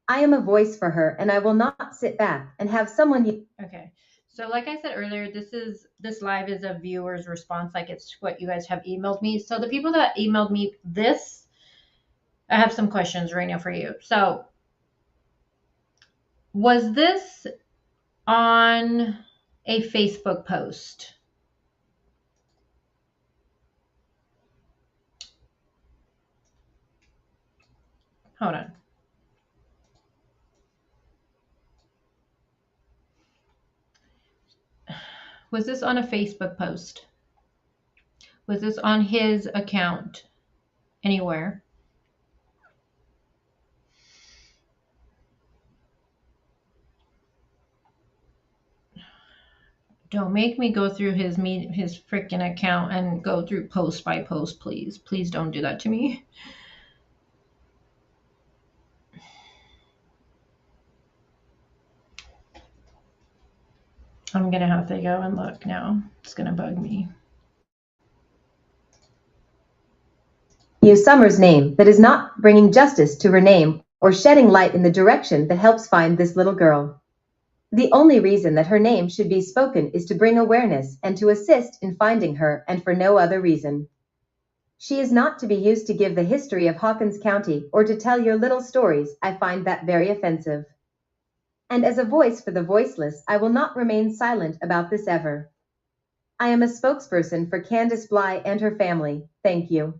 Speaker 7: I am a voice for her, and I will not sit back and have someone...
Speaker 1: Okay. So like I said earlier, this live is a viewer's response, like it's what you guys have emailed me. So the people that emailed me this, I have some questions right now for you. So was this on a Facebook post? Hold on. Was this on a Facebook post? Was this on his account anywhere? Don't make me go through his freaking account and go through post by post, please. Please don't do that to me. I'm gonna have to go and look now. It's gonna bug me.
Speaker 7: Use Summer's name that is not bringing justice to her name or shedding light in the direction that helps find this little girl. The only reason that her name should be spoken is to bring awareness and to assist in finding her, and for no other reason. She is not to be used to give the history of Hawkins County or to tell your little stories. I find that very offensive. And as a voice for the voiceless, I will not remain silent about this ever. I am a spokesperson for Candace Bly and her family. Thank you.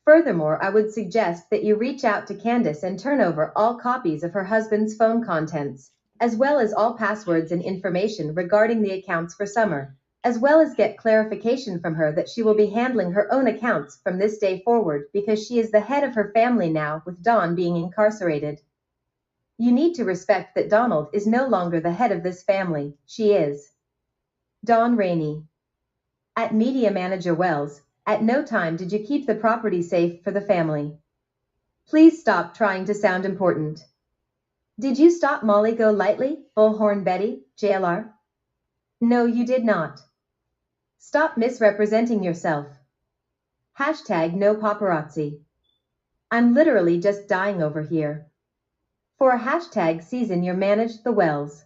Speaker 7: Furthermore, I would suggest that you reach out to Candace and turn over all copies of her husband's phone contents, as well as all passwords and information regarding the accounts for Summer, as well as get clarification from her that she will be handling her own accounts from this day forward because she is the head of her family now, with Dawn being incarcerated. You need to respect that Donald is no longer the head of this family. She is. Dawn Rainey. At Media Manager Wells, at no time did you keep the property safe for the family. Please stop trying to sound important. Did you stop Molly Go Lightly, Bullhorn Betty, JLR? No, you did not. Stop misrepresenting yourself. Hashtag no paparazzi. I'm literally just dying over here. For a hashtag season, you managed the Wells.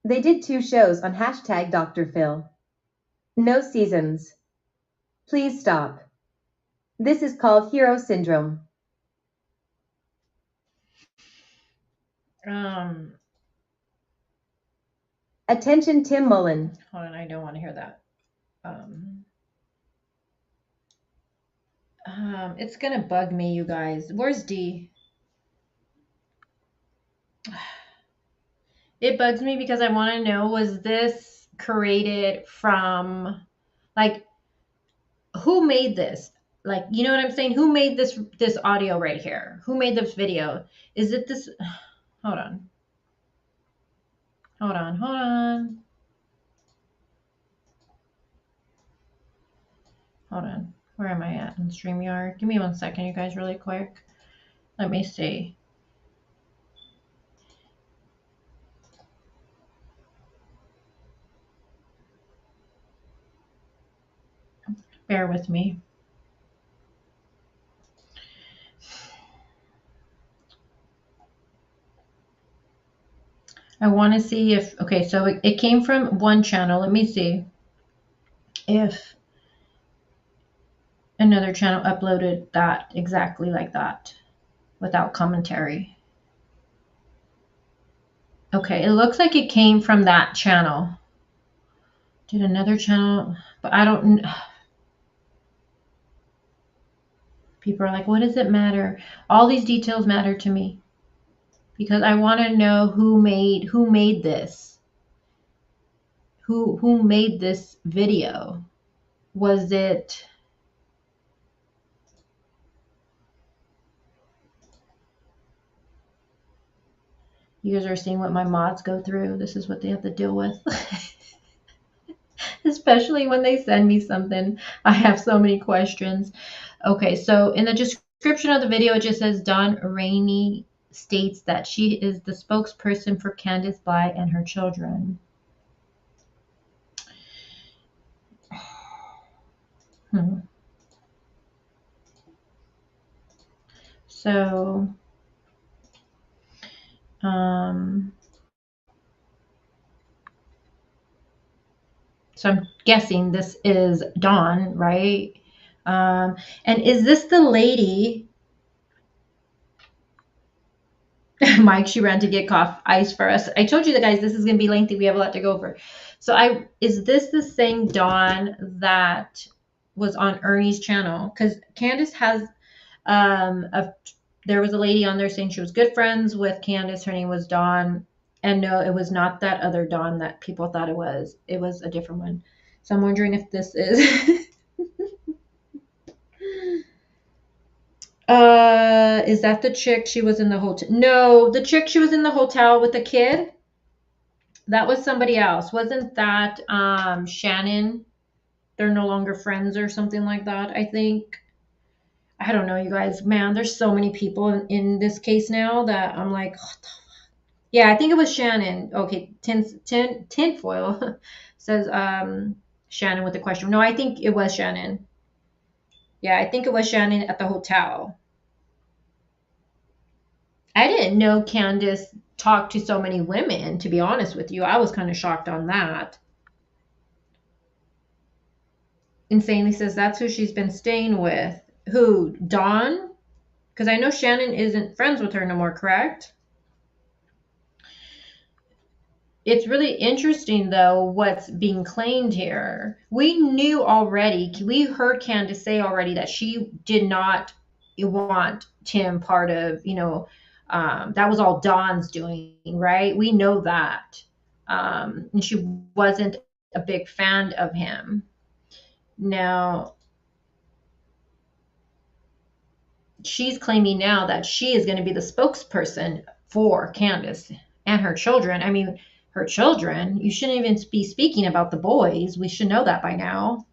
Speaker 7: They did 2 shows on hashtag Dr. Phil. No seasons. Please stop. This is called hero syndrome. Attention, Tim Mullen.
Speaker 1: Hold on, I don't want to hear that. It's gonna bug me, you guys. Where's D? It bugs me because I want to know, was this created from, like, who made this? Like, you know what I'm saying? Who made this audio right here? Who made this video? Is it this? Hold on. Hold on. Hold on. Hold on. Where am I at in StreamYard? Give me 1 second, you guys, really quick. Let me see. Bear with me. I want to see if, okay, so it came from one channel. Let me see if another channel uploaded that exactly like that without commentary. Okay, it looks like it came from that channel. Did another channel, but I don't, people are like, what does it matter? All these details matter to me because I want to know who made this. Who made this video? Was it, you guys are seeing what my mods go through. This is what they have to deal with. Especially when they send me something. I have so many questions. Okay, so in the description of the video, it just says Dawn Rainey states that she is the spokesperson for Candace Bly and her children. So, so I'm guessing this is Dawn, right? And is this the lady? Mike, she ran to get ice for us. I told you the guys, this is going to be lengthy. We have a lot to go over. So is this the same Dawn that was on Ernie's channel? Because Candace has, there was a lady on there saying she was good friends with Candace. Her name was Dawn. And no, it was not that other Dawn that people thought it was. It was a different one. So I'm wondering if this is... Is that the chick she was in the hotel? No, the chick she was in the hotel with the kid? That was somebody else. Wasn't that Shannon? They're no longer friends or something like that, I think. I don't know, you guys. Man, there's so many people in this case now that I'm like, what the fuck? Yeah, I think it was Shannon. Okay, tinfoil says Shannon with the question. No, I think it was Shannon. Yeah, I think it was Shannon at the hotel. I didn't know Candace talked to so many women, to be honest with you. I was kind of shocked on that. Insanely says that's who she's been staying with. Who? Dawn? Because I know Shannon isn't friends with her no more, correct? It's really interesting, though, what's being claimed here. We knew already, we heard Candace say already that she did not want Tim part of, that was all Dawn's doing, right? We know that. And she wasn't a big fan of him. Now, she's claiming now that she is going to be the spokesperson for Candace and her children. I mean, her children, you shouldn't even be speaking about the boys. We should know that by now.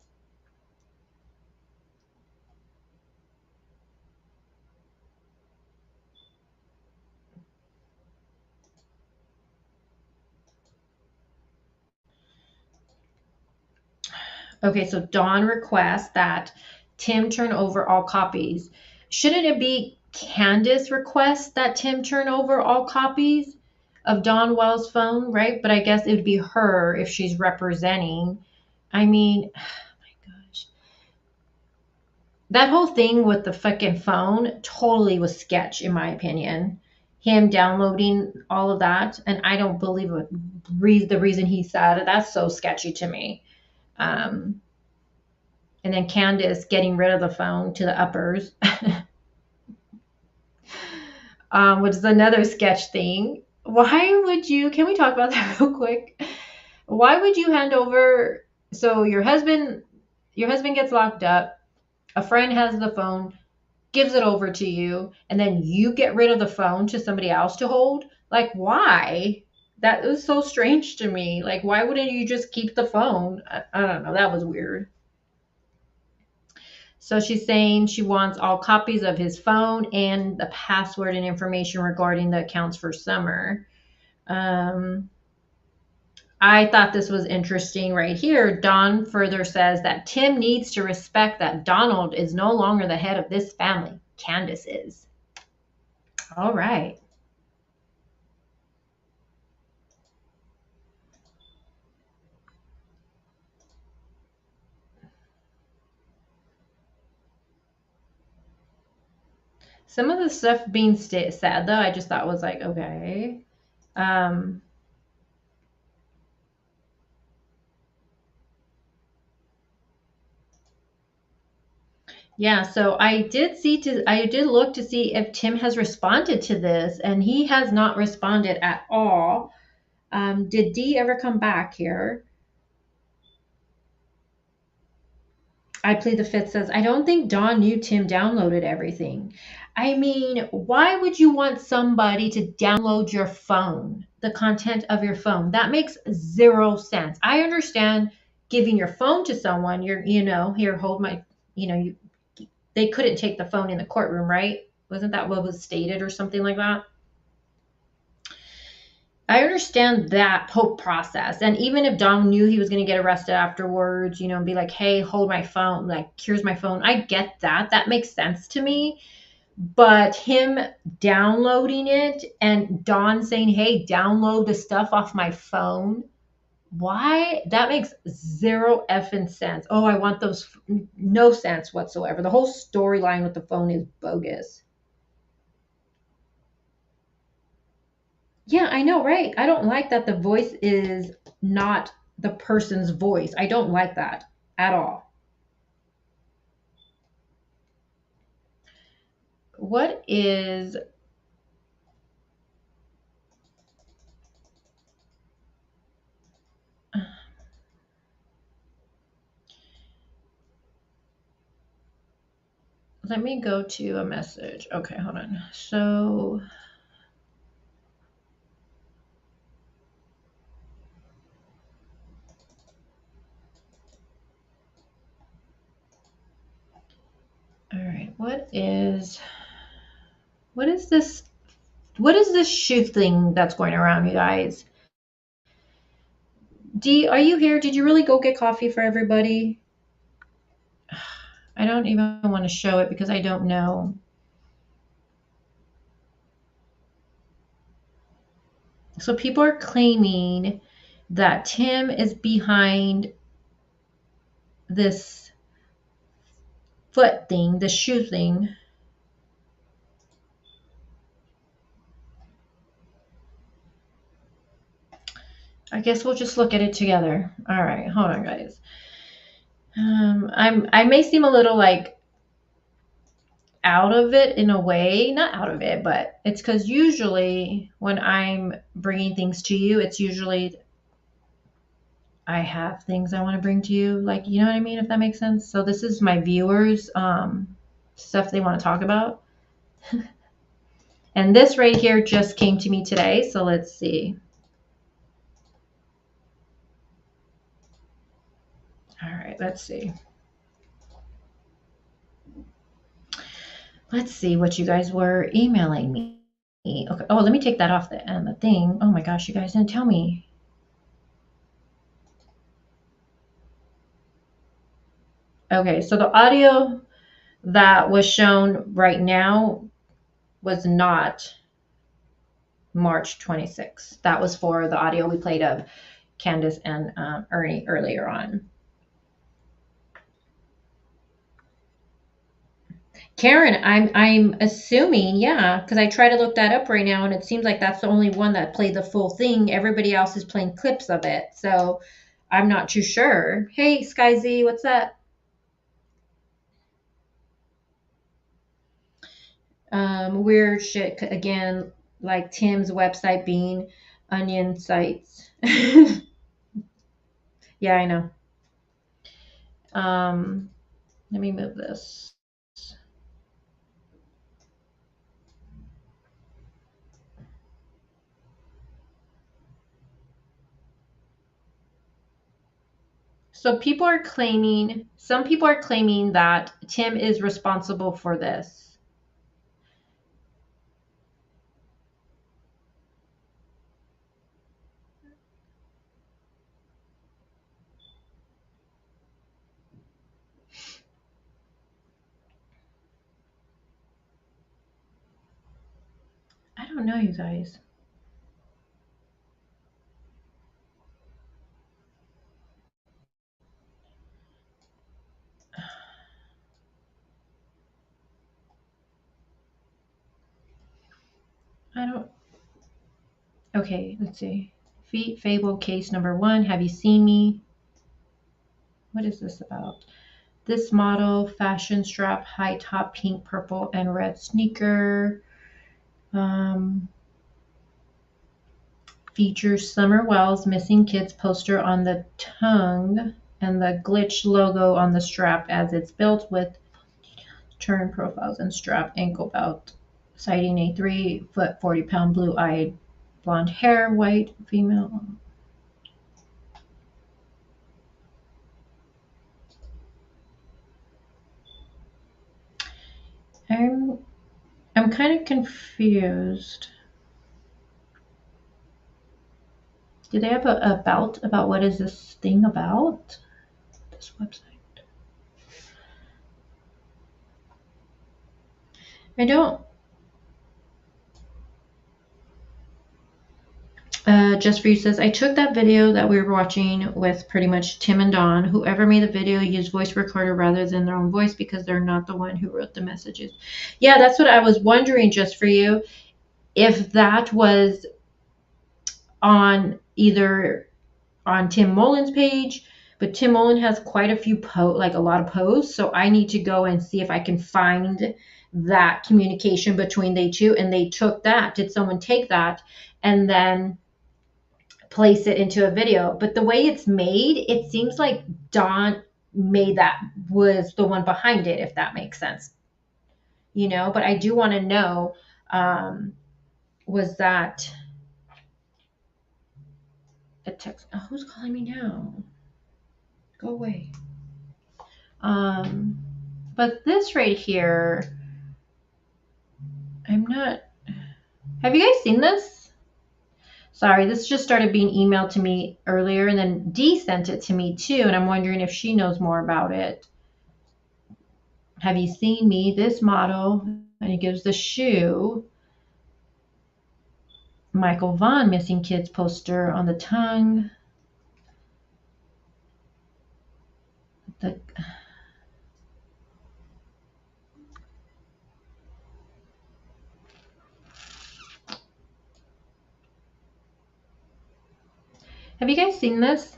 Speaker 1: Okay, so Dawn requests that Tim turn over all copies. Shouldn't it be Candace requests that Tim turn over all copies of Dawn Wells' phone, right? But I guess it would be her if she's representing. I mean, oh my gosh. That whole thing with the fucking phone totally was sketch, in my opinion. Him downloading all of that, and I don't believe it. The reason he said it, that's so sketchy to me. And then Candace getting rid of the phone to the uppers, which is another sketch thing. Why would you, can we talk about that real quick? Why would you hand over, so your husband gets locked up, a friend has the phone, gives it over to you, and then you get rid of the phone to somebody else to hold? Like, why? That was so strange to me. Like, why wouldn't you just keep the phone? I don't know. That was weird. So she's saying she wants all copies of his phone and the password and information regarding the accounts for Summer. I thought this was interesting right here. Dawn further says that Tim needs to respect that Donald is no longer the head of this family. Candace is. All right. Some of the stuff being said, though, I just thought was like, okay. Yeah, so I did look to see if Tim has responded to this, and he has not responded at all. Did Dee ever come back here? I plead the fifth says, I don't think Dawn knew Tim downloaded everything. I mean, why would you want somebody to download your phone, the content of your phone? That makes zero sense. I understand giving your phone to someone, here, hold my, they couldn't take the phone in the courtroom, right? Wasn't that what was stated or something like that? I understand that whole process. And even if Dom knew he was going to get arrested afterwards, and be like, hey, hold my phone, like, here's my phone. I get that. That makes sense to me. But him downloading it and Dawn saying, hey, download the stuff off my phone. Why? That makes zero effing sense. Oh, I want those. No sense whatsoever. The whole storyline with the phone is bogus. Yeah, I know, right? I don't like that the voice is not the person's voice. I don't like that at all. What is let me go to a message. Okay, hold on. So all right, what is this shoe thing that's going around, you guys? Dee, are you here? Did you really go get coffee for everybody? I don't even want to show it because I don't know. So people are claiming that Tim is behind this foot thing, the shoe thing. I guess we'll just look at it together. All right, hold on, guys. I may seem a little like out of it in a way, not out of it, but it's because usually when I'm bringing things to you, it's usually I have things I want to bring to you, like, you know what I mean, if that makes sense. So this is my viewers, stuff they want to talk about. And this right here just came to me today, so let's see. All right, let's see. Let's see what you guys were emailing me. Okay. Oh, let me take that off the thing. Oh my gosh, you guys didn't tell me. Okay, so the audio that was shown right now was not March 26th. That was for the audio we played of Candace and Ernie earlier on. Karen, I'm assuming, yeah, because I try to look that up right now, and it seems like that's the only one that played the full thing. Everybody else is playing clips of it, so I'm not too sure. Hey, Sky Z, what's up? Weird shit again, like Tim's website being onion sites. Yeah, I know. Let me move this. So some people are claiming that Tim is responsible for this. I don't know, you guys. Okay, let's see. Feet Fable case number 1. Have you seen me? What is this about? This model, fashion strap, high top, pink, purple, and red sneaker. Features Summer Wells missing kids poster on the tongue and the glitch logo on the strap as it's built with turn profiles and strap ankle belt. Citing a 3-foot, 40-pound, blue-eyed, blonde hair, white female. I'm kind of confused. Do they have a about what is this thing about? This website. I don't. Just for you says, I took that video that we were watching with pretty much Tim and Don. Whoever made the video used voice recorder rather than their own voice because they're not the one who wrote the messages. Yeah, that's what I was wondering, just for you, if that was on either on Tim Mullen's page, but Tim Mullen has quite a few like a lot of posts, so I need to go and see if I can find that communication between they two, and they took that. Did someone take that and then place it into a video? But the way it's made, it seems like Don made that, was the one behind it, if that makes sense. You know, but I do want to know, was that a text? Oh, who's calling me now? Go away. But this right here, I'm not. Have you guys seen this? Sorry, this just started being emailed to me earlier, and then Dee sent it to me too, and I'm wondering if she knows more about it. Have you seen me? This model, and it gives the shoe. Michael Vaughn missing kids poster on the tongue. Have you guys seen this?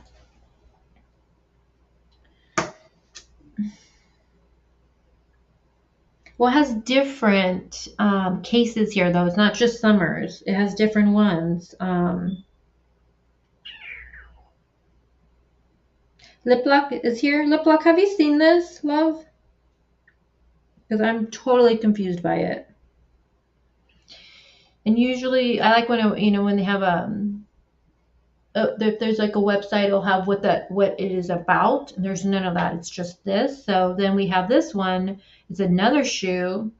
Speaker 1: Well, it has different cases here, though. It's not just Summers. It has different ones. Lip Lock is here. Lip Lock, have you seen this, love? Because I'm totally confused by it. And usually, I like when when they have if there's like a website, it'll have what it is about. And there's none of that. It's just this. So then we have this one. It's another shoe.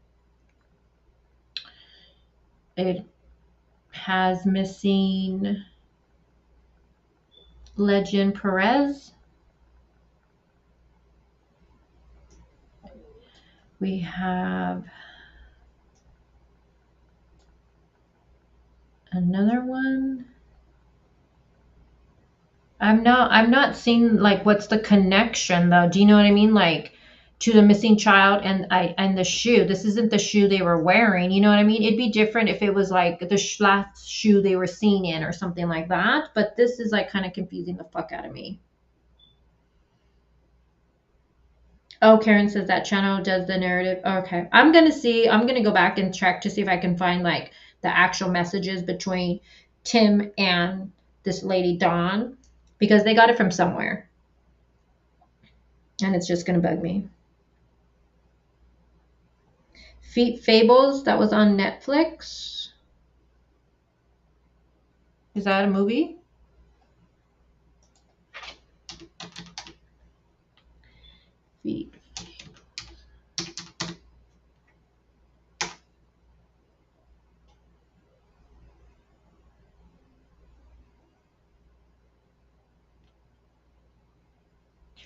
Speaker 1: It has missing Legend Perez. We have another one. I'm not seeing like what's the connection though. Do you know what I mean? Like to the missing child and the shoe. This isn't the shoe they were wearing. You know what I mean? It'd be different if it was like the last shoe they were seen in or something like that. But this is like kind of confusing the fuck out of me. Oh, Karen says that channel does the narrative. Okay. I'm going to go back and check to see if I can find like the actual messages between Tim and this lady, Dawn, because they got it from somewhere. And it's just going to bug me. Feet Fables, that was on Netflix. Is that a movie? Feet.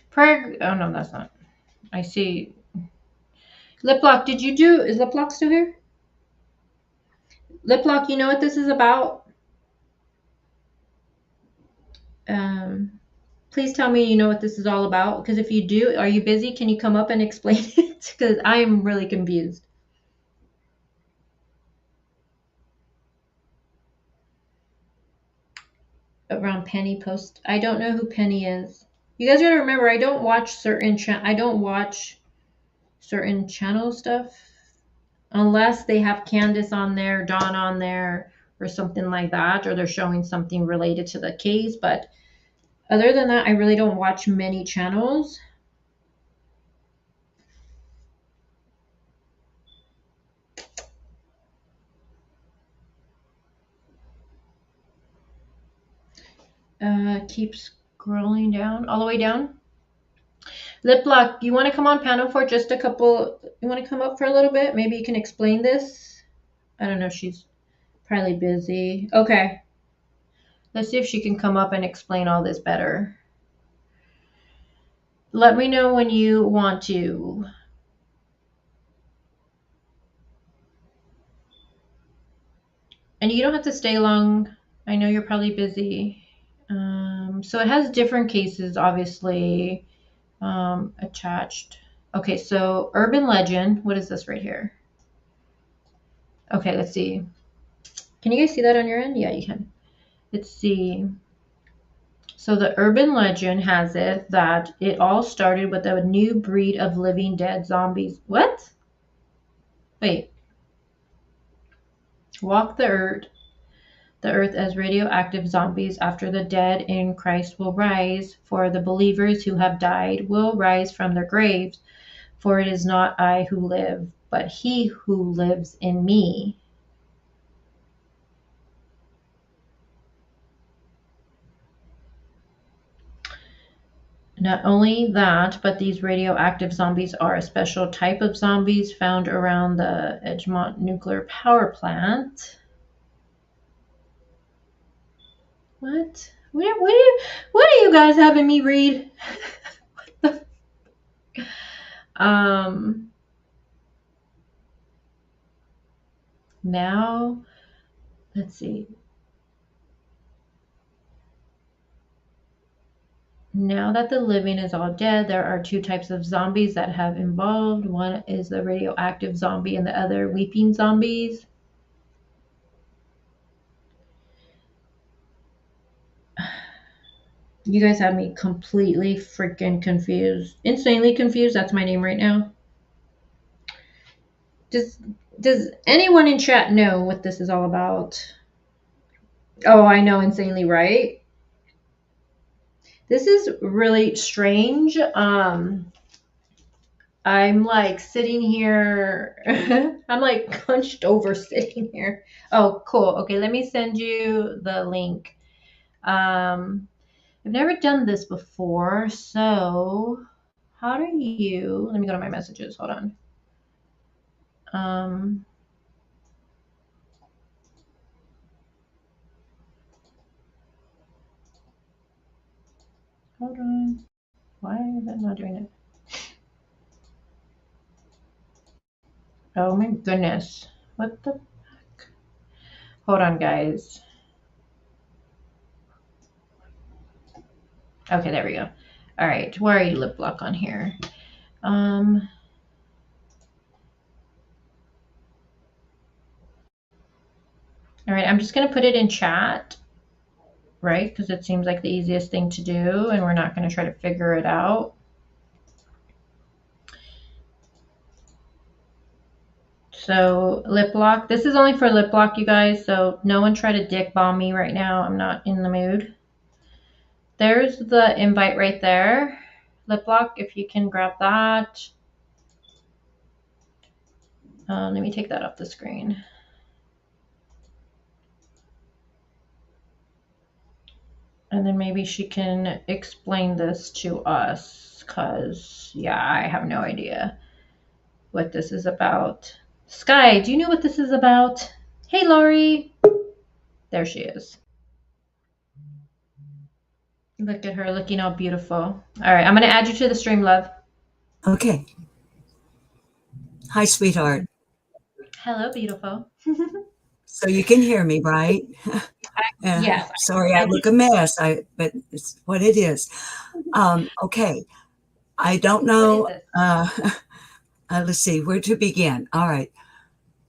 Speaker 1: Prayer. Oh no, that's not. I see. Lip Lock, is Lip Lock still here? Lip Lock, you know what this is about? Please tell me you know what this is all about, because if you do, are you busy? Can you come up and explain it? Because I am really confused. around Penny post. I don't know who Penny is. You guys gotta remember, I don't watch certain channel stuff unless they have Candace on there, Dawn on there, or something like that, or they're showing something related to the case. But other than that, I really don't watch many channels. Keep scrolling down, all the way down. Lip Lock, you want to come on panel for just a couple? You want to come up for a little bit? Maybe you can explain this. I don't know. She's probably busy. Okay. Let's see if she can come up and explain all this better. Let me know when you want to. And you don't have to stay long. I know you're probably busy. So it has different cases, obviously, attached. Okay, so urban legend. What is this right here? Okay, let's see. Can you guys see that on your end? Yeah, you can. Let's see. So the urban legend has it that it all started with a new breed of living dead zombies. What? Wait. Walk the earth as radioactive zombies after the dead in Christ will rise, for the believers who have died will rise from their graves, for it is not I who live, but he who lives in me. Not only that, but these radioactive zombies are a special type of zombies found around the Edgemont nuclear power plant. What? What are you guys having me read? What the? Now, let's see. Now that the living is all dead, there are two types of zombies that have evolved. One is the radioactive zombie and the other weeping zombies. You guys have me completely freaking confused. Insanely confused. That's my name right now. Does anyone in chat know what this is all about? Oh, I know, insanely right. This is really strange. I'm like sitting here. I'm like hunched over sitting here. Oh, cool. Okay, let me send you the link. I've never done this before, so how do you, let me go to my messages. Hold on. Hold on. Why is it not doing it? Oh my goodness. What the heck? Hold on, guys. Okay, there we go. All right, where are you, Lip Lock, on here? All right, I'm just gonna put it in chat, right? Because it seems like the easiest thing to do, and we're not gonna try to figure it out. So Lip Lock, this is only for Lip Lock, you guys, so no one try to dick bomb me right now. I'm not in the mood. There's the invite right there. Lip Lock, if you can grab that. Let me take that off the screen. And then maybe she can explain this to us, because, yeah, I have no idea what this is about. Sky, do you know what this is about? Hey, Laurie. There she is. Look at her looking all beautiful. All right, I'm going to add you to the stream, love.
Speaker 8: Okay. Hi, sweetheart.
Speaker 1: Hello, beautiful.
Speaker 8: So you can hear me, right?
Speaker 1: Yes.
Speaker 8: Sorry, I look a mess, but it's what it is. Okay. I don't know. Let's see where to begin. All right.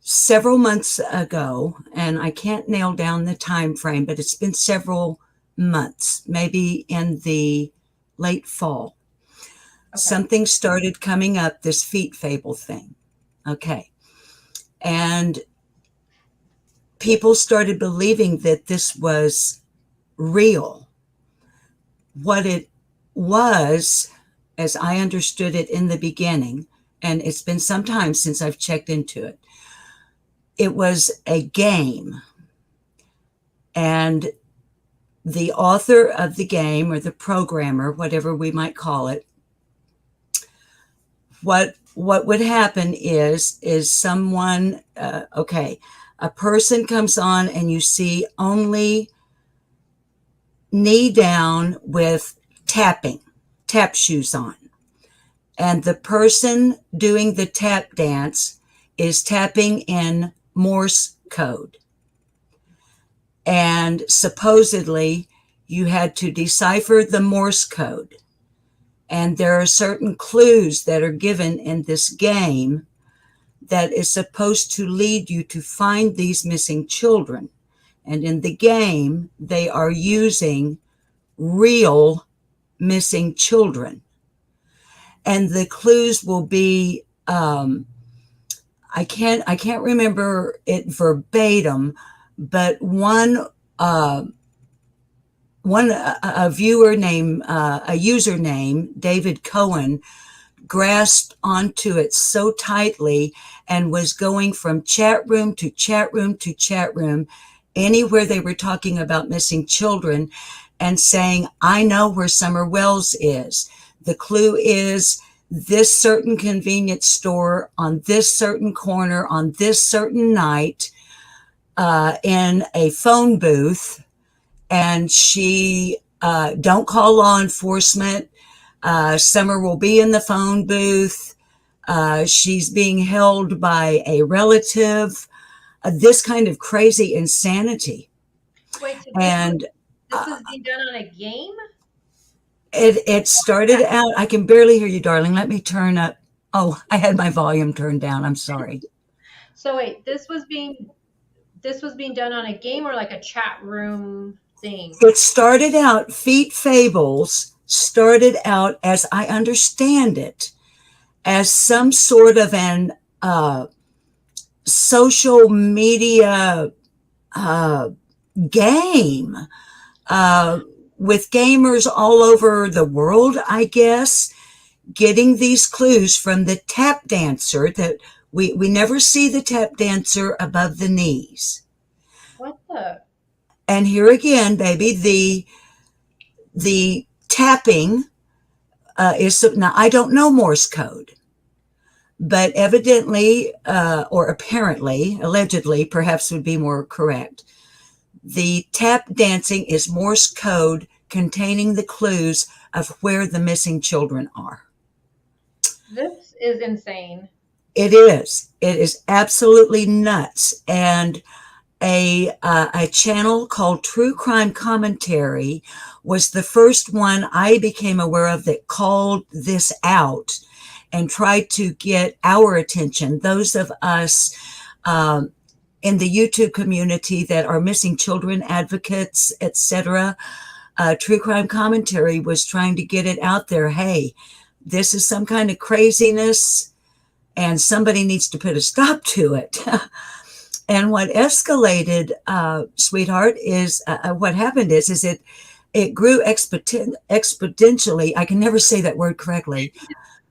Speaker 8: Several months ago, and I can't nail down the time frame, but it's been several months, maybe in the late fall.
Speaker 1: Okay.
Speaker 8: Something started coming up, this feet fable thing. Okay. And people started believing that this was real. What it was, as I understood it in the beginning, and it's been some time since I've checked into it, it was a game. And the author of the game, or the programmer, whatever we might call it, what would happen is someone, a person comes on and you see only knee down with tap shoes on. And the person doing the tap dance is tapping in Morse code. And supposedly you had to decipher the Morse code. And there are certain clues that are given in this game that is supposed to lead you to find these missing children. And in the game, they are using real missing children. And the clues will be, I can't remember it verbatim, but one a user named David Cohen grasped onto it so tightly and was going from chat room to chat room to chat room, anywhere they were talking about missing children, and saying, I know where Summer Wells is. The clue is this certain convenience store on this certain corner on this certain night, in a phone booth. And she, don't call law enforcement. Summer will be in the phone booth. She's being held by a relative. This kind of crazy insanity.
Speaker 1: Wait, so
Speaker 8: and
Speaker 1: this was being done on a game?
Speaker 8: It started out, I can barely hear you, darling. Let me turn up. Oh, I had my volume turned down. I'm sorry.
Speaker 1: So wait, this was being done on a game or like a chat room thing?
Speaker 8: It started out, Feet Fables started out, as I understand it, as some sort of an social media game with gamers all over the world, I guess, getting these clues from the tap dancer that we never see the tap dancer above the knees.
Speaker 1: What the?
Speaker 8: And here again, baby, the tapping is, now I don't know Morse code, but evidently, or apparently, allegedly, perhaps would be more correct. The tap dancing is Morse code containing the clues of where the missing children are.
Speaker 1: This is insane.
Speaker 8: It is. It is absolutely nuts. And a channel called True Crime Commentary was the first one I became aware of that called this out and tried to get our attention, those of us in the YouTube community that are missing children advocates, etc. True Crime Commentary was trying to get it out there. Hey, this is some kind of craziness and somebody needs to put a stop to it. And what escalated, sweetheart, is what happened is it grew exponentially. I can never say that word correctly,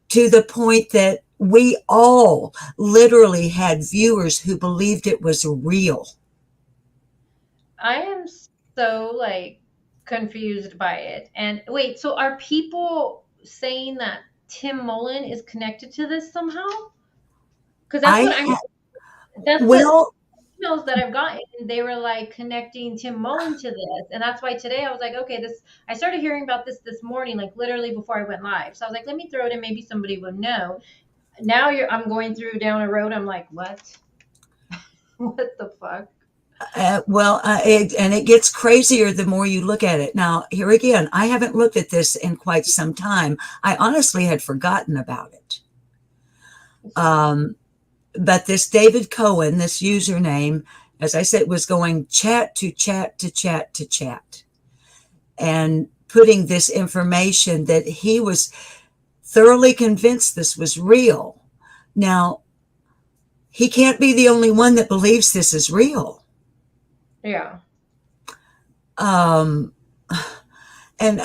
Speaker 8: to the point that we all literally had viewers who believed it was real.
Speaker 1: I am so confused by it. And wait, so are people saying that Tim Mullen is connected to this somehow? Because that's what emails that I've gotten. They were connecting Tim Mullen to this, and that's why today I was like, okay, I started hearing about this morning, literally before I went live. So I was like, let me throw it in, maybe somebody would know. Now I'm going through down a road. I'm like, what? What the fuck?
Speaker 8: And it gets crazier the more you look at it. Now, here again, I haven't looked at this in quite some time. I honestly had forgotten about it. But this David Cohen, this username, as I said, was going chat to chat to chat to chat. and putting this information that he was thoroughly convinced this was real. Now, he can't be the only one that believes this is real.
Speaker 1: Yeah.
Speaker 8: And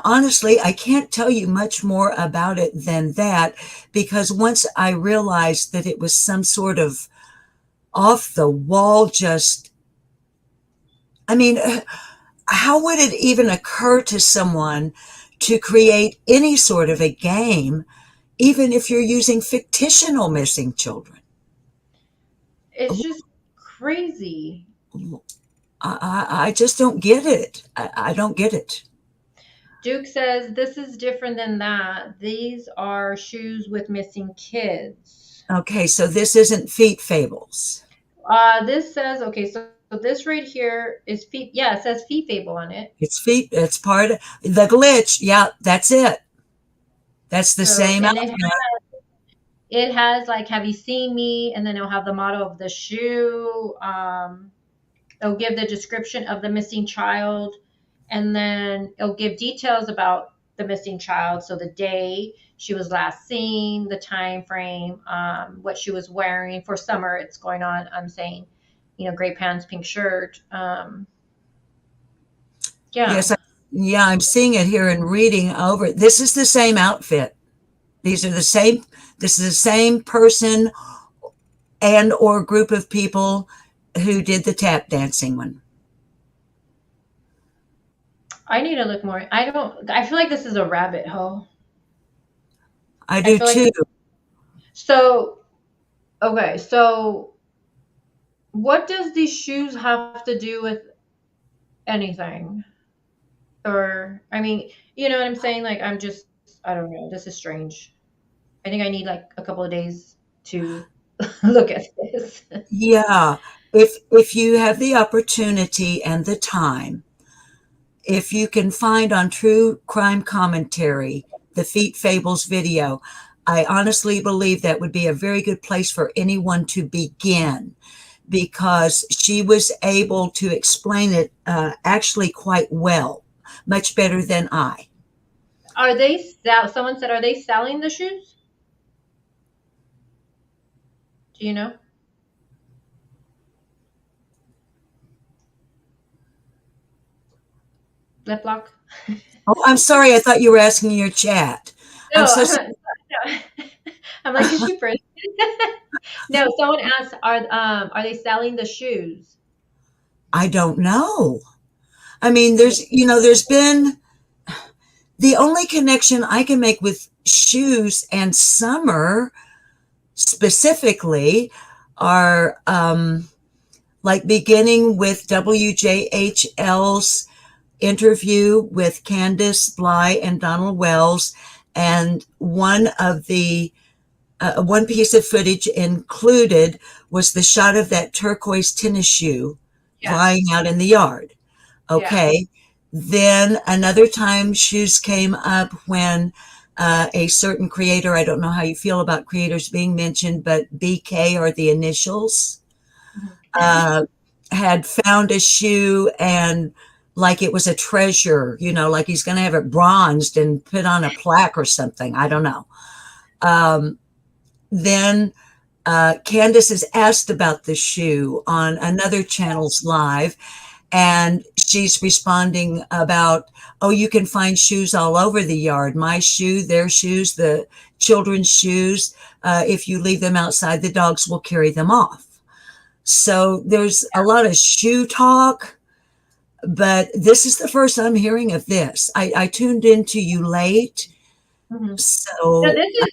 Speaker 8: honestly, I can't tell you much more about it than that, because once I realized that it was some sort of off the wall, how would it even occur to someone to create any sort of a game, even if you're using fictional missing children?
Speaker 1: It's just crazy.
Speaker 8: I just don't get it. I don't get it.
Speaker 1: Duke says, this is different than that. These are shoes with missing kids.
Speaker 8: Okay, so this isn't Feet Fables.
Speaker 1: This says, okay, so this right here is feet. Yeah, it says Feet Fable on it.
Speaker 8: It's feet. It's part of the glitch. Yeah, that's it. That's the same
Speaker 1: And
Speaker 8: outfit.
Speaker 1: it has like, have you seen me? And then it'll have the motto of the shoe. It'll give the description of the missing child. And then it'll give details about the missing child. So the day she was last seen, the time frame, what she was wearing. For summer, it's going on. I'm saying, gray pants, pink shirt. Yeah.
Speaker 8: Yes, I'm seeing it here and reading over. This is the same outfit. These are the same. This is the same person and or group of people who did the tap dancing one.
Speaker 1: I need to look more. I feel like this is a rabbit hole.
Speaker 8: I do too.
Speaker 1: Okay, so what does these shoes have to do with anything? Or, you know what I'm saying? Like, I don't know. This is strange. I think I need like a couple of days to look at this.
Speaker 8: Yeah. If you have the opportunity and the time, if you can find on True Crime Commentary, the Feet Fables video, I honestly believe that would be a very good place for anyone to begin, because she was able to explain it actually quite well, much better than I.
Speaker 1: Someone said, are they selling the shoes? Do you know? Lip lock?
Speaker 8: Oh, I'm sorry. I thought you were asking your chat.
Speaker 1: No,
Speaker 8: I'm so
Speaker 1: no. I'm like, is she pretty? No, someone asked, are they selling the shoes?
Speaker 8: I don't know. There's been the only connection I can make with shoes and summer specifically are like beginning with WJHL's interview with Candace Bly and Donald Wells, and one piece of footage included was the shot of that turquoise tennis shoe lying out in the yard. Okay. Yeah. Then another time shoes came up when a certain creator, I don't know how you feel about creators being mentioned, but BK, or the initials, had found a shoe and like it was a treasure, like he's going to have it bronzed and put on a plaque or something. I don't know. Then Candace is asked about the shoe on another channel's live, and she's responding about, oh, you can find shoes all over the yard. My shoe, their shoes, the children's shoes. If you leave them outside, the dogs will carry them off. So there's a lot of shoe talk, but this is the first I'm hearing of this. I tuned into you late. Mm-hmm. So
Speaker 1: this is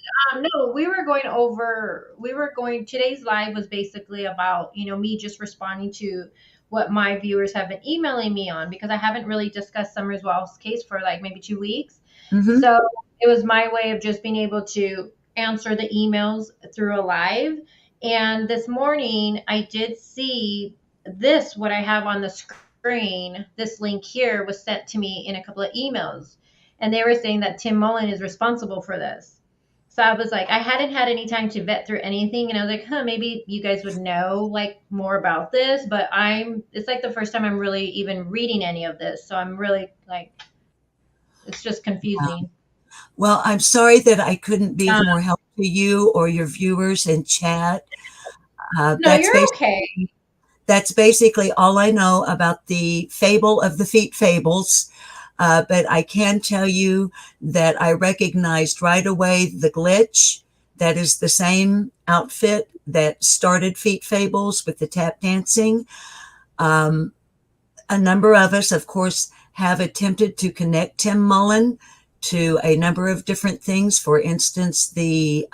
Speaker 1: today's live was basically about, me just responding to what my viewers have been emailing me on, because I haven't really discussed Summer Well's case for like maybe 2 weeks. Mm-hmm. So it was my way of just being able to answer the emails through a live. And this morning I did see this, what I have on the screen, this link here was sent to me in a couple of emails. And they were saying that Tim Mullen is responsible for this. So I was like, I hadn't had any time to vet through anything. And I was like, maybe you guys would know like more about this. But it's like the first time I'm really even reading any of this. So I'm really like It's just confusing.
Speaker 8: Well, I'm sorry that I couldn't be of more help to you or your viewers in chat.
Speaker 1: No, you're okay.
Speaker 8: That's basically all I know about the fable of the feet fables. But I can tell you that I recognized right away the glitch. That is the same outfit that started Feet Fables with the tap dancing. A number of us, of course, have attempted to connect Tim Mullen to a number of different things. For instance, the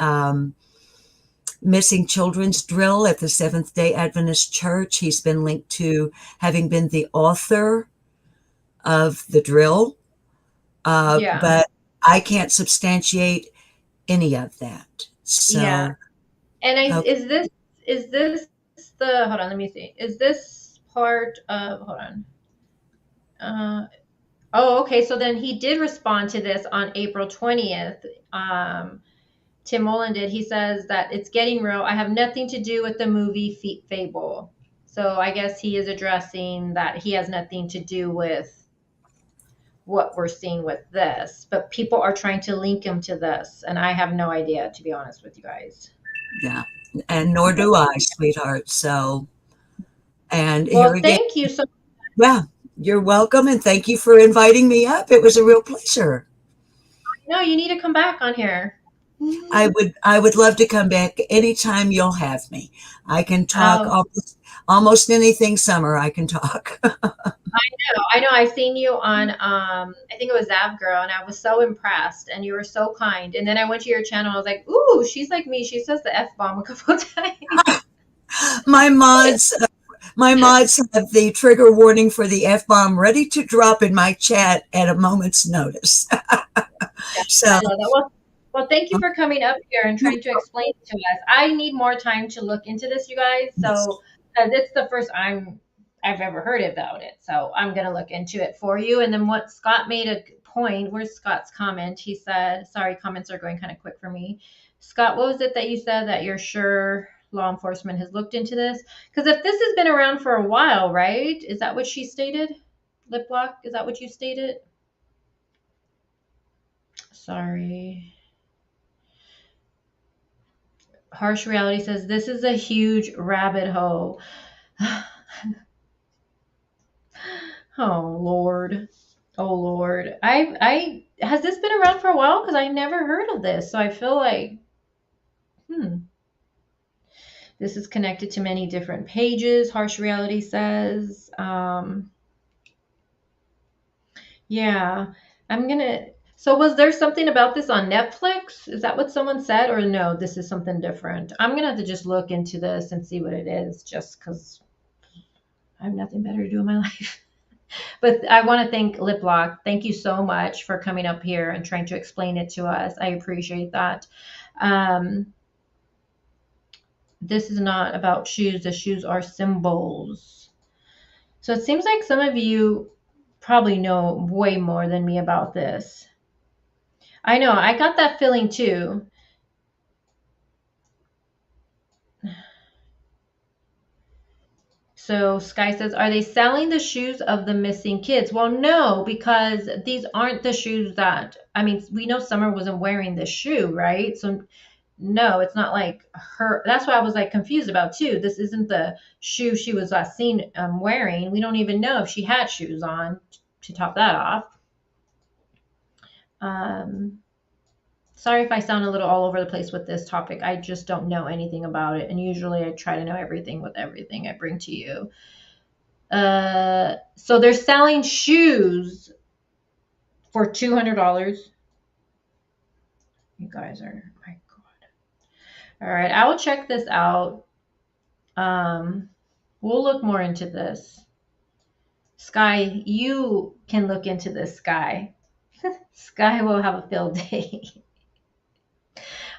Speaker 8: missing children's drill at the Seventh-day Adventist Church. He's been linked to having been the author of the drill.
Speaker 1: Yeah.
Speaker 8: But I can't substantiate any of that. So,
Speaker 1: Yeah. And
Speaker 8: okay.
Speaker 1: is this the, hold on, let me see. Is this part of, hold on. Oh, okay. So then he did respond to this on April 20th. Tim Mullen did. He says that it's getting real. I have nothing to do with the movie Feet Fable. So I guess he is addressing that he has nothing to do with what we're seeing with this, but people are trying to link him to this, and I have no idea, to be honest with you guys.
Speaker 8: Yeah, and nor do I, sweetheart. So, and here
Speaker 1: Well,
Speaker 8: again,
Speaker 1: thank you so much.
Speaker 8: yeah, you're welcome, and thank you for inviting me up. It was a real pleasure.
Speaker 1: No, you need to come back on here.
Speaker 8: I would love to come back anytime you'll have me. I can talk
Speaker 1: Oh,
Speaker 8: almost anything, Summer. I can talk.
Speaker 1: I know. I seen you on, I think it was Zav Girl, and I was so impressed, and you were so kind. And then I went to your channel. I was like, ooh, she's like me. She says the F bomb a couple of times.
Speaker 8: my mods have the trigger warning for the F bomb ready to drop in my chat at a moment's notice. So,
Speaker 1: I know that. Well, thank you for coming up here and trying to explain it to us. I need more time to look into this, you guys. So it's the first I've ever heard about it. So I'm gonna look into it for you. And then what Scott made a point. Where's Scott's comment? He said, "Sorry, comments are going kind of quick for me." Scott, what was it that you said that you're sure law enforcement has looked into this? Because if this has been around for a while, right? Is that what she stated? Lip lock? Is that what you stated? Sorry. Harsh Reality says this is a huge rabbit hole. Oh Lord. Oh Lord. I has this been around for a while? Because I never heard of this. So I feel like this is connected to many different pages, Harsh Reality says. Yeah. So was there something about this on Netflix? Is that what someone said? Or no, this is something different? I'm gonna have to just look into this and see what it is, just because I have nothing better to do in my life. But I want to thank Lip Lock. Thank you so much for coming up here and trying to explain it to us. I appreciate that. This is not about shoes. The shoes are symbols. So it seems like some of you probably know way more than me about this. I know. I got that feeling too. So Sky says, are they selling the shoes of the missing kids? Well, no, because these aren't the shoes that, I mean, we know Summer wasn't wearing this shoe, right? So no, it's not like her. That's what I was like confused about too. This isn't the shoe she was last seen wearing. We don't even know if she had shoes on to top that off. Sorry if I sound a little all over the place with this topic. I just don't know anything about it. And usually I try to know everything with everything I bring to you. So they're selling shoes for $200. You guys are, my God. All right, I will check this out. We'll look more into this. Sky, you can look into this, Sky. Sky will have a field day.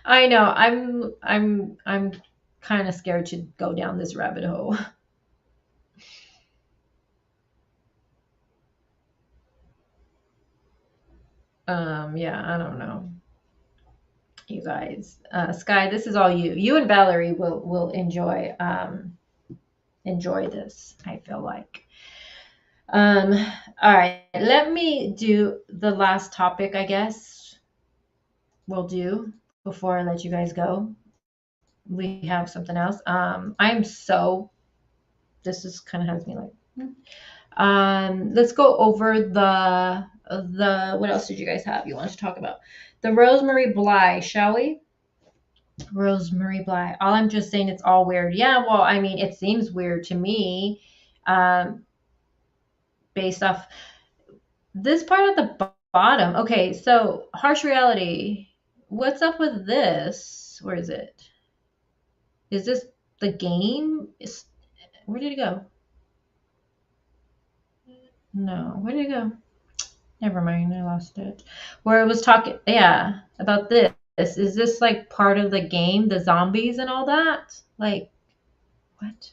Speaker 1: I know. I'm kind of scared to go down this rabbit hole. Yeah, I don't know. You guys. Sky, this is all you. You and Valerie will enjoy this, I feel like. All right, let me do the last topic, I guess we'll do before I let you guys go. We have something else. This is kind of has me like, let's go over what else did you guys have you want to talk about? The Marie Bly, shall we? Marie Bly. All I'm just saying, it's all weird. Yeah, well, I mean, it seems weird to me, um, based off this part at the bottom. Okay, so harsh reality. What's up with this? Where is it? Is this the game? Where did it go? No, where did it go? Never mind, I lost it. Where it was talking, yeah, about this. Is this like part of the game, the zombies and all that? Like, what?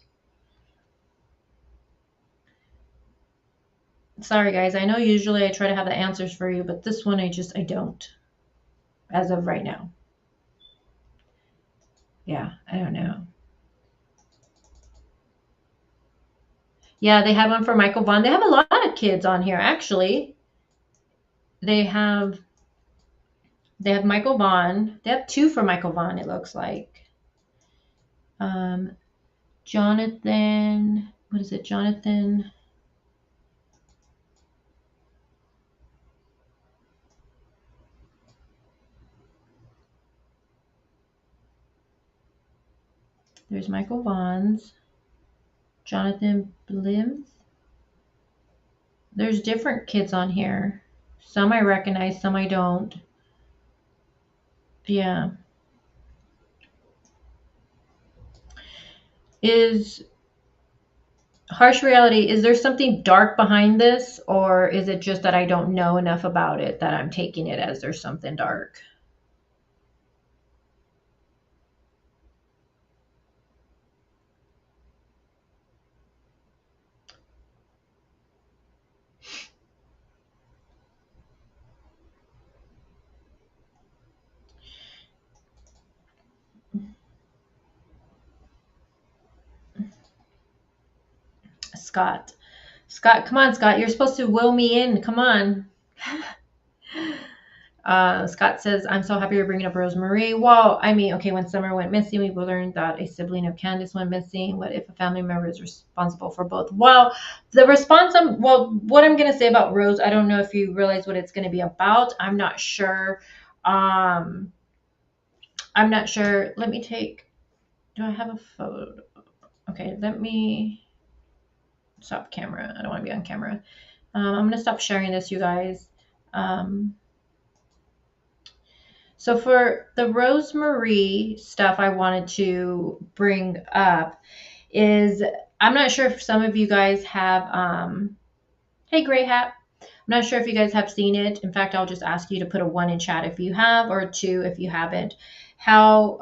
Speaker 1: Sorry, guys. I know usually I try to have the answers for you, but this one I don't, as of right now. Yeah, I don't know. Yeah, they have one for Michael Vaughn. They have a lot of kids on here, actually. They have Michael Vaughn. They have two for Michael Vaughn, it looks like. Jonathan, what is it? Jonathan. There's Michael Vaughn's. Jonathan Blims. There's different kids on here. Some I recognize, some I don't. Yeah. Is harsh reality, is there something dark behind this, or is it just that I don't know enough about it that I'm taking it as there's something dark? Scott, come on, Scott. You're supposed to will me in. Come on. Scott says, I'm so happy you're bringing up Rosemary. Well, I mean, okay, when Summer went missing, we learned that a sibling of Candace went missing. What if a family member is responsible for both? Well, what I'm going to say about Rose, I don't know if you realize what it's going to be about. I'm not sure. I'm not sure. Do I have a photo? Okay, let me stop camera. I don't want to be on camera. I'm going to stop sharing this, you guys. So for the Rosemary stuff I wanted to bring up is, I'm not sure if some of you guys have, hey Gray Hat, I'm not sure if you guys have seen it. In fact, I'll just ask you to put a 1 in chat if you have, or 2 if you haven't. How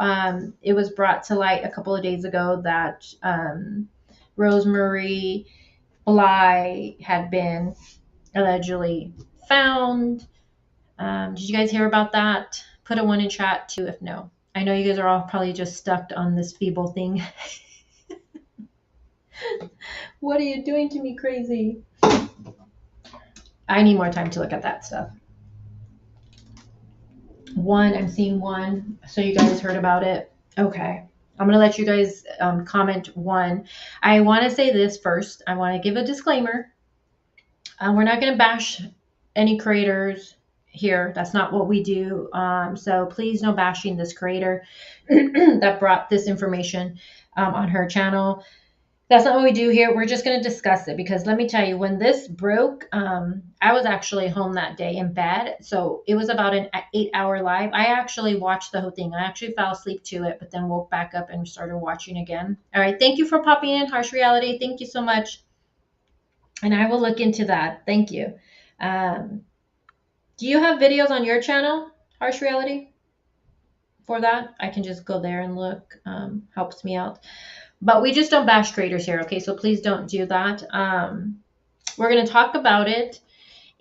Speaker 1: it was brought to light a couple of days ago that Rosemary Bly had been allegedly found. Did you guys hear about that? Put a 1 in chat too if no. I know you guys are all probably just stuck on this feeble thing. What are you doing to me, crazy? I need more time to look at that stuff. 1, I'm seeing 1. So you guys heard about it? Okay. I'm going to let you guys comment 1. I want to say this first. I want to give a disclaimer. We're not going to bash any creators here. That's not what we do. So please, no bashing this creator that brought this information on her channel. That's not what we do here. We're just going to discuss it, because let me tell you, when this broke, I was actually home that day in bed. So it was about an 8-hour live. I actually watched the whole thing. I actually fell asleep to it, but then woke back up and started watching again. All right. Thank you for popping in, Harsh Reality. Thank you so much. And I will look into that. Thank you. Do you have videos on your channel, Harsh Reality? For that, I can just go there and look. Helps me out. But we just don't bash creators here, okay? So please don't do that. We're going to talk about it,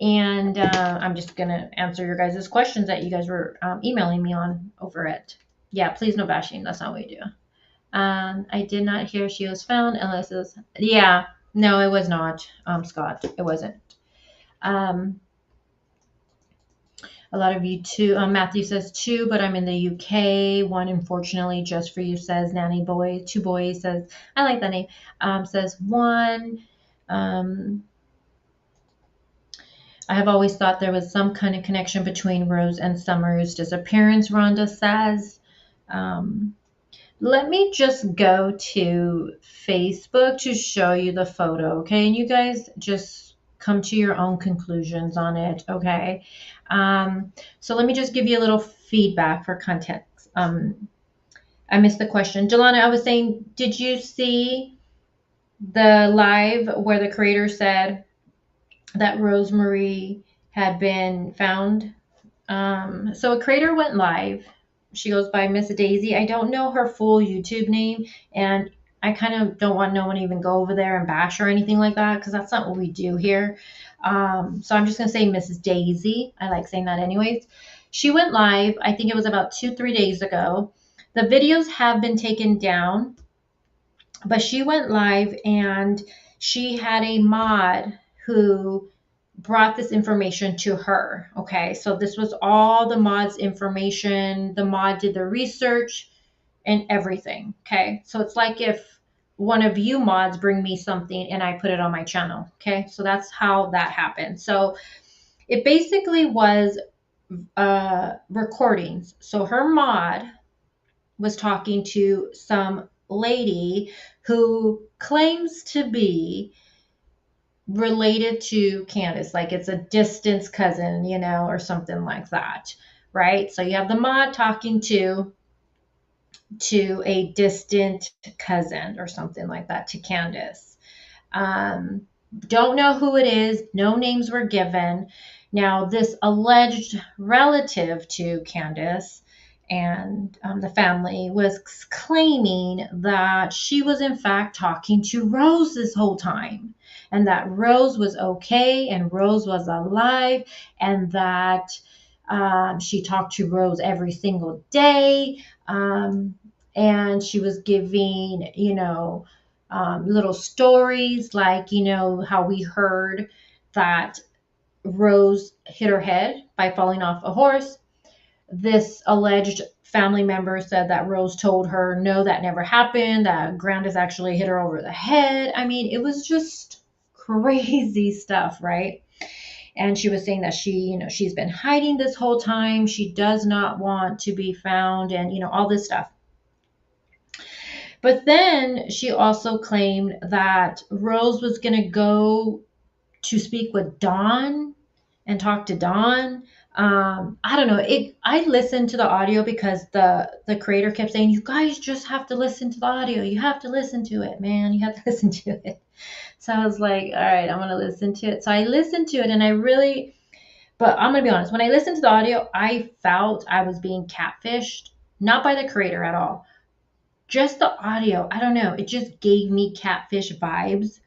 Speaker 1: and I'm just going to answer your guys' questions that you guys were emailing me on over it. Yeah, please no bashing. That's not what we do. I did not hear she was found. Unless it's, yeah. No, it was not, Scott. It wasn't. Um, a lot of you too. Matthew says two, but I'm in the UK. One, unfortunately, just for you, says Nanny Boy. Two Boys says, I like that name. Says one. I have always thought there was some kind of connection between Rose and Summer's disappearance, Rhonda says. Let me just go to Facebook to show you the photo, okay? And you guys just come to your own conclusions on it, okay? So let me just give you a little feedback for context. I missed the question. Jelana, I was saying, did you see the live where the creator said that Rosemary had been found? So a creator went live. She goes by Miss Daisy. I don't know her full YouTube name, and I kind of don't want no one to even go over there and bash her or anything like that, because that's not what we do here. So I'm just going to say Mrs. Daisy. I like saying that anyways. She went live, I think it was about 2-3 days ago. The videos have been taken down, but she went live and she had a mod who brought this information to her. Okay, so this was all the mod's information. The mod did the research and everything. Okay, so it's like if one of you mods bring me something and I put it on my channel. Okay, so that's how that happened. So it basically was recordings. So her mod was talking to some lady who claims to be related to Candace, like it's a distance cousin, or something like that, right? So you have the mod talking to a distant cousin or something like that to Candace. Don't know who it is. No names were given. Now, this alleged relative to Candace and the family was claiming that she was in fact talking to Rose this whole time, and that Rose was okay and Rose was alive, and that she talked to Rose every single day, and she was giving, little stories like, how we heard that Rose hit her head by falling off a horse. This alleged family member said that Rose told her, no, that never happened, that Grandis actually hit her over the head. I mean, it was just crazy stuff, right? And she was saying that she's been hiding this whole time. She does not want to be found, and, all this stuff. But then she also claimed that Rose was going to go to speak with Dawn and talk to Dawn. I don't know. I listened to the audio because the creator kept saying, you guys just have to listen to the audio. You have to listen to it, man. You have to listen to it. So I was like, all right, I'm going to listen to it. So I listened to it, and but I'm going to be honest. When I listened to the audio, I felt I was being catfished, not by the creator at all. Just the audio, I don't know, it just gave me catfish vibes.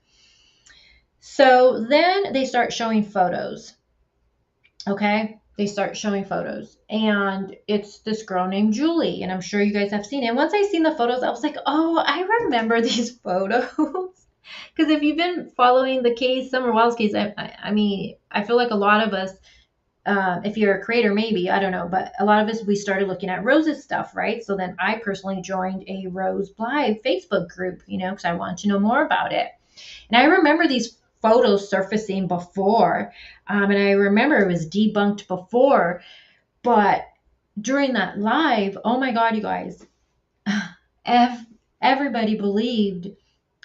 Speaker 1: So then they start showing photos. Okay, they start showing photos, and it's this girl named Julie, and I'm sure you guys have seen it. And once I seen the photos, I was like, oh, I remember these photos. Because if you've been following the case, Summer Wild's case, I mean, I feel like a lot of us, if you're a creator, maybe, I don't know, but a lot of us, we started looking at Rose's stuff, right? So then I personally joined a Rose Bly Facebook group, because I wanted to know more about it. And I remember these photos surfacing before, and I remember it was debunked before, but during that live, oh my God, you guys, everybody believed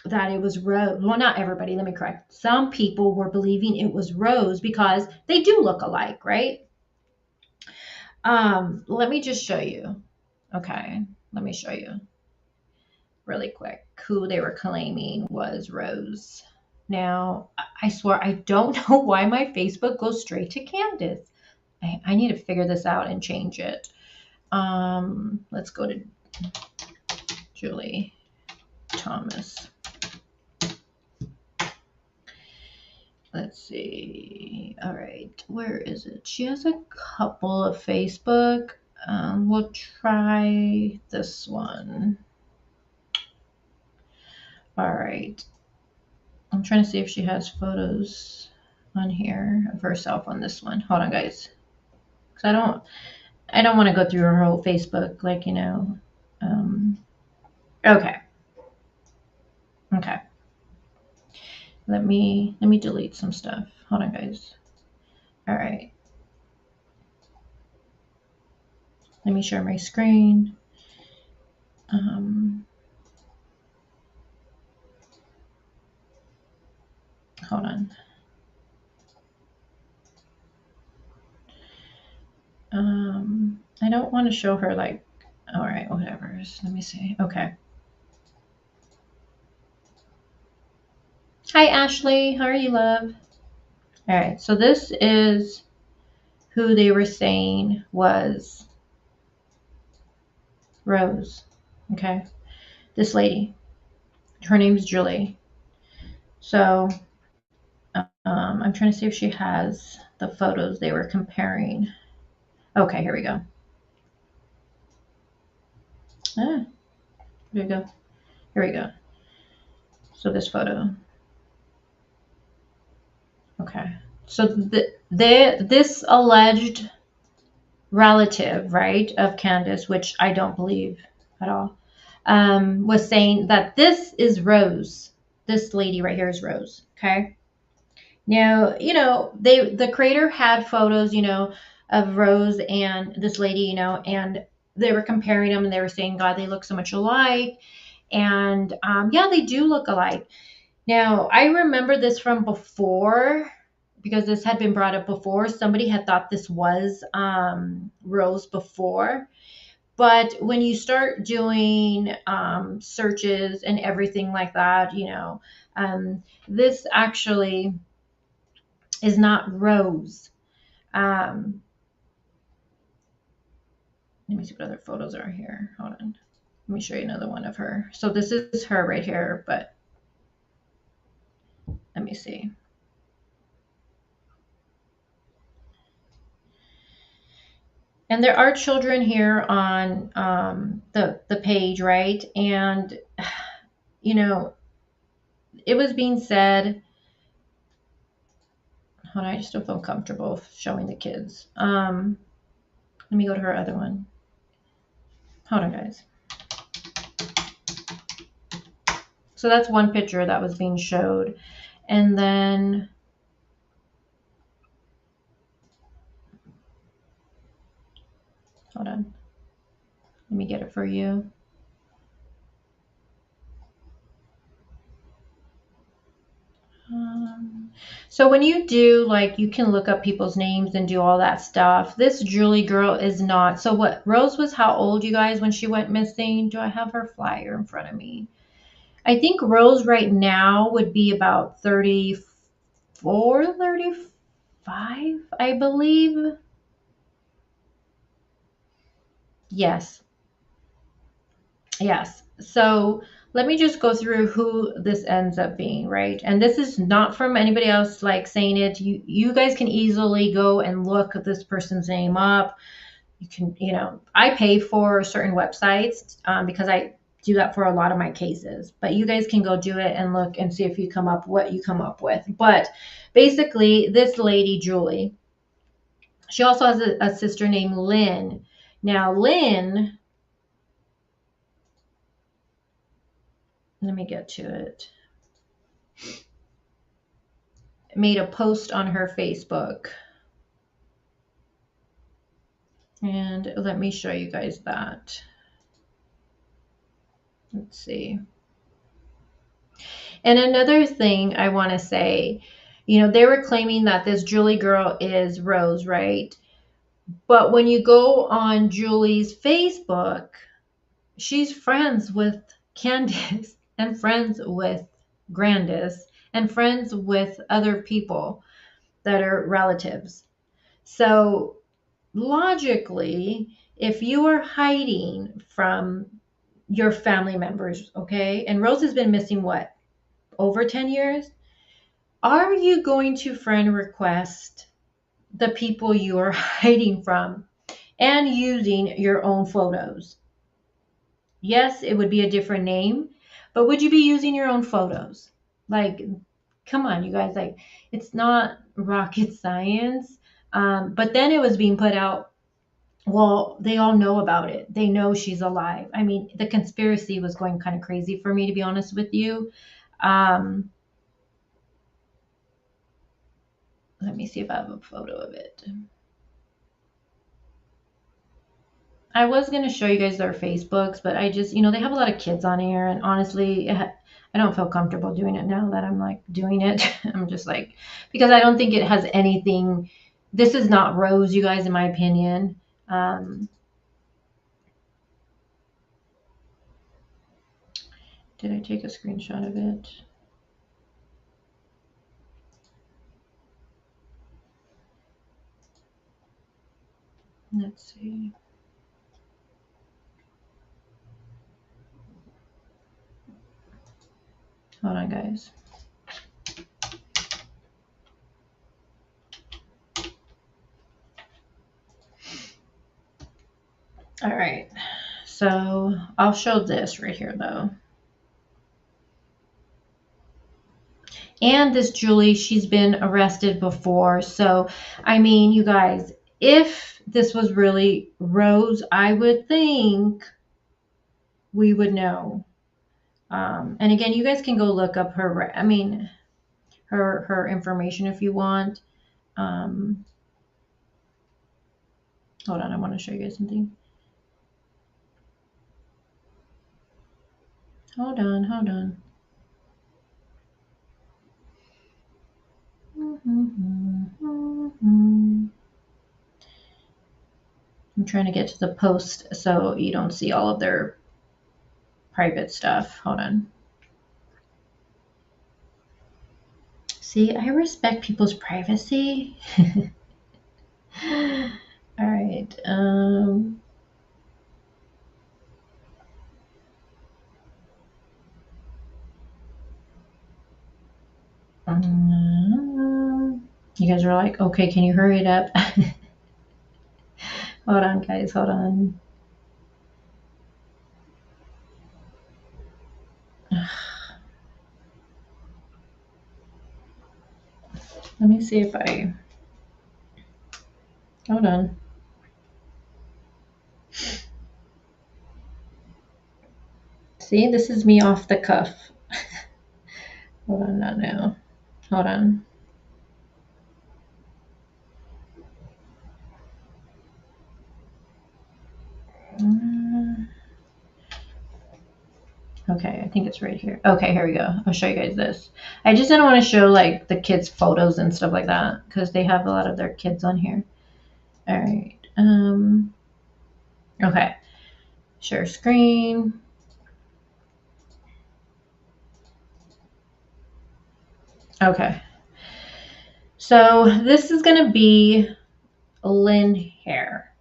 Speaker 1: that it was Rose. Well, not everybody, let me correct. Some people were believing it was Rose because they do look alike, right? Let me just show you. Okay, let me show you really quick who they were claiming was Rose. Now, I swear, I don't know why my Facebook goes straight to Candace. I need to figure this out and change it. Let's go to Julie Thomas. Let's see. All right, where is it? She has a couple of Facebook. We'll try this one. All right. I'm trying to see if she has photos on here of herself on this one. Hold on, guys. Because I don't want to go through her whole Facebook, like, you know. Okay. Okay. Let me delete some stuff. Hold on, guys. All right. Let me share my screen. Hold on. I don't want to show her, like, all right, whatever. Let me see. Okay. Hi, Ashley. How are you, love? All right. So this is who they were saying was Rose. Okay. This lady. Her name's Julie. So I'm trying to see if she has the photos they were comparing. Okay, here we go. Here we go. Here we go. So this photo. Okay. So this alleged relative, right, of Candace, which I don't believe at all, was saying that this is Rose. This lady right here is Rose. Okay. Now, you know, the creator had photos, you know, of Rose and this lady, you know, and they were comparing them and they were saying, God, they look so much alike. And yeah, they do look alike. Now, I remember this from before because this had been brought up before. Somebody had thought this was Rose before. But when you start doing searches and everything like that, you know, this actually is not Rose. Let me see what other photos are here. Hold on. Let me show you another one of her. So this is her right here, but let me see. And there are children here on the page, right? And, you know, it was being said, hold on, I just don't feel comfortable showing the kids. Let me go to her other one. Hold on, guys. So that's one picture that was being showed. And then, hold on. Let me get it for you. So when you do, like, you can look up people's names and do all that stuff. This Julie girl is not. So what, Rose was how old, you guys, when she went missing? Do I have her flyer in front of me? I think Rose right now would be about 34, 35, I believe. Yes. Yes. So let me just go through who this ends up being, right? And this is not from anybody else like saying it. You guys can easily go and look this person's name up. You can, you know, I pay for certain websites because I do that for a lot of my cases. But you guys can go do it and look and see if you come up what you come up with. But basically, this lady, Julie, she also has a sister named Lynn. Now, Lynn, let me get to it, made a post on her Facebook. And let me show you guys that. Let's see. And another thing I want to say, you know, they were claiming that this Julie girl is Rose, right? But when you go on Julie's Facebook, she's friends with Candace and friends with Grandis and friends with other people that are relatives. So logically, if you are hiding from your family members, okay, and Rose has been missing what, over 10 years? Are you going to friend request the people you are hiding from and using your own photos? Yes, it would be a different name, but would you be using your own photos? Like, come on, you guys, like, it's not rocket science. But then it was being put out, well, they all know about it. They know she's alive. I mean, the conspiracy was going kind of crazy for me, to be honest with you. Let me see if I have a photo of it. I was going to show you guys their Facebooks, but I just, they have a lot of kids on here, and honestly, I don't feel comfortable doing it now that I'm like doing it. I'm just like, because I don't think it has anything. This is not Rose, you guys, in my opinion. Did I take a screenshot of it? Let's see. Hold on, guys. All right. So I'll show this right here, though. And this Julie, she's been arrested before. So, I mean, you guys, if this was really Rose, I would think we would know. And again, you guys can go look up her, her information if you want. Hold on, I want to show you guys something. Hold on. I'm trying to get to the post so you don't see all of their private stuff. Hold on. See, I respect people's privacy. All right. You guys are like, okay, can you hurry it up? Hold on, guys. Hold on. Let me see if I... Hold on. See, this is me off the cuff. Hold on, not now. Hold on. Okay, I think it's right here. Okay, here we go. I'll show you guys this. I just didn't want to show like the kids' photos and stuff like that because they have a lot of their kids on here. All right. Okay. Share screen. Okay. So this is going to be Lynn hair.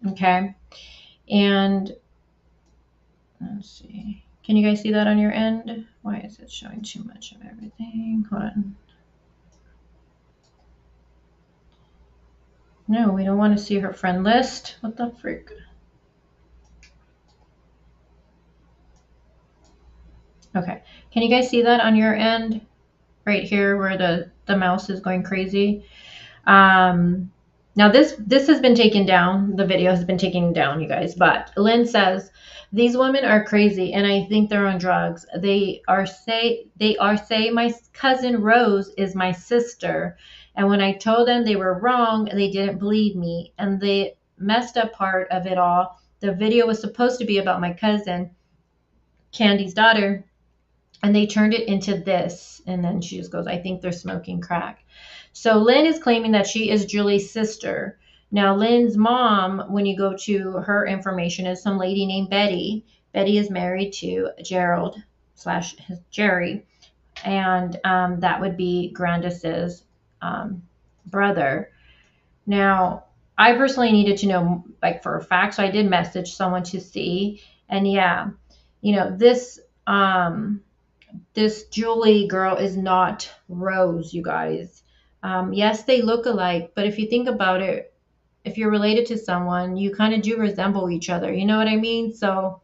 Speaker 1: Okay. And let's see. Can you guys see that on your end? Why is it showing too much of everything? Hold on. No, we don't want to see her friend list. What the freak? Okay. Can you guys see that on your end? Right here where the mouse is going crazy. Now this has been taken down. The video has been taken down, you guys. But Lynn says, these women are crazy and I think they're on drugs. They are say my cousin Rose is my sister. And when I told them they were wrong, they didn't believe me. And the messed up part of it all, the video was supposed to be about my cousin, Candy's daughter. And they turned it into this. And then she just goes, I think they're smoking crack. So Lynn is claiming that she is Julie's sister. Now, Lynn's mom, when you go to her information, is some lady named Betty. Betty is married to Gerald / Jerry. And that would be Candace's brother. Now, I personally needed to know, like, for a fact. So I did message someone to see. And yeah, this Julie girl is not Rose, you guys. Yes, they look alike, but if you think about it, if you're related to someone, you kind of do resemble each other. You know what I mean? So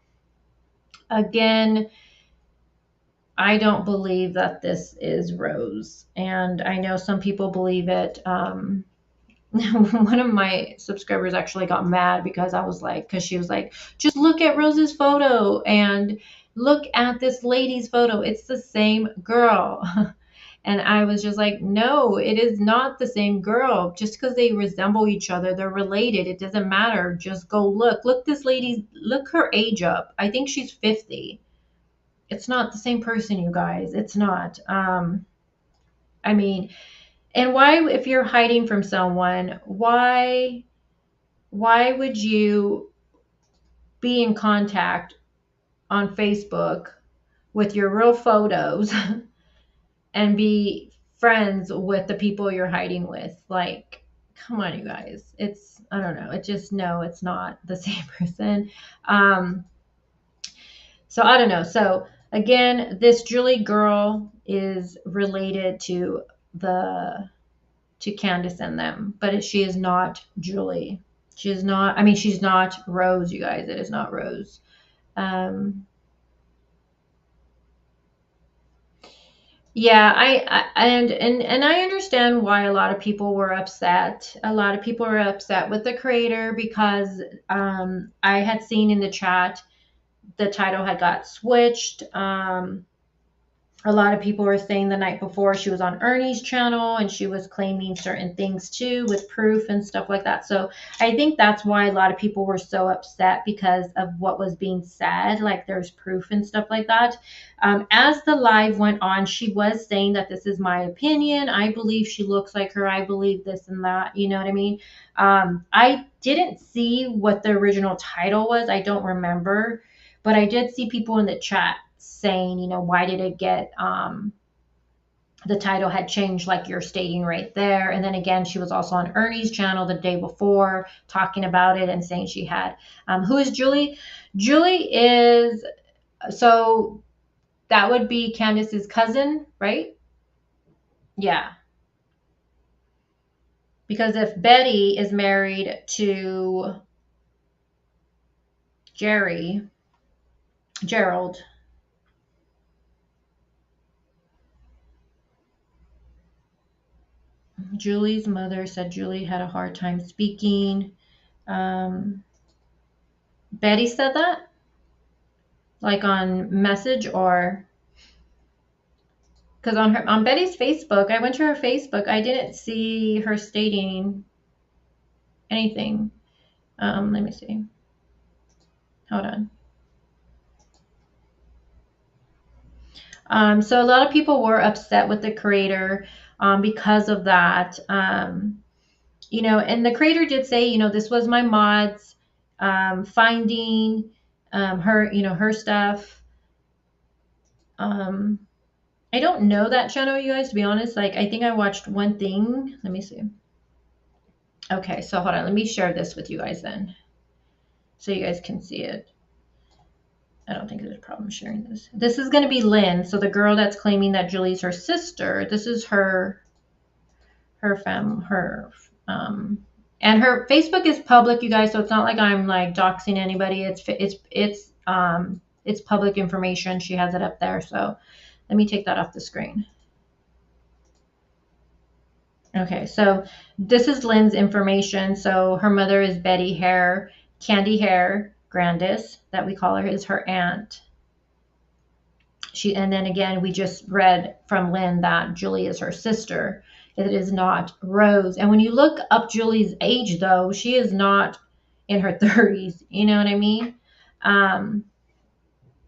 Speaker 1: again, I don't believe that this is Rose, and I know some people believe it. One of my subscribers actually got mad because I was like, because she was like, just look at Rose's photo and look at this lady's photo. It's the same girl. And I was just like, no, it is not the same girl. Just because they resemble each other, they're related. It doesn't matter. Just go look. Look this lady, look her age up. I think she's 50. It's not the same person, you guys. It's not. I mean, and why, if you're hiding from someone, why would you be in contact on Facebook with your real photos and be friends with the people you're hiding with? Like, come on, you guys. It's, I don't know. It just, no, it's not the same person. So I don't know. So again, this Julie girl is related to Candace and them, but she is not Julie. She is not, I mean, she's not Rose, you guys. It is not Rose. Yeah, and I understand why a lot of people were upset. A lot of people were upset with the creator because I had seen in the chat the title had got switched. A lot of people were saying the night before she was on Ernie's channel and she was claiming certain things too with proof and stuff like that. So I think that's why a lot of people were so upset because of what was being said, like there's proof and stuff like that. As the live went on, she was saying that this is my opinion. I believe she looks like her. I believe this and that. You know what I mean? I didn't see what the original title was. I don't remember, but I did see people in the chat saying, you know, why did it get the title had changed like you're stating right there. And then again, she was also on Ernie's channel the day before talking about it and saying she had who is Julie? Julie is, so that would be Candace's cousin, right? Yeah, because if Betty is married to Gerald, Julie's mother said Julie had a hard time speaking. Betty said that? Like on message, or because on Betty's Facebook, I went to her Facebook, I didn't see her stating anything. Let me see. Hold on. So a lot of people were upset with the creator because of that. You know, and the creator did say, you know, this was my mods finding her, you know, her stuff. I don't know that channel, you guys, to be honest. Like, I think I watched one thing. Let me see. Okay, so hold on. Let me share this with you guys then, so you guys can see it. I don't think there's a problem sharing this. This is going to be Lynn. So the girl that's claiming that Julie's her sister. This is her and her Facebook is public, you guys. So it's not like I'm like doxing anybody. It's public information. She has it up there. So let me take that off the screen. Okay, so this is Lynn's information. So her mother is Betty Hare, Candy Hare Grandis, that we call her, is her aunt. And then again, we just read from Lynn that Julie is her sister. It is not Rose. And when you look up Julie's age, though, she is not in her 30s. You know what I mean?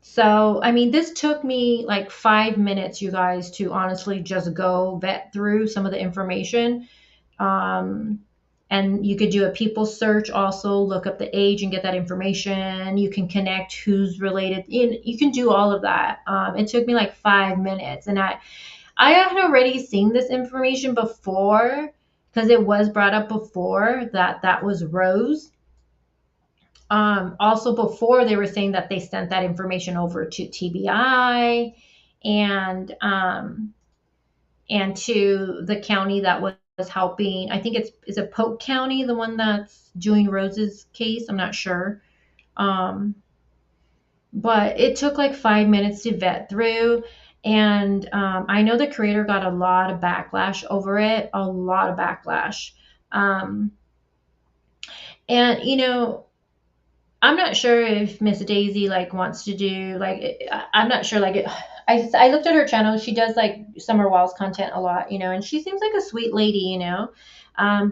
Speaker 1: So, I mean, this took me like 5 minutes, you guys, to honestly just go vet through some of the information. And you could do a people search also, look up the age and get that information. You can connect who's related. You can do all of that. It took me like 5 minutes. And I had already seen this information before because it was brought up before that was Rose. Also before, they were saying that they sent that information over to TBI and to the county that was helping. I think is it Polk County, the one that's doing Rose's case? I'm not sure. But it took like 5 minutes to vet through. And I know the creator got a lot of backlash over it, a lot of backlash. And, you know, I'm not sure if Miss Daisy like wants to do like I'm not sure like I looked at her channel. She does like Summer Walls content a lot, you know, and she seems like a sweet lady, you know.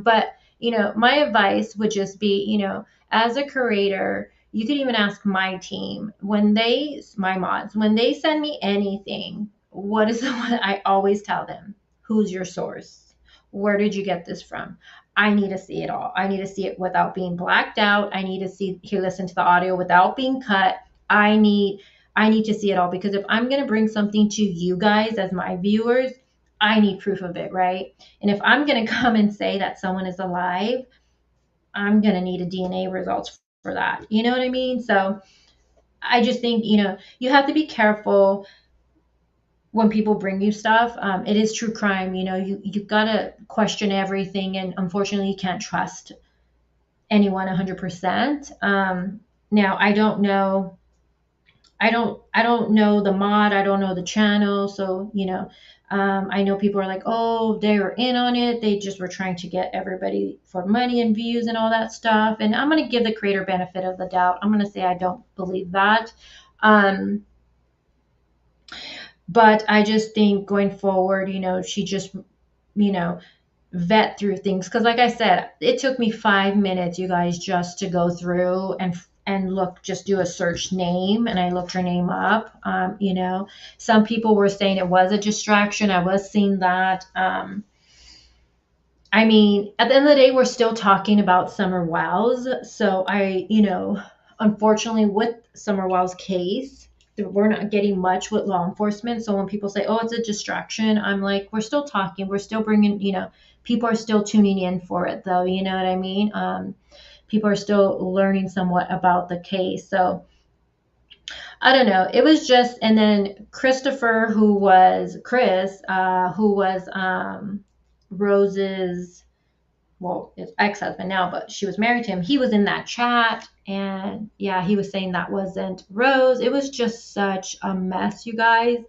Speaker 1: But you know, my advice would just be, you know, as a creator, you could even ask my team when my mods, when they send me anything, what is the one I always tell them? Who's your source? Where did you get this from? I need to see it all. I need to see it without being blacked out. I need to listen to the audio without being cut. I need to see it all, because if I'm going to bring something to you guys as my viewers, I need proof of it, right? And if I'm going to come and say that someone is alive, I'm going to need a DNA results for that. You know what I mean? So I just think, you know, you have to be careful when people bring you stuff. It is true crime. You know, you've got to question everything. And unfortunately, you can't trust anyone 100%. Now I don't know. I don't know the mod. I don't know the channel. So, you know, I know people are like, oh, they were in on it. They just were trying to get everybody for money and views and all that stuff. And I'm going to give the creator benefit of the doubt. I'm going to say I don't believe that. But I just think going forward, you know, she just, you know, vet through things, because like I said, it took me 5 minutes, you guys, just to go through and look, just do a search name, and I looked her name up. You know, some people were saying it was a distraction. I was seeing that. I mean, at the end of the day, we're still talking about Summer Wow's. So you know, unfortunately with Summer Wow's case, we're not getting much with law enforcement. So when people say, oh, it's a distraction, I'm like, we're still talking. We're still bringing, you know, people are still tuning in for it though. You know what I mean? People are still learning somewhat about the case. So I don't know. It was just, and then Christopher, who was Rose's, well, his ex-husband now, but she was married to him. He was in that chat, and yeah, he was saying that wasn't Rose. It was just such a mess, you guys.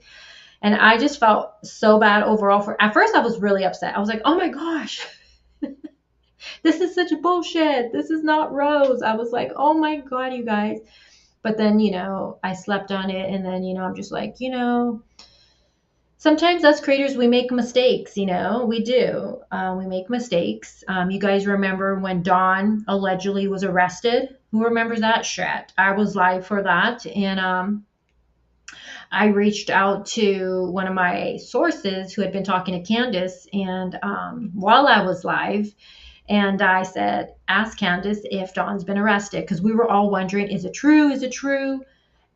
Speaker 1: And I just felt so bad overall. At first I was really upset. I was like, oh my gosh, this is such bullshit. This is not Rose. I was like, oh my God, you guys. But then, you know, I slept on it, and then, you know, I'm just like, you know, sometimes us creators, we make mistakes, you know, we do. We make mistakes. You guys remember when Dawn allegedly was arrested? Who remembers that shit? I was live for that. And I reached out to one of my sources who had been talking to Candace, and while I was live, and I said, ask Candace if Dawn's been arrested, because we were all wondering, is it true? Is it true?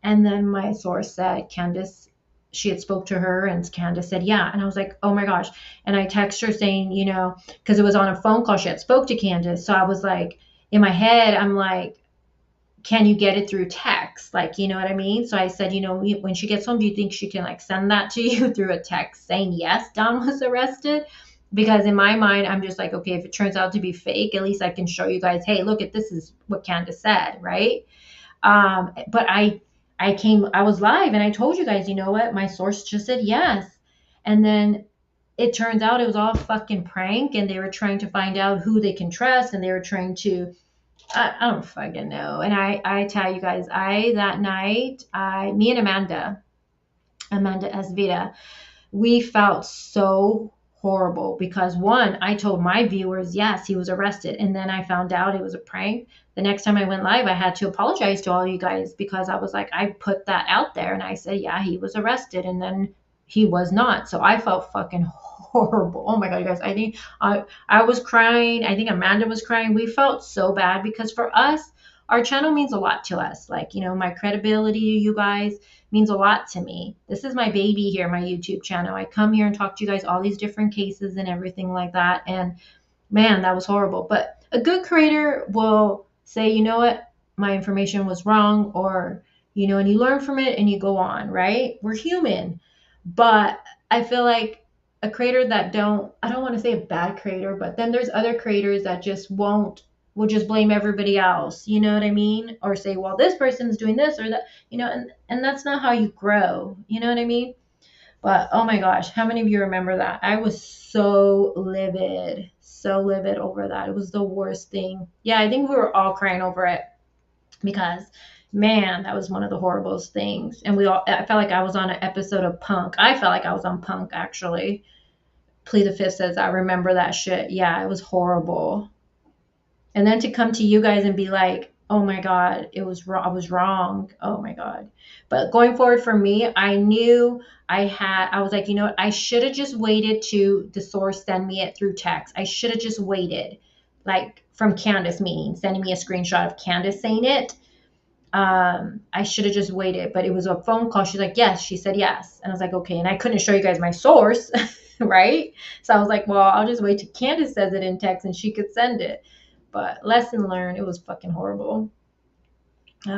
Speaker 1: And then my source said, Candace, she had spoke to her, and Candace said, yeah. And I was like, oh my gosh. And I text her saying, you know, because it was on a phone call, she had spoke to Candace. So I was like, in my head, I'm like, can you get it through text? Like, you know what I mean? So I said, you know, when she gets home, do you think she can like send that to you through a text saying, yes, Dawn was arrested? Because in my mind, I'm just like, okay, if it turns out to be fake, at least I can show you guys, hey, look at, this is what Candace said, right? But I was live, and I told you guys, you know what? My source just said yes. And then it turns out it was all fucking prank, and they were trying to find out who they can trust, and they were trying to, I don't fucking know. And I tell you guys, that night, me and Amanda Esvita, we felt so horrible, because one, I told my viewers, yes, he was arrested, and then I found out it was a prank. The next time I went live, I had to apologize to all you guys, because I was like, I put that out there, and I said, yeah, he was arrested, and then he was not. So I felt fucking horrible. Oh my God, you guys, I think I was crying. I think Amanda was crying. We felt so bad, because for us, our channel means a lot to us. Like, you know, my credibility, you guys, means a lot to me. This is my baby here, my YouTube channel. I come here and talk to you guys all these different cases and everything like that. And man, that was horrible. But a good creator will say, you know what, my information was wrong, or, you know, and you learn from it and you go on, right? We're human. But I feel like a creator that I don't want to say a bad creator, but then there's other creators that just will just blame everybody else, you know what I mean? Or say, well, this person's doing this or that, you know, and that's not how you grow, you know what I mean? But oh my gosh, how many of you remember that? I was so livid over that. It was the worst thing. Yeah, I think we were all crying over it because man, that was one of the horriblest things. And I felt like I was on an episode of Punk. I felt like I was on Punk actually. Plea the Fifth says, I remember that shit. Yeah, it was horrible. And then to come to you guys and be like, oh my God, it was wrong. I was wrong. Oh my God. But going forward for me, I knew I was like, you know what? I should have just waited to the source send me it through text. I should have just waited, like from Candace, meaning sending me a screenshot of Candace saying it. I should have just waited, but it was a phone call. She's like, yes. She said yes. And I was like, okay. And I couldn't show you guys my source, right? So I was like, well, I'll just wait till Candace says it in text and she could send it. But lesson learned, it was fucking horrible. You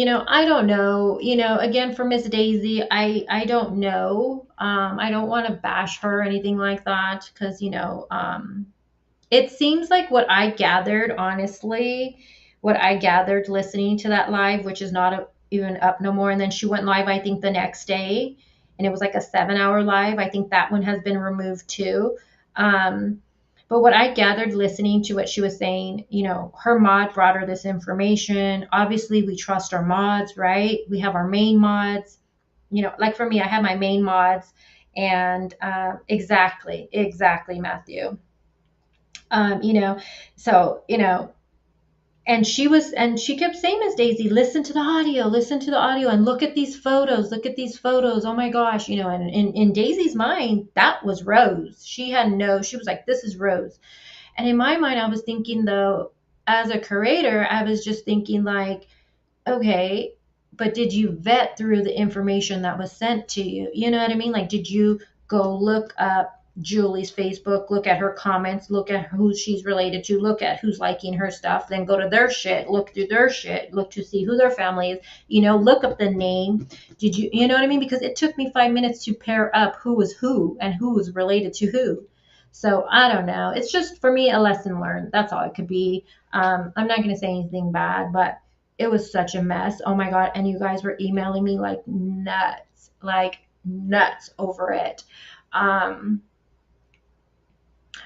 Speaker 1: know, I don't know. You know, again, for Miss Daisy, I don't know. I don't want to bash her or anything like that because, you know, it seems like what I gathered, honestly, what I gathered listening to that live, which is not even up no more. And then she went live, I think, the next day, and it was like a 7-hour live. I think that one has been removed too. But what I gathered listening to what she was saying, you know, her mod brought her this information. Obviously, we trust our mods, right? We have our main mods. You know, like for me, I have my main mods, and exactly, Matthew. You know, so, you know, and she kept saying, Miss Daisy, listen to the audio and look at these photos. Oh my gosh. You know, and in Daisy's mind, that was Rose. She was like, this is Rose. And in my mind, I was thinking though, as a curator, I was just thinking like, okay, but did you vet through the information that was sent to you? You know what I mean? Like, did you go look up Julie's Facebook, look at her comments, look at who she's related to, look at who's liking her stuff, then go to their shit, look through their shit, look to see who their family is, you know, look up the name. Did you know what I mean? Because it took me 5 minutes to pair up who was who and who was related to who. So I don't know. It's just for me a lesson learned. That's all it could be. I'm not going to say anything bad, but it was such a mess. Oh my God. And you guys were emailing me like nuts over it.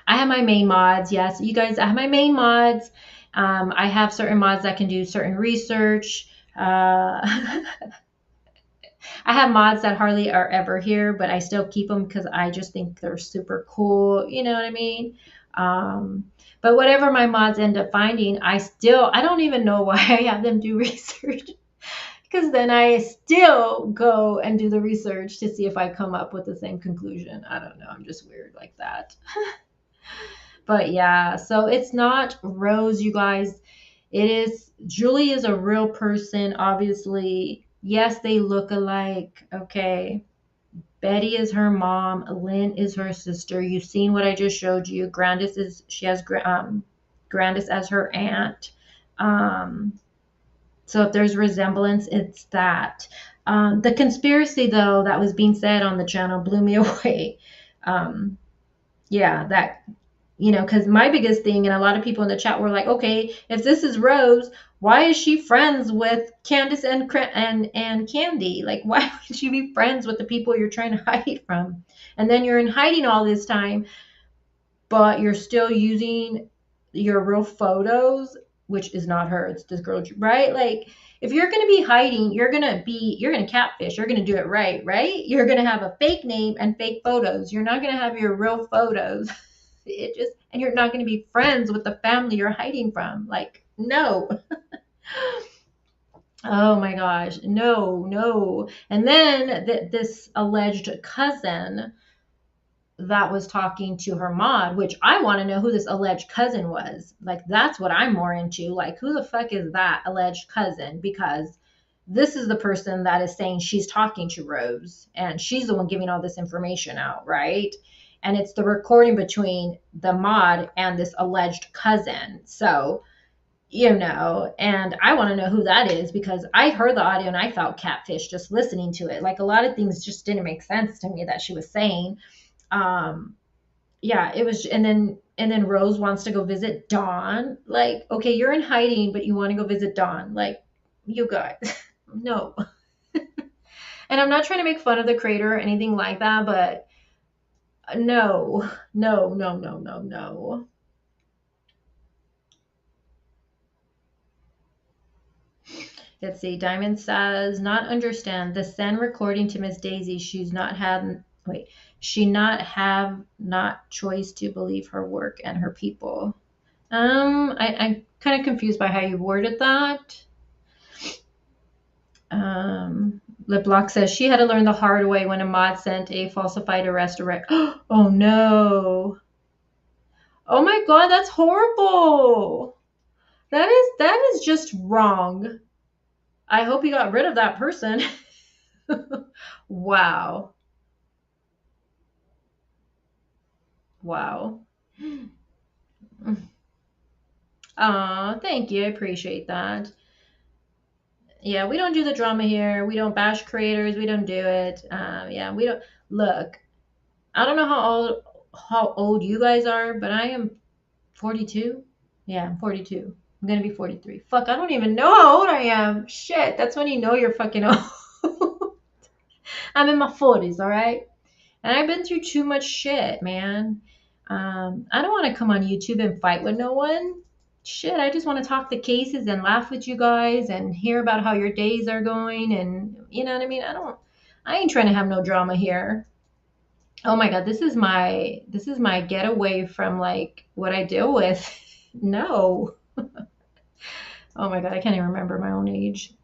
Speaker 1: I have my main mods. Yes, you guys, I have my main mods. I have certain mods that can do certain research. I have mods that hardly are ever here, but I still keep them because I just think they're super cool. You know what I mean? But whatever my mods end up finding, I don't even know why I have them do research. Because then I still go and do the research to see if I come up with the same conclusion. I don't know. I'm just weird like that. But yeah, so it's not Rose, you guys. Julie is a real person, obviously. Yes, they look alike. Okay. Betty is her mom. Lynn is her sister. You've seen what I just showed you. She has Grandis as her aunt. So if there's resemblance, it's that. The conspiracy, though, that was being said on the channel blew me away. Yeah, that, you know, because my biggest thing, and a lot of people in the chat were like, okay, if this is Rose, why is she friends with Candace and Candy? Like, why would she be friends with the people you're trying to hide from? And then you're in hiding all this time, but you're still using your real photos, which is not her, it's this girl, right? Like, if you're going to be hiding, you're going to catfish, you're going to do it right? You're going to have a fake name and fake photos. You're not going to have your real photos. And you're not going to be friends with the family you're hiding from. Like, no. Oh my gosh, no. And then this alleged cousin that was talking to her mod, which I want to know who this alleged cousin was. Like, that's what I'm more into. Like, who the fuck is that alleged cousin? Because this is the person that is saying she's talking to Rose, and she's the one giving all this information out, right? And it's the recording between the mod and this alleged cousin. So, you know, and I want to know who that is because I heard the audio and I felt catfish just listening to it. Like, a lot of things just didn't make sense to me that she was saying. Yeah, it was, and then Rose wants to go visit Dawn. Like, okay, you're in hiding, but you want to go visit Dawn. Like, you guys, no. And I'm not trying to make fun of the creator or anything like that, but no. Let's see. Diamond says, not understand the send recording to Miss Daisy. She not have choice to believe her work and her people. I'm kind of confused by how you worded that. LipLock says she had to learn the hard way when a mod sent a falsified arrest. Oh no. Oh my God, that's horrible. That is just wrong. I hope you got rid of that person. Wow. Thank you. I appreciate that. Yeah, we don't do the drama here. We don't bash creators. We don't do it. Yeah, we don't. Look, I don't know how old you guys are, but I am 42. Yeah, I'm 42. I'm gonna be 43. Fuck, I don't even know how old I am. Shit, that's when you know you're fucking old. I'm in my 40s, all right? And I've been through too much shit, man. I don't want to come on YouTube and fight with no one. Shit, I just want to talk the cases and laugh with you guys and hear about how your days are going, and you know what I mean? I ain't trying to have no drama here. Oh my God, this is my getaway from like what I deal with. No. Oh my God, I can't even remember my own age.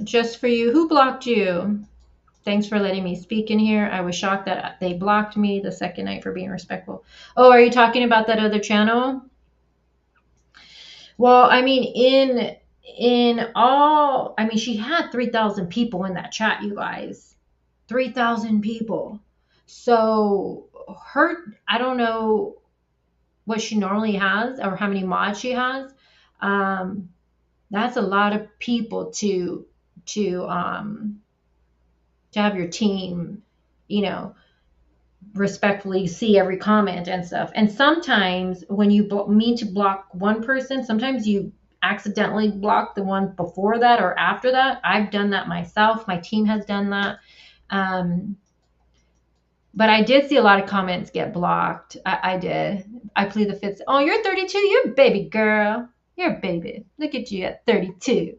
Speaker 1: Just for you. Who blocked you? Thanks for letting me speak in here. I was shocked that they blocked me the second night for being respectful. Oh, are you talking about that other channel? Well, I mean, she had 3,000 people in that chat, you guys. 3,000 people. So I don't know what she normally has or how many mods she has. That's a lot of people to have your team, respectfully see every comment and stuff. And sometimes when you mean to block one person, sometimes you accidentally block the one before that or after that. I've done that myself. My team has done that. But I did see a lot of comments get blocked. I did. I plead the fifth. Oh, you're 32? You're a baby girl. You're a baby. Look at you at 32.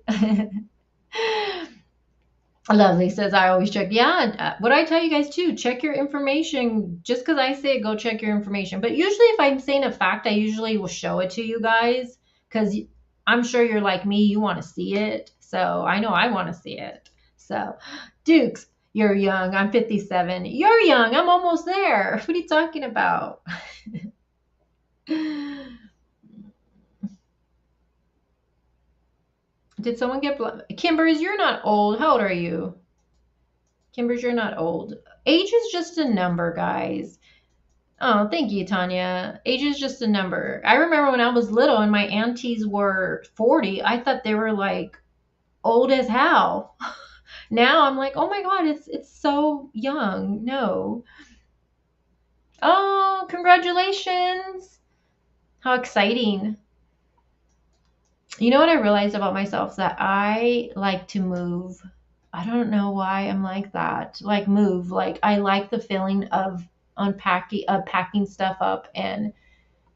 Speaker 1: Lovely says, I always check. Yeah, what I tell you guys too, check your information. Just because I say it, go check your information. But usually if I'm saying a fact, I usually will show it to you guys because I'm sure you're like me. You want to see it. So I know I want to see it. So Dukes, you're young. I'm 57. You're young. I'm almost there. What are you talking about? Did someone get blocked? Kimbers, you're not old. How old are you? Kimbers, you're not old. Age is just a number, guys. Oh, thank you, Tanya. Age is just a number. I remember when I was little and my aunties were 40, I thought they were like old as hell. Now I'm like, oh my God, it's so young. No. Oh, congratulations. How exciting. You know what I realized about myself? That I like to move. I don't know why I'm like that. Like move. Like I like the feeling of packing stuff up and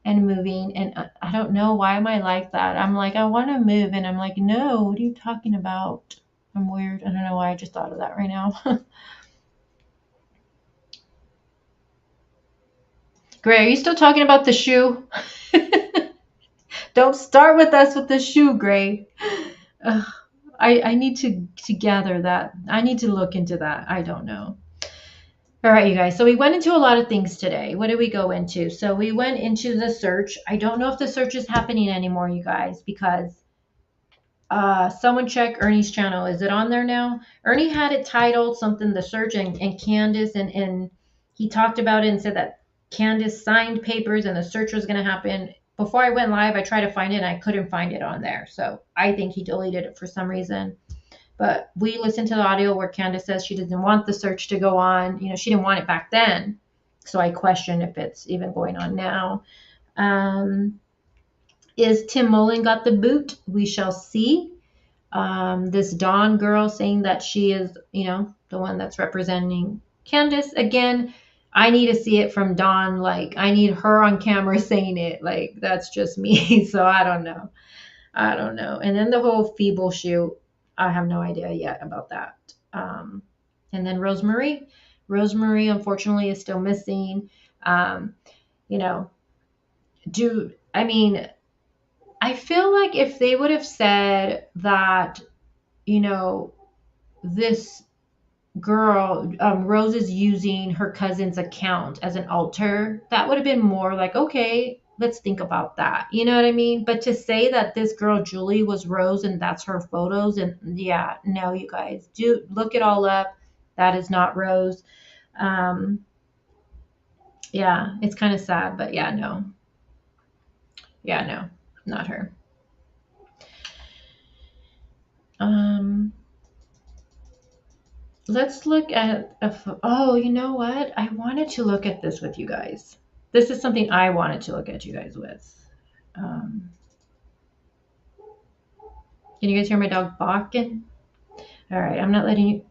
Speaker 1: moving. And I don't know why am I like that. I'm like, I want to move. And I'm like, no, what are you talking about? I'm weird. I don't know why I just thought of that right now. Gray, are you still talking about the shoe? Don't start with us with the shoe, Gray. I need to gather that. I need to look into that. I don't know. All right, you guys. So we went into a lot of things today. What did we go into? So we went into the search. I don't know if the search is happening anymore, you guys, because someone check Ernie's channel. Is it on there now? Ernie had it titled something, the search, and Candace, and he talked about it and said that Candace signed papers and the search was going to happen. Before I went live, I tried to find it and I couldn't find it on there. So I think he deleted it for some reason. But we listened to the audio where Candace says she doesn't want the search to go on. She didn't want it back then. So I question if it's even going on now. Is Tim Mullen got the boot? We shall see. This Dawn girl saying that she is, the one that's representing Candace. Again, I need to see it from Dawn. Like, I need her on camera saying it. Like, that's just me. So I don't know. And then the whole feeble shoot, I have no idea yet about that. And then Rosemary, unfortunately, is still missing. You know, I feel like if they would have said that, this girl, Rose is using her cousin's account as an altar, that would have been more like, okay, let's think about that. You know what I mean? But to say that this girl, Julie, was Rose and that's her photos, and yeah, no, you guys, do look it all up. That is not Rose. Yeah, it's kind of sad, but yeah, no. Yeah, no, not her. Let's look at oh, you know what? I wanted to look at this with you guys. This is something I wanted to look at you guys with. Can you guys hear my dog barking? All right, I'm not letting you.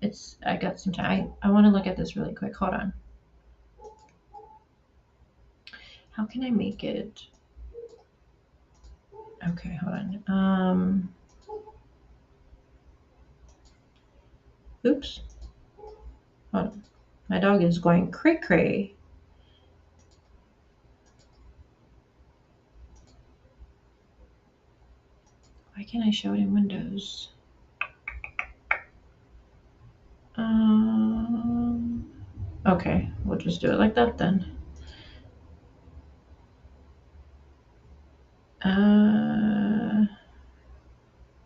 Speaker 1: I got some time. I want to look at this really quick. Hold on. How can I make it? Okay, hold on. Oops. Hold on. My dog is going cray cray. Why can't I show it in Windows? Okay, we'll just do it like that then.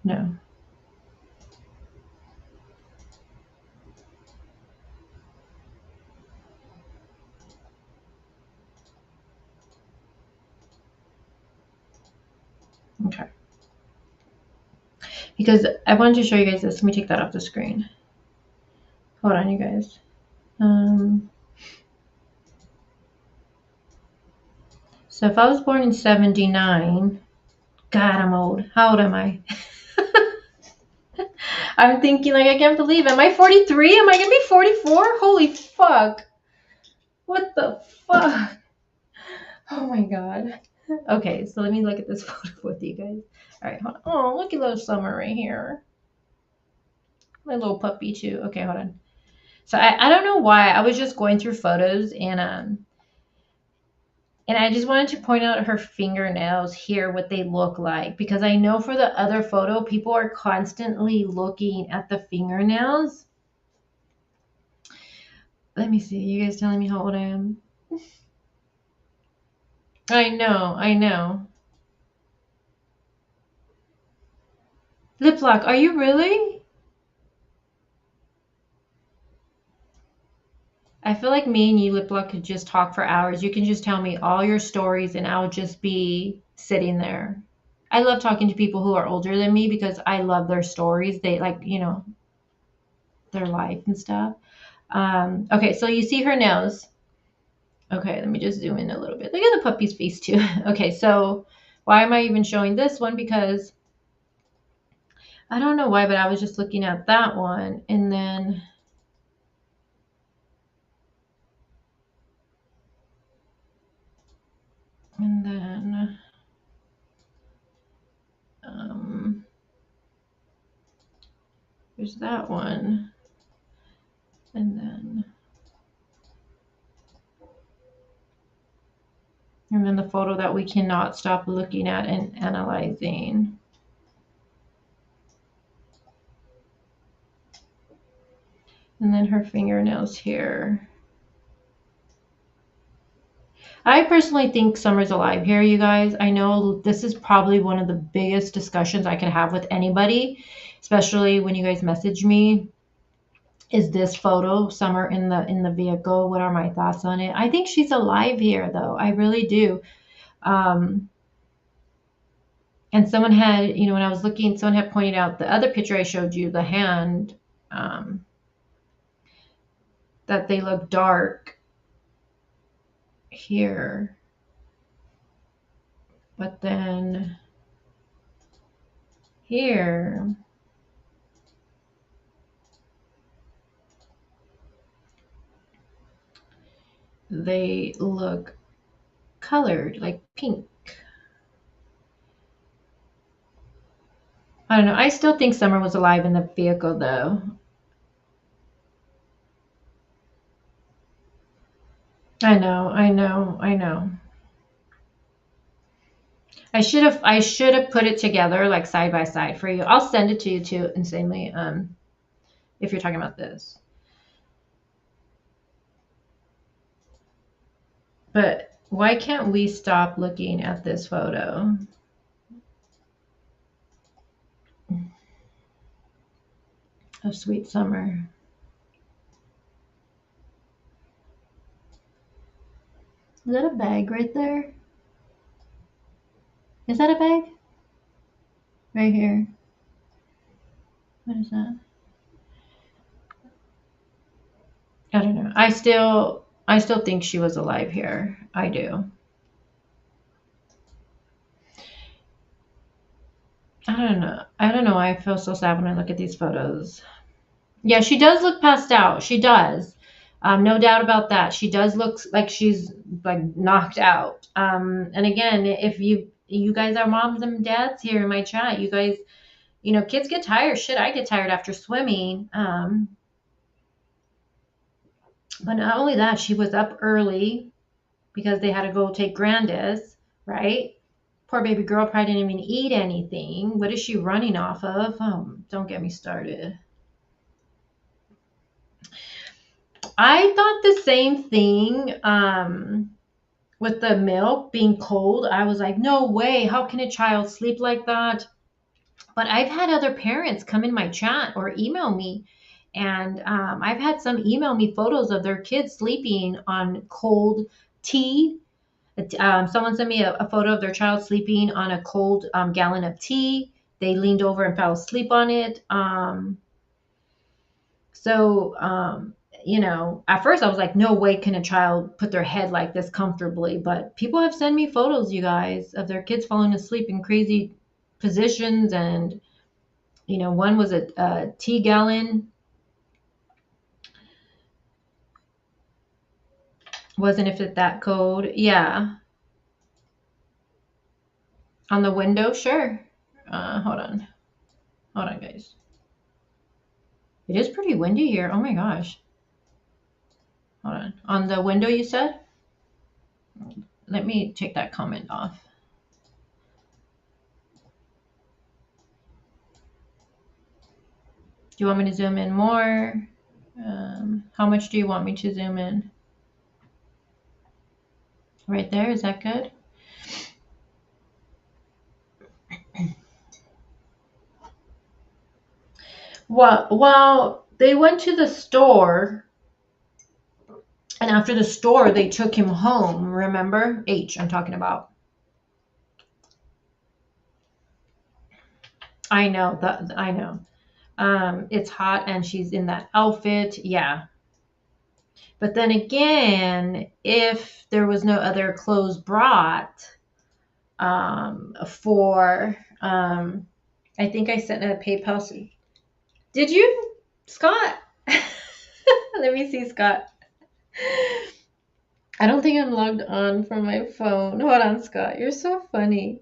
Speaker 1: No. Okay. Because I wanted to show you guys this. Let me take that off the screen. Hold on, you guys. So if I was born in 79, God, I'm old. How old am I? I'm thinking, like, I can't believe it. Am I 43? Am I going to be 44? Holy fuck. What the fuck? Oh my God. Okay, so let me look at this photo with you guys. All right, hold on. Oh, look at little Summer right here. My little puppy too. Okay, hold on. So I don't know why. I was just going through photos and I just wanted to point out her fingernails here, what they look like, because I know for the other photo, people are constantly looking at the fingernails. Let me see. You guys telling me how old I am? I know. Lip lock, are you really? I feel like me and you, Lip lock, could just talk for hours. You can just tell me all your stories and I'll just be sitting there. I love talking to people who are older than me because I love their stories. They like, their life and stuff. Okay, so you see her nose. Okay, let me just zoom in a little bit. Look at the puppy's face too. Okay, so why am I even showing this one? Because I don't know why, but I was just looking at that one and then there's that one. And then the photo that we cannot stop looking at and analyzing. And then her fingernails here. I personally think Summer's alive here, you guys. I know this is probably one of the biggest discussions I can have with anybody, especially when you guys message me. Is this photo, Summer in the vehicle? What are my thoughts on it? I think she's alive here, though. I really do. And someone had, when I was looking, someone had pointed out the other picture I showed you, the hand, that they look dark here. But then here, they look colored, like pink. I don't know. I still think Summer was alive in the vehicle, though. I know. I should have put it together like side by side for you. I'll send it to you too, insanely. If you're talking about this. But why can't we stop looking at this photo? Of Sweet Summer. Is that a bag right there? Is that a bag? Right here. What is that? I don't know. I still think she was alive here. I do. I don't know why I feel so sad when I look at these photos. Yeah, she does look passed out. She does. No doubt about that. She does look like she's like knocked out. And again, if you guys are moms and dads here in my chat, you guys, kids get tired. Shit, I get tired after swimming. But not only that, she was up early because they had to go take Grandis, right? Poor baby girl probably didn't even eat anything. What is she running off of? Don't get me started. I thought the same thing with the milk being cold. I was like, no way. How can a child sleep like that? But I've had other parents come in my chat or email me. And I've had some email me photos of their kids sleeping on cold tea. Someone sent me a photo of their child sleeping on a cold gallon of tea. They leaned over and fell asleep on it. At first I was like, no way can a child put their head like this comfortably. But people have sent me photos, you guys, of their kids falling asleep in crazy positions. And, one was a tea gallon. Wasn't if it that cold. Yeah. On the window, sure. Hold on, guys. It is pretty windy here. Oh my gosh. Hold on. On the window, you said? Let me take that comment off. Do you want me to zoom in more? How much do you want me to zoom in? Right there, is that good? Well, they went to the store, and after the store, they took him home. Remember? I'm talking about. I know. I know. It's hot, and she's in that outfit. Yeah. But then again, if there was no other clothes brought I think I sent a PayPal. Did you, Scott? Let me see, Scott. I don't think I'm logged on from my phone. Hold on, Scott. You're so funny.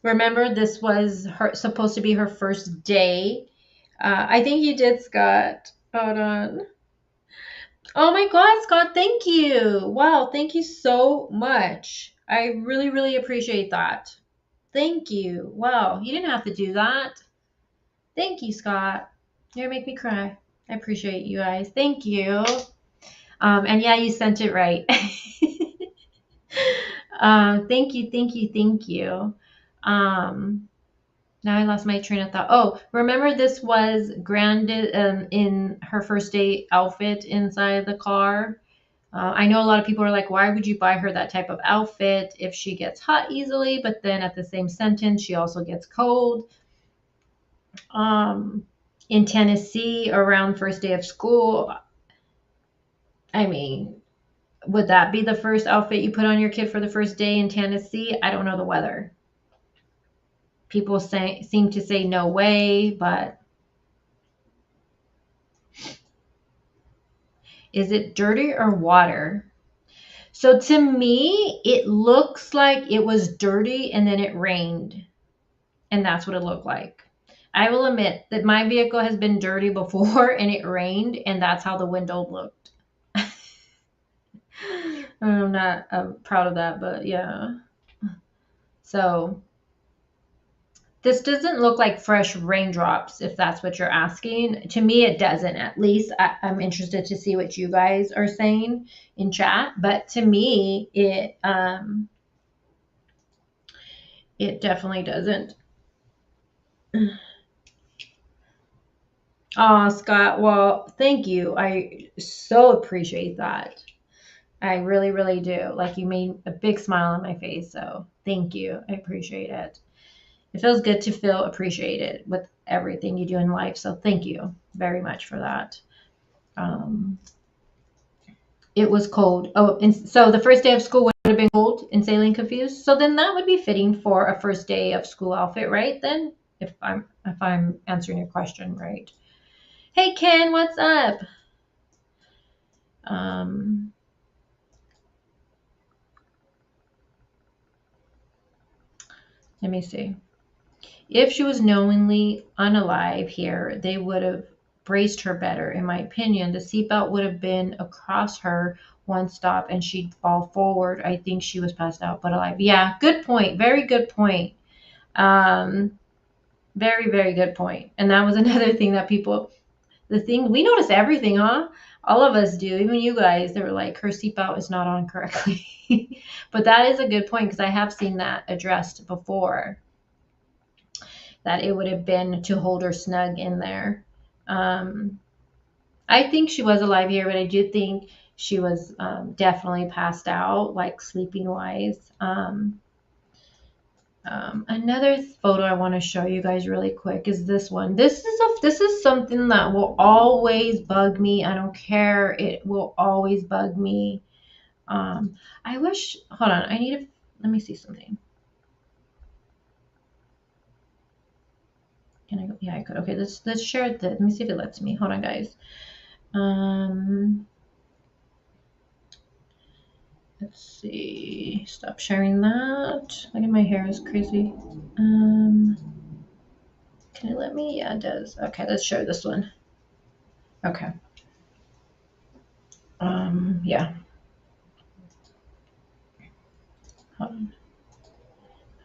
Speaker 1: Remember, this was supposed to be her first day. I think you did, Scott. Hold on. Oh my God, Scott, thank you. Wow, thank you so much. I really, really appreciate that. Thank you. Wow, you didn't have to do that. Thank you, Scott. You're gonna make me cry. I appreciate you guys. Thank you. And yeah, you sent it right. Thank you. Now I lost my train of thought. Oh, remember this was in her first day outfit inside the car. I know a lot of people are like, why would you buy her that type of outfit if she gets hot easily? But then at the same sentence, she also gets cold. In Tennessee, around first day of school, I mean, Would that be the first outfit you put on your kid for the first day in Tennessee? I don't know the weather. People seem to say no way, but is it dirty or water? So to me, it looks like it was dirty and then it rained. And that's what it looked like. I will admit that my vehicle has been dirty before and it rained, and that's how the window looked. I'm not proud of that, but yeah. So this doesn't look like fresh raindrops, if that's what you're asking. To me, it doesn't. At least I'm interested to see what you guys are saying in chat. But to me, it definitely doesn't. Oh, Scott, well, thank you. I so appreciate that. I really, really do. Like, you made a big smile on my face, so thank you. I appreciate it. It feels good to feel appreciated with everything you do in life, so thank you very much for that. It was cold. Oh, and so the first day of school would have been cold and sailing confused. So then that would be fitting for a first day of school outfit, right? Then, if I'm answering your question right. Hey Ken, what's up? Let me see. If she was knowingly unalive here, they would have braced her better, in my opinion. The seatbelt would have been across her one stop and she'd fall forward. I think she was passed out but alive. Yeah, good point. Very good point. Very, very good point. And that was another thing that people, we notice everything, huh? All of us do, even you guys. They were like, her seatbelt is not on correctly. But that is a good point, because I have seen that addressed before, that it would have been to hold her snug in there. I think she was alive here, but I do think she was definitely passed out, like sleeping wise. Another photo I want to show you guys really quick is this one. This is something that will always bug me. I don't care. It will always bug me. I wish, hold on, let me see something. Can I go? Yeah, I could. Okay, let's share it. Let me see if it lets me. Hold on, guys. Let's see. Stop sharing that. Look at my hair is crazy. Can it let me? Yeah, it does. Okay, let's share this one. Okay. Yeah. Hold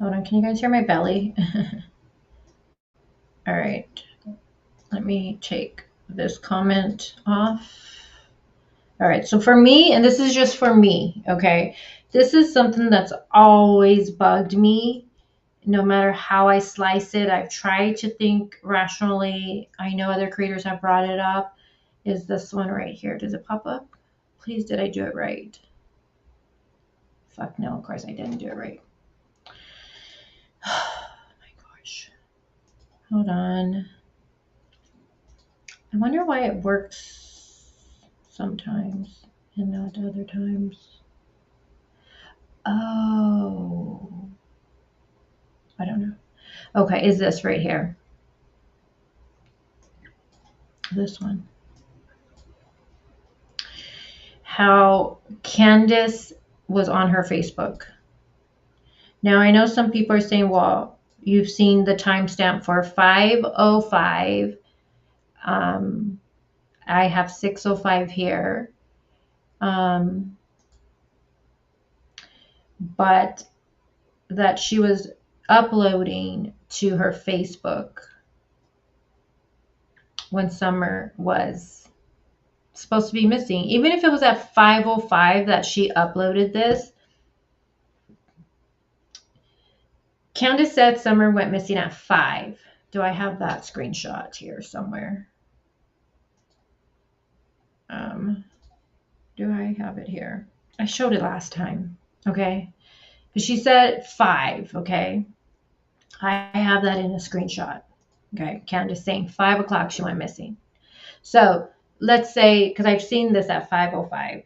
Speaker 1: on. Can you guys hear my belly? All right. Let me take this comment off. All right. So for me, and this is just for me, okay? This is something that's always bugged me. No matter how I slice it, I've tried to think rationally. I know other creators have brought it up. Is this one right here? Does it pop up? Please, did I do it right? Fuck no, of course I didn't do it right. Oh my gosh. Hold on. I wonder why it works sometimes and not other times. Oh. I don't know. Okay, is this right here? This one. How Candace was on her Facebook. Now, I know some people are saying, well, you've seen the timestamp for 5:05. I have 6:05 here. But that she was uploading to her Facebook when Summer was supposed to be missing. Even if it was at 5:05 that she uploaded this, Candace said Summer went missing at 5. Do I have that screenshot here somewhere? Do I have it here? I showed it last time, okay? But she said 5, okay? I have that in a screenshot, okay? Candace saying 5 o'clock she went missing. So let's say, because I've seen this at 5:05.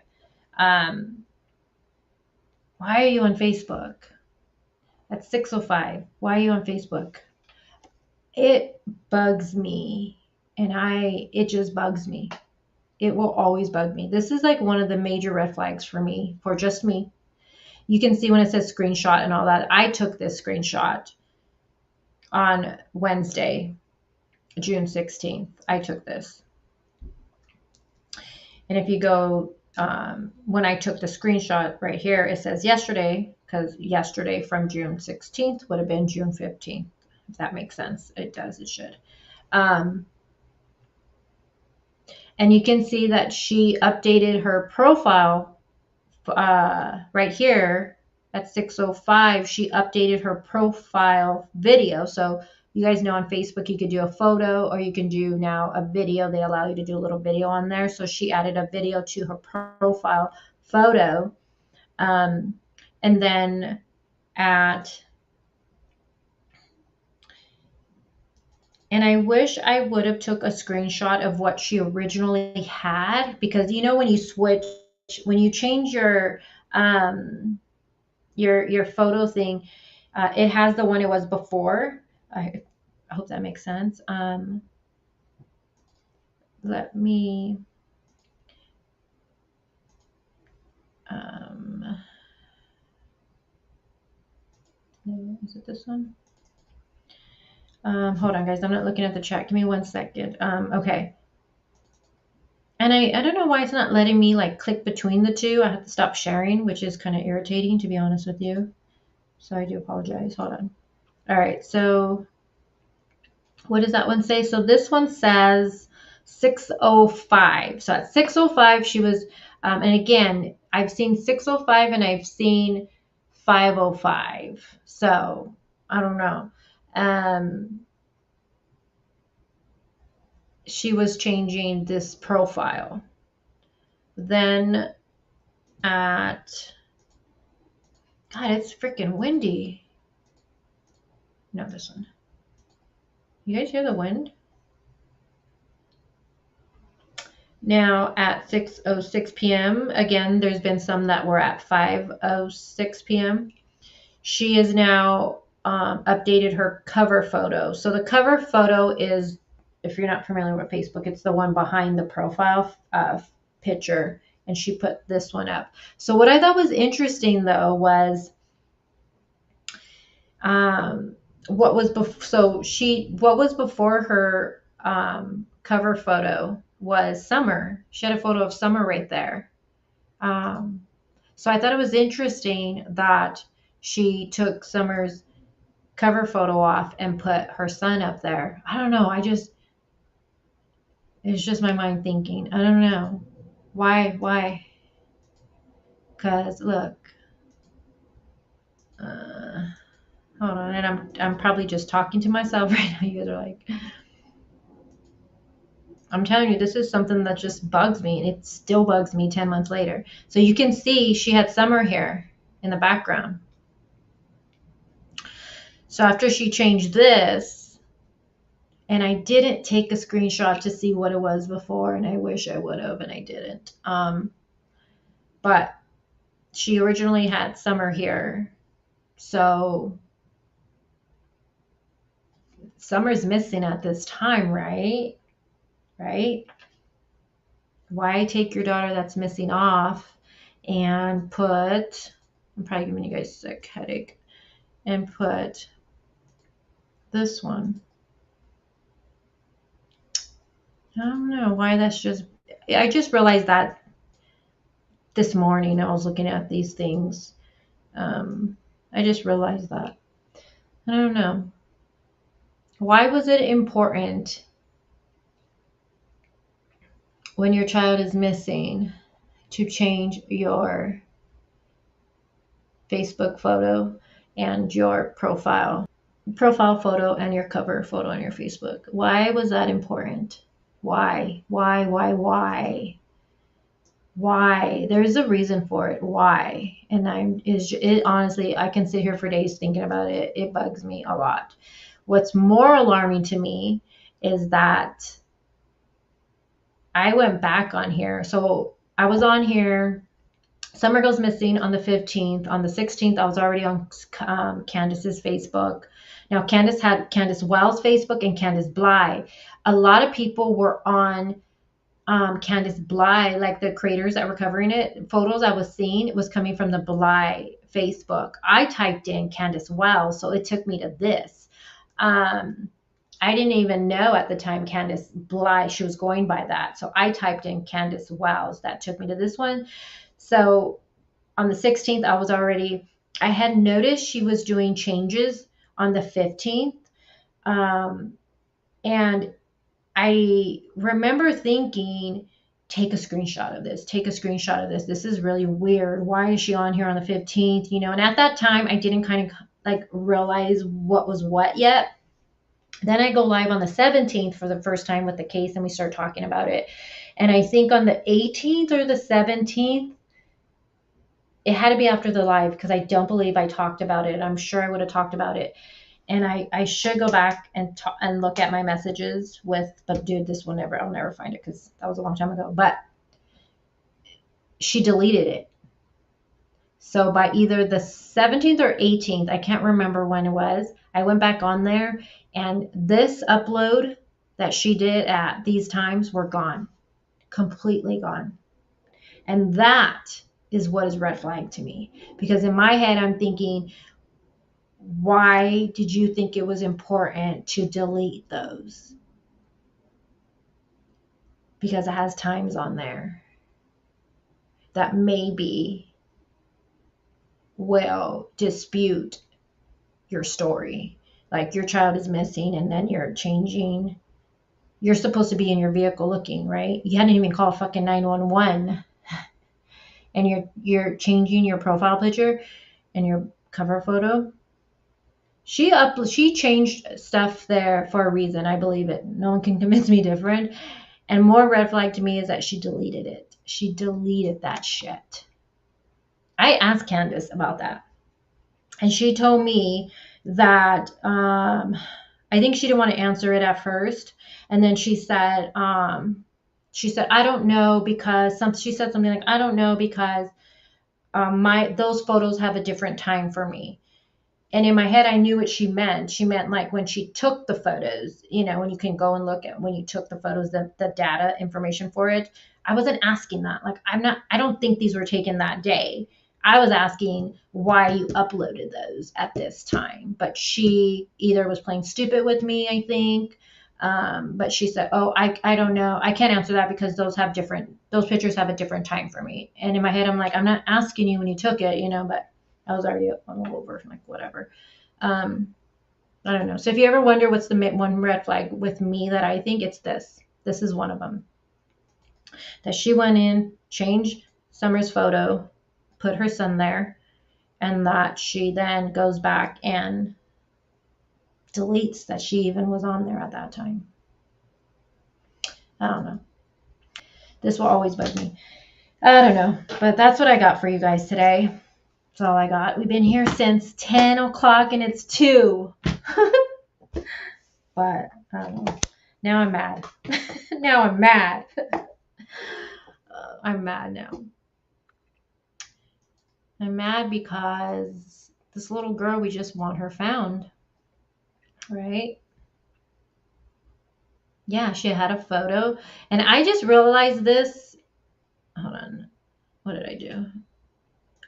Speaker 1: Why are you on Facebook? At 6:05. Why are you on Facebook? It bugs me. And it just bugs me. It will always bug me. This is like one of the major red flags for me, for just me. You can see when it says screenshot and all that. I took this screenshot on Wednesday, June 16th. I took this. And if you go, when I took the screenshot right here, it says yesterday, because yesterday from June 16th would have been June 15th. If that makes sense. It does, it should. And you can see that she updated her profile right here at 6:05. She updated her profile video. So you guys know on Facebook you could do a photo, or you can do now a video. They allow you to do a little video on there. So she added a video to her profile photo. And then and I wish I would have took a screenshot of what she originally had, because you know when you change your photo thing, it has the one it was before. I hope that makes sense. Let me is it this one? Hold on, guys. I'm not looking at the chat. Give me 1 second. Okay. And I don't know why it's not letting me like click between the two. I have to stop sharing, which is kind of irritating, to be honest with you. So I do apologize. Hold on. All right. So what does that one say? So this one says 6:05. So at 6:05, she was, and again, I've seen 6:05 and I've seen 5:05. So I don't know. She was changing this profile. Then God, it's freaking windy. No, this one. You guys hear the wind? Now at 6:06 p.m., again, there's been some that were at 5:06 p.m. She is now updated her cover photo. So the cover photo is, if you're not familiar with Facebook, it's the one behind the profile picture, and she put this one up. So what I thought was interesting though was what was before her cover photo was summer. She had a photo of summer right there. So I thought it was interesting that she took Summer's cover photo off and put her son up there. I don't know. It's just my mind thinking. I don't know. Why? Because look, hold on. And I'm probably just talking to myself right now. You guys are like, I'm telling you, this is something that just bugs me, and it still bugs me 10 months later. So you can see she had Summer here in the background. So after she changed this, and I didn't take a screenshot to see what it was before, and I wish I would have, and I didn't. But she originally had Summer here. So Summer's missing at this time, right? Right? Why take your daughter that's missing off and put, I'm probably giving you guys a sick headache, and put this one. I don't know why that's just, I just realized that this morning I was looking at these things. I just realized that. I don't know. Why was it important when your child is missing to change your Facebook photo and your profile photo and your cover photo on your Facebook? Why was that important? Why? There's a reason for it. Why? And honestly, I can sit here for days thinking about it. It bugs me a lot. What's more alarming to me is that I went back on here. So I was on here Summer goes missing on the 15th. On the 16th, I was already on Candace's Facebook. Now, Candace had Candace Wells' Facebook and Candace Bly. A lot of people were on Candace Bly, like the creators that were covering it. Photos I was seeing, it was coming from the Bly Facebook. I typed in Candace Wells, so it took me to this. I didn't even know at the time Candace Bly, she was going by that. So I typed in Candace Wells. That took me to this one. So on the 16th, I had noticed she was doing changes on the 15th. And I remember thinking, take a screenshot of this. Take a screenshot of this. This is really weird. Why is she on here on the 15th? You know, and at that time, I didn't kind of like realize what was what yet. Then I go live on the 17th for the first time with the case, and we start talking about it. And I think on the 18th or the 17th, it had to be after the live because I don't believe I talked about it. I'm sure I would have talked about it. And I should go back and look at my messages but dude, I'll never find it because that was a long time ago. But she deleted it. So by either the 17th or 18th, I can't remember when it was, I went back on there, and this upload that she did at these times were gone, completely gone. And that is what is red flag to me, because in my head, I'm thinking, why did you think it was important to delete those? Because it has times on there that maybe will dispute your story. Like your child is missing and then you're changing. You're supposed to be in your vehicle looking, right? You hadn't even called fucking 911. And you're changing your profile picture and your cover photo. She changed stuff there for a reason. I believe it. No one can convince me different. And more red flag to me is that she deleted it. She deleted that shit. I asked Candace about that. And she told me that I think she didn't want to answer it at first. And then she said, I don't know because she said something like, I don't know because those photos have a different time for me. And in my head, I knew what she meant. She meant like when she took the photos, you know, when you can go and look at when you took the photos, the data information for it. I wasn't asking that. Like, I don't think these were taken that day. I was asking why you uploaded those at this time. But she either was playing stupid with me, I think. But she said, oh, I don't know. I can't answer that because those pictures have a different time for me. And in my head, I'm like, I'm not asking you when you took it, you know, but I was already all over, like, whatever. I don't know. So if you ever wonder what's the one red flag with me that I think, it's this. This is one of them. That she went in, changed Summer's photo, put her son there, and that she then goes back and deletes that she even was on there at that time. I don't know. This will always bug me. I don't know. But that's what I got for you guys today. That's all I got. We've been here since 10 o'clock and it's 2. But I don't know. Now I'm mad. Now I'm mad. I'm mad now. I'm mad because this little girl, we just want her found. Right? Yeah, she had a photo. And I just realized this. Hold on. What did I do?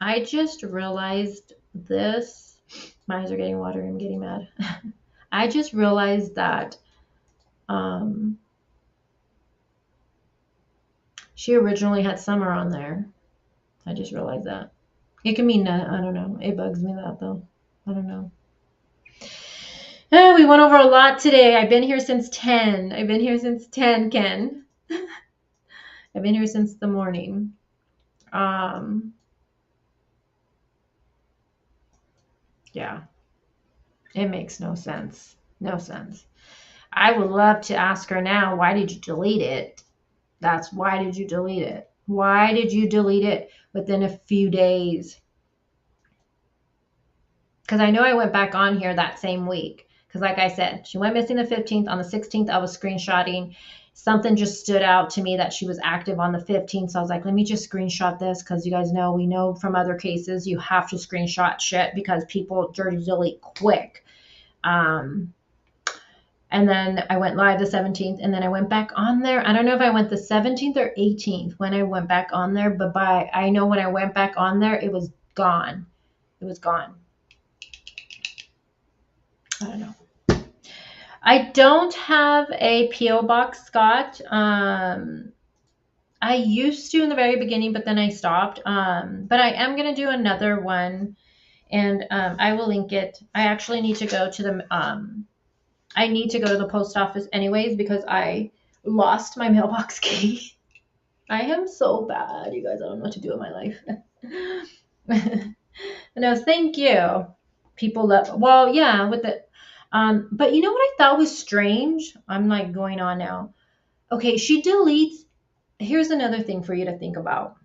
Speaker 1: I just realized this. My eyes are getting watery. I'm getting mad. I just realized that she originally had Summer on there. I just realized that. It can mean that. I don't know. It bugs me that, though. I don't know. We went over a lot today. I've been here since 10. I've been here since 10, Ken. I've been here since the morning. Yeah. It makes no sense. No sense. I would love to ask her now, why did you delete it? Why did you delete it? Why did you delete it within a few days? Because I know I went back on here that same week. Because like I said, she went missing the 15th. On the 16th, I was screenshotting. something just stood out to me that she was active on the 15th. So I was like, let me just screenshot this, because you guys know, we know from other cases you have to screenshot shit because people dirty delete quick. And then I went live the 17th, and then I went back on there. I don't know if I went the 17th or 18th when I went back on there, but I know when I went back on there, it was gone. It was gone. I don't know. I don't have a P.O. box, Scott. I used to in the very beginning, but then I stopped. But I am going to do another one, and I will link it. I actually need to go to the I need to go to the post office anyways, because I lost my mailbox key. I am so bad, you guys. I don't know what to do in my life. No, thank you. People love, well, yeah, with the, but you know what I thought was strange? I'm like going on now. Okay, she deletes. Here's another thing for you to think about.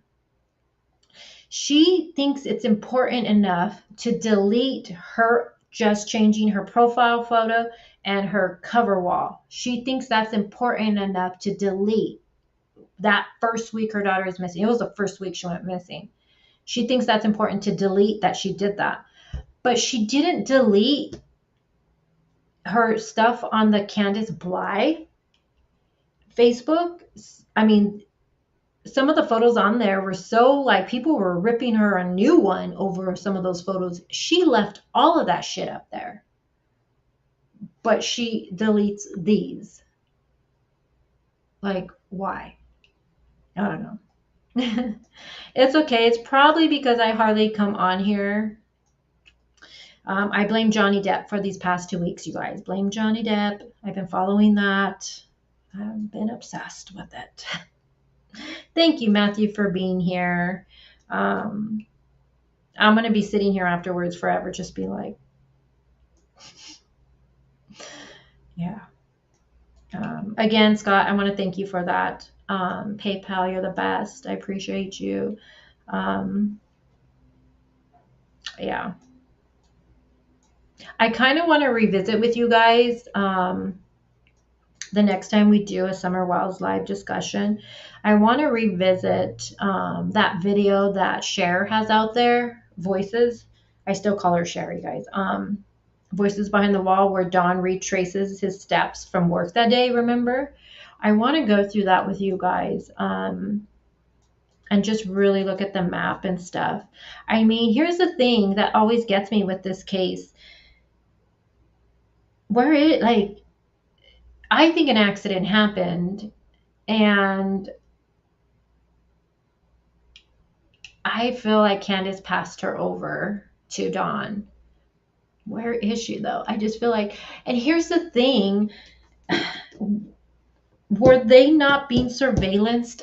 Speaker 1: She thinks it's important enough to delete her just changing her profile photo and her cover wall. She thinks that's important enough to delete that first week her daughter is missing. It was the first week she went missing. She thinks that's important to delete that she did that. But she didn't delete her stuff on the Candace Bly Facebook. I mean, some of the photos on there were so like people were ripping her a new one over some of those photos. She left all of that shit up there. But she deletes these. Like, why? I don't know. It's okay. It's probably because I hardly come on here. I blame Johnny Depp for these past 2 weeks, you guys. Blame Johnny Depp. I've been following that. I've been obsessed with it. Thank you, Matthew, for being here. I'm going to be sitting here afterwards forever, just be like, yeah. Again, Scott, I want to thank you for that. PayPal, you're the best. I appreciate you. Yeah. I kind of want to revisit with you guys the next time we do a Summer Wells live discussion. I want to revisit that video that Cher has out there, Voices. I still call her Cher, you guys. Voices Behind the Wall, where Don retraces his steps from work that day, remember? I want to go through that with you guys and just really look at the map and stuff. I mean, here's the thing that always gets me with this case. Where it, like, I think an accident happened, and I feel like Candace passed her over to Dawn. Where is she, though? I just feel like, and here's the thing, were they not being surveillanced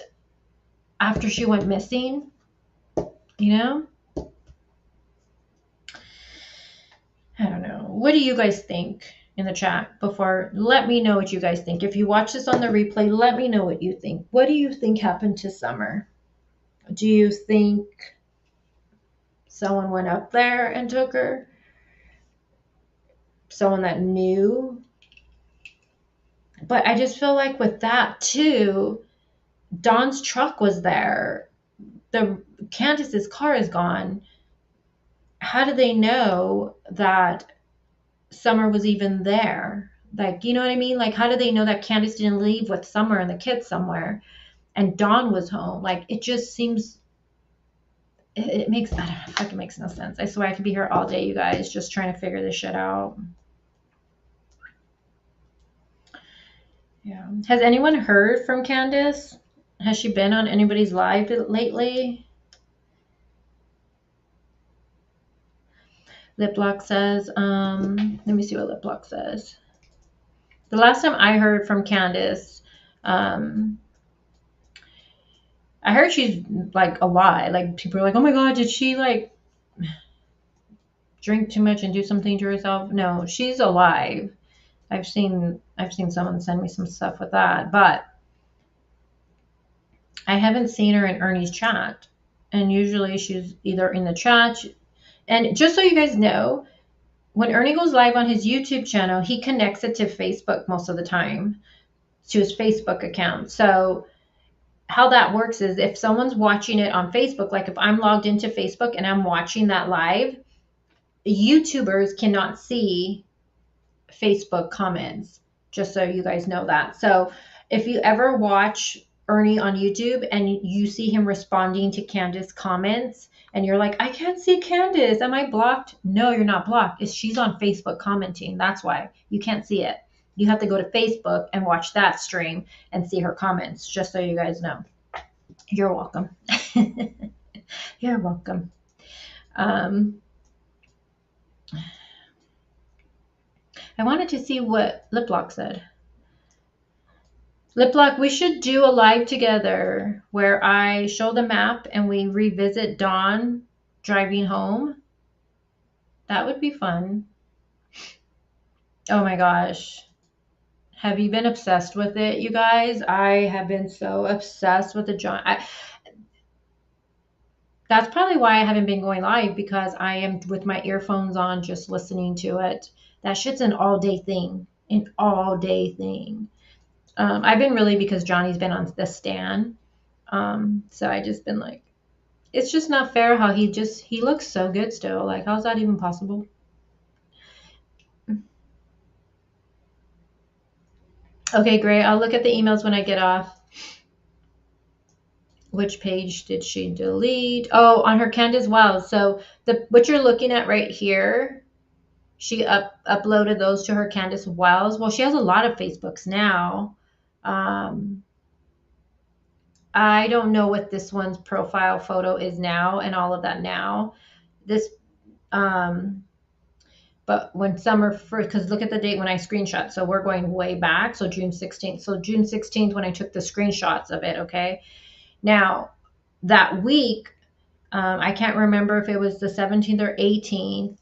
Speaker 1: after she went missing? You know? I don't know. What do you guys think in the chat? Before, let me know what you guys think. If you watch this on the replay, let me know what you think. What do you think happened to Summer? Do you think someone went up there and took her? Someone that knew? But I just feel like with that too, Dawn's truck was there. Candace's car is gone. How do they know that Summer was even there? Like, you know what I mean? Like, how do they know that Candace didn't leave with Summer and the kids somewhere and Dawn was home? Like, it just seems, it makes, I don't know, fuck, it makes no sense. I swear I could be here all day, you guys, just trying to figure this shit out. Yeah. Has anyone heard from Candace? Has she been on anybody's live lately? Liplock says, let me see what Liplock says. The last time I heard from Candace, I heard she's like alive. Like, people are like, oh my God, did she like drink too much and do something to herself? No, she's alive. I've seen someone send me some stuff with that, but I haven't seen her in Ernie's chat. And usually she's either in the chat. And just so you guys know, when Ernie goes live on his YouTube channel, he connects it to Facebook most of the time. to his Facebook account. So how that works is if someone's watching it on Facebook, like if I'm logged into Facebook and I'm watching that live, YouTubers cannot see Facebook comments, just so you guys know that. So if you ever watch Ernie on YouTube and you see him responding to Candace comments and you're like, I can't see Candace, am I blocked? No, you're not blocked. She's on Facebook commenting. That's why you can't see it. You have to go to Facebook and watch that stream and see her comments, just so you guys know. You're welcome. You're welcome. I wanted to see what Liplock said. Liplock, we should do a live together where I show the map and we revisit Dawn driving home. That would be fun. Oh my gosh. Have you been obsessed with it, you guys? I have been so obsessed with the John. That's probably why I haven't been going live, because I am with my earphones on just listening to it. That shit's an all-day thing. An all-day thing. I've been really, because Johnny's been on the stand. So I just been like, it's just not fair how he looks so good still. Like, how's that even possible? Okay, great. I'll look at the emails when I get off. Which page did she delete? Oh, on her Candace Wells. So what you're looking at right here, she uploaded those to her Candace Wells. Well, she has a lot of Facebooks now. I don't know what this one's profile photo is now and all of that now. This, but when summer first, because look at the date when I screenshot. So we're going way back. So June 16th. So June 16th when I took the screenshots of it. Okay. Now that week, I can't remember if it was the 17th or 18th,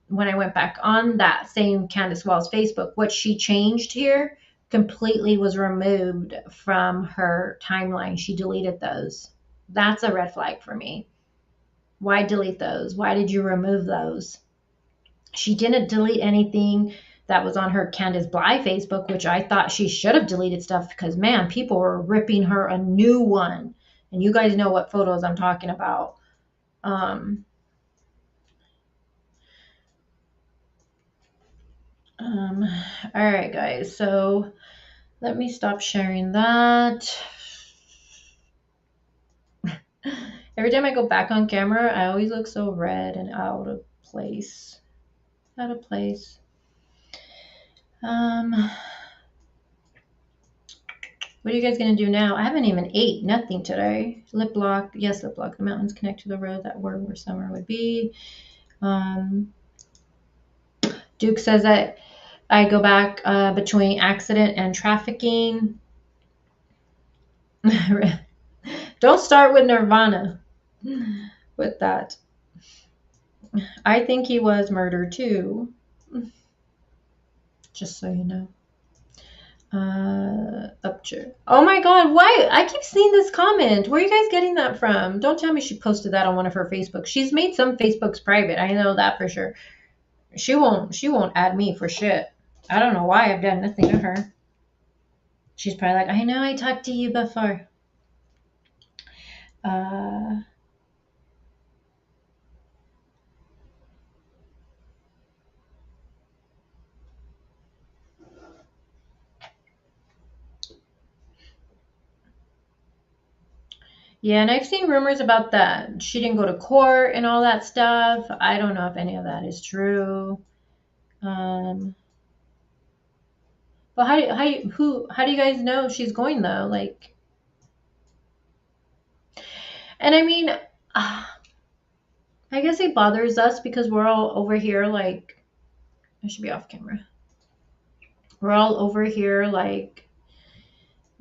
Speaker 1: when I went back on that same Candace Wells Facebook, what she changed here completely was removed from her timeline. She deleted those. That's a red flag for me. Why delete those? Why did you remove those? She didn't delete anything that was on her Candace Bly Facebook, which I thought she should have deleted stuff, because, man, people were ripping her a new one. And you guys know what photos I'm talking about. All right, guys. So let me stop sharing that. Every time I go back on camera, I always look so red and out of place. Out of place. What are you guys going to do now? I haven't even ate nothing today. Lip lock. Yes, lip lock. The mountains connect to the road that were where summer would be. Duke says that I go back between accident and trafficking. Don't start with Nirvana with that. I think he was murdered too. Just so you know. Upture. Oh my god, why? I keep seeing this comment. Where are you guys getting that from? Don't tell me she posted that on one of her Facebooks. She's made some Facebooks private. I know that for sure. She won't add me for shit. I don't know why. I've done nothing to her. She's probably like, I know I talked to you before. Yeah, and I've seen rumors about that. She didn't go to court and all that stuff. I don't know if any of that is true. But how do you guys know she's going though? Like, and I mean, I guess it bothers us because we're all over here like, I should be off camera. We're all over here like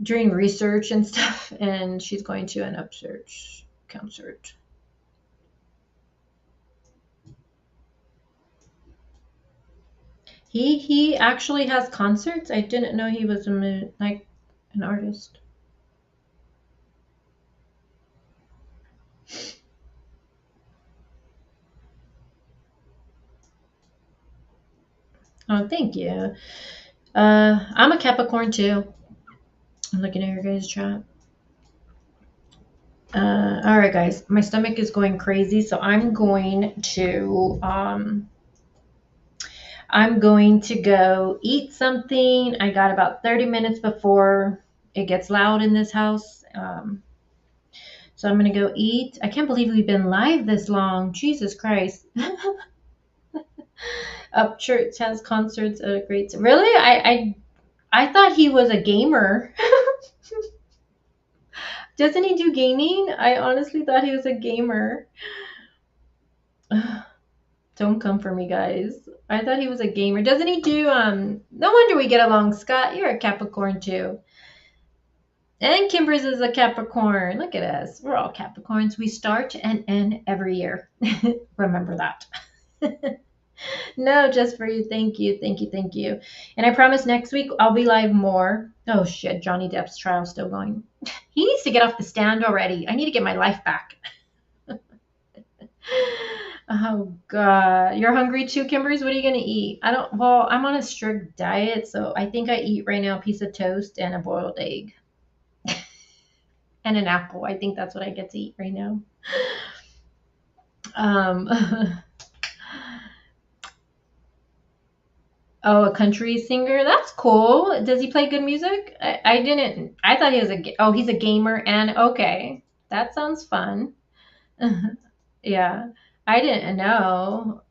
Speaker 1: doing research and stuff, and she's going to an upsearch concert. He actually has concerts. I didn't know he was like an artist. Oh, thank you. I'm a Capricorn too. I'm looking at your guys' chat. All right, guys, my stomach is going crazy, so I'm going to go eat something. I got about 30 minutes before it gets loud in this house. So I'm going to go eat. I can't believe we've been live this long. Jesus Christ. Up Church has concerts at a great. Really? I thought he was a gamer. Doesn't he do gaming? I honestly thought he was a gamer. Don't come for me, guys. I thought he was a gamer. Doesn't he do no wonder we get along, Scott. You're a Capricorn too. And Kimbers is a Capricorn. Look at us. We're all Capricorns. We start and end every year. Remember that. No, just for you. Thank you. Thank you. Thank you. And I promise next week I'll be live more. Oh shit, Johnny Depp's trial still going. He needs to get off the stand already. I need to get my life back. Oh God. You're hungry too, Kimbers? What are you gonna eat? Well, I'm on a strict diet, so I think I eat right now a piece of toast and a boiled egg. And an apple. I think that's what I get to eat right now. Oh, a country singer. That's cool. Does he play good music? I thought he was he's a gamer, and okay. That sounds fun. Yeah. I didn't know.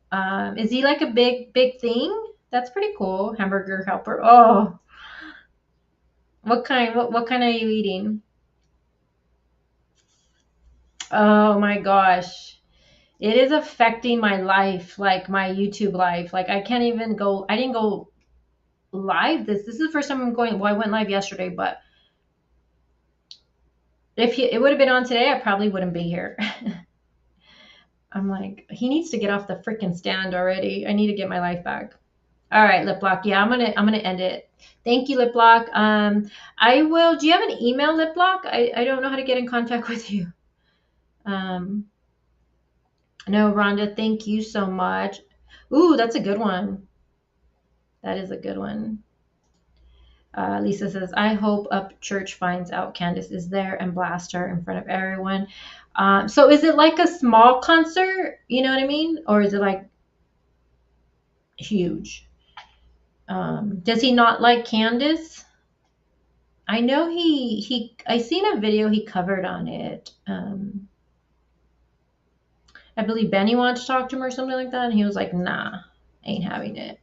Speaker 1: Is he like a big thing? That's pretty cool. Hamburger helper. Oh. What kind are you eating? Oh my gosh. It is affecting my life, like my YouTube life. Like I didn't go live this is the first time I'm going. Well, I went live yesterday, but if it would have been on today, I probably wouldn't be here. I'm like, he needs to get off the freaking stand already. I need to get my life back. All right, Lip Lock. Yeah, I'm gonna end it. Thank you, Lip Lock. I will. Do you have an email, Lip Lock? I don't know how to get in contact with you. No, Rhonda. Thank you so much. Ooh, that's a good one. That is a good one. Lisa says, I hope Up Church finds out Candace is there and blast her in front of everyone. So is it like a small concert? You know what I mean? Or is it like huge? Does he not like Candace? I know I seen a video he covered on it. I believe Benny wanted to talk to him or something like that. And he was like, nah, ain't having it.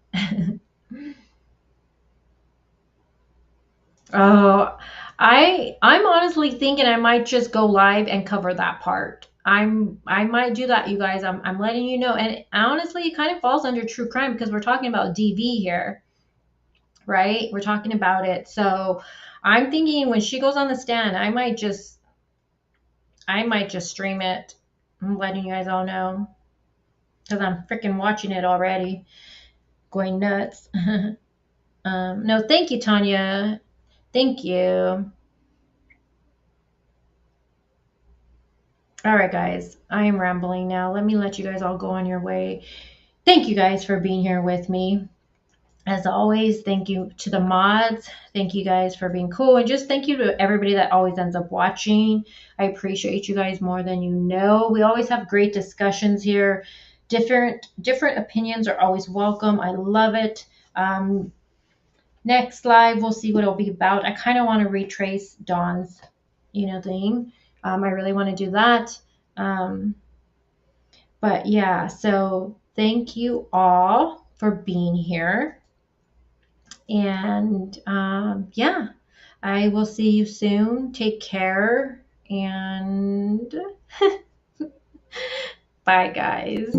Speaker 1: Oh, I'm honestly thinking I might just go live and cover that part. I might do that, you guys. I'm letting you know. And honestly, it kind of falls under true crime because we're talking about DV here, right? We're talking about it. So I'm thinking when she goes on the stand, I might just stream it. I'm letting you guys all know because I'm freaking watching it already, going nuts. No, thank you, Tanya. Thank you. All right, guys, I am rambling now. Let me let you guys all go on your way. Thank you guys for being here with me. As always, thank you to the mods. Thank you guys for being cool. And just thank you to everybody that always ends up watching. I appreciate you guys more than you know. We always have great discussions here. Different opinions are always welcome. I love it. Next live, we'll see what it'll be about. I kind of want to retrace Dawn's, thing. I really want to do that. But yeah, so thank you all for being here. And yeah, I will see you soon. Take care and bye, guys.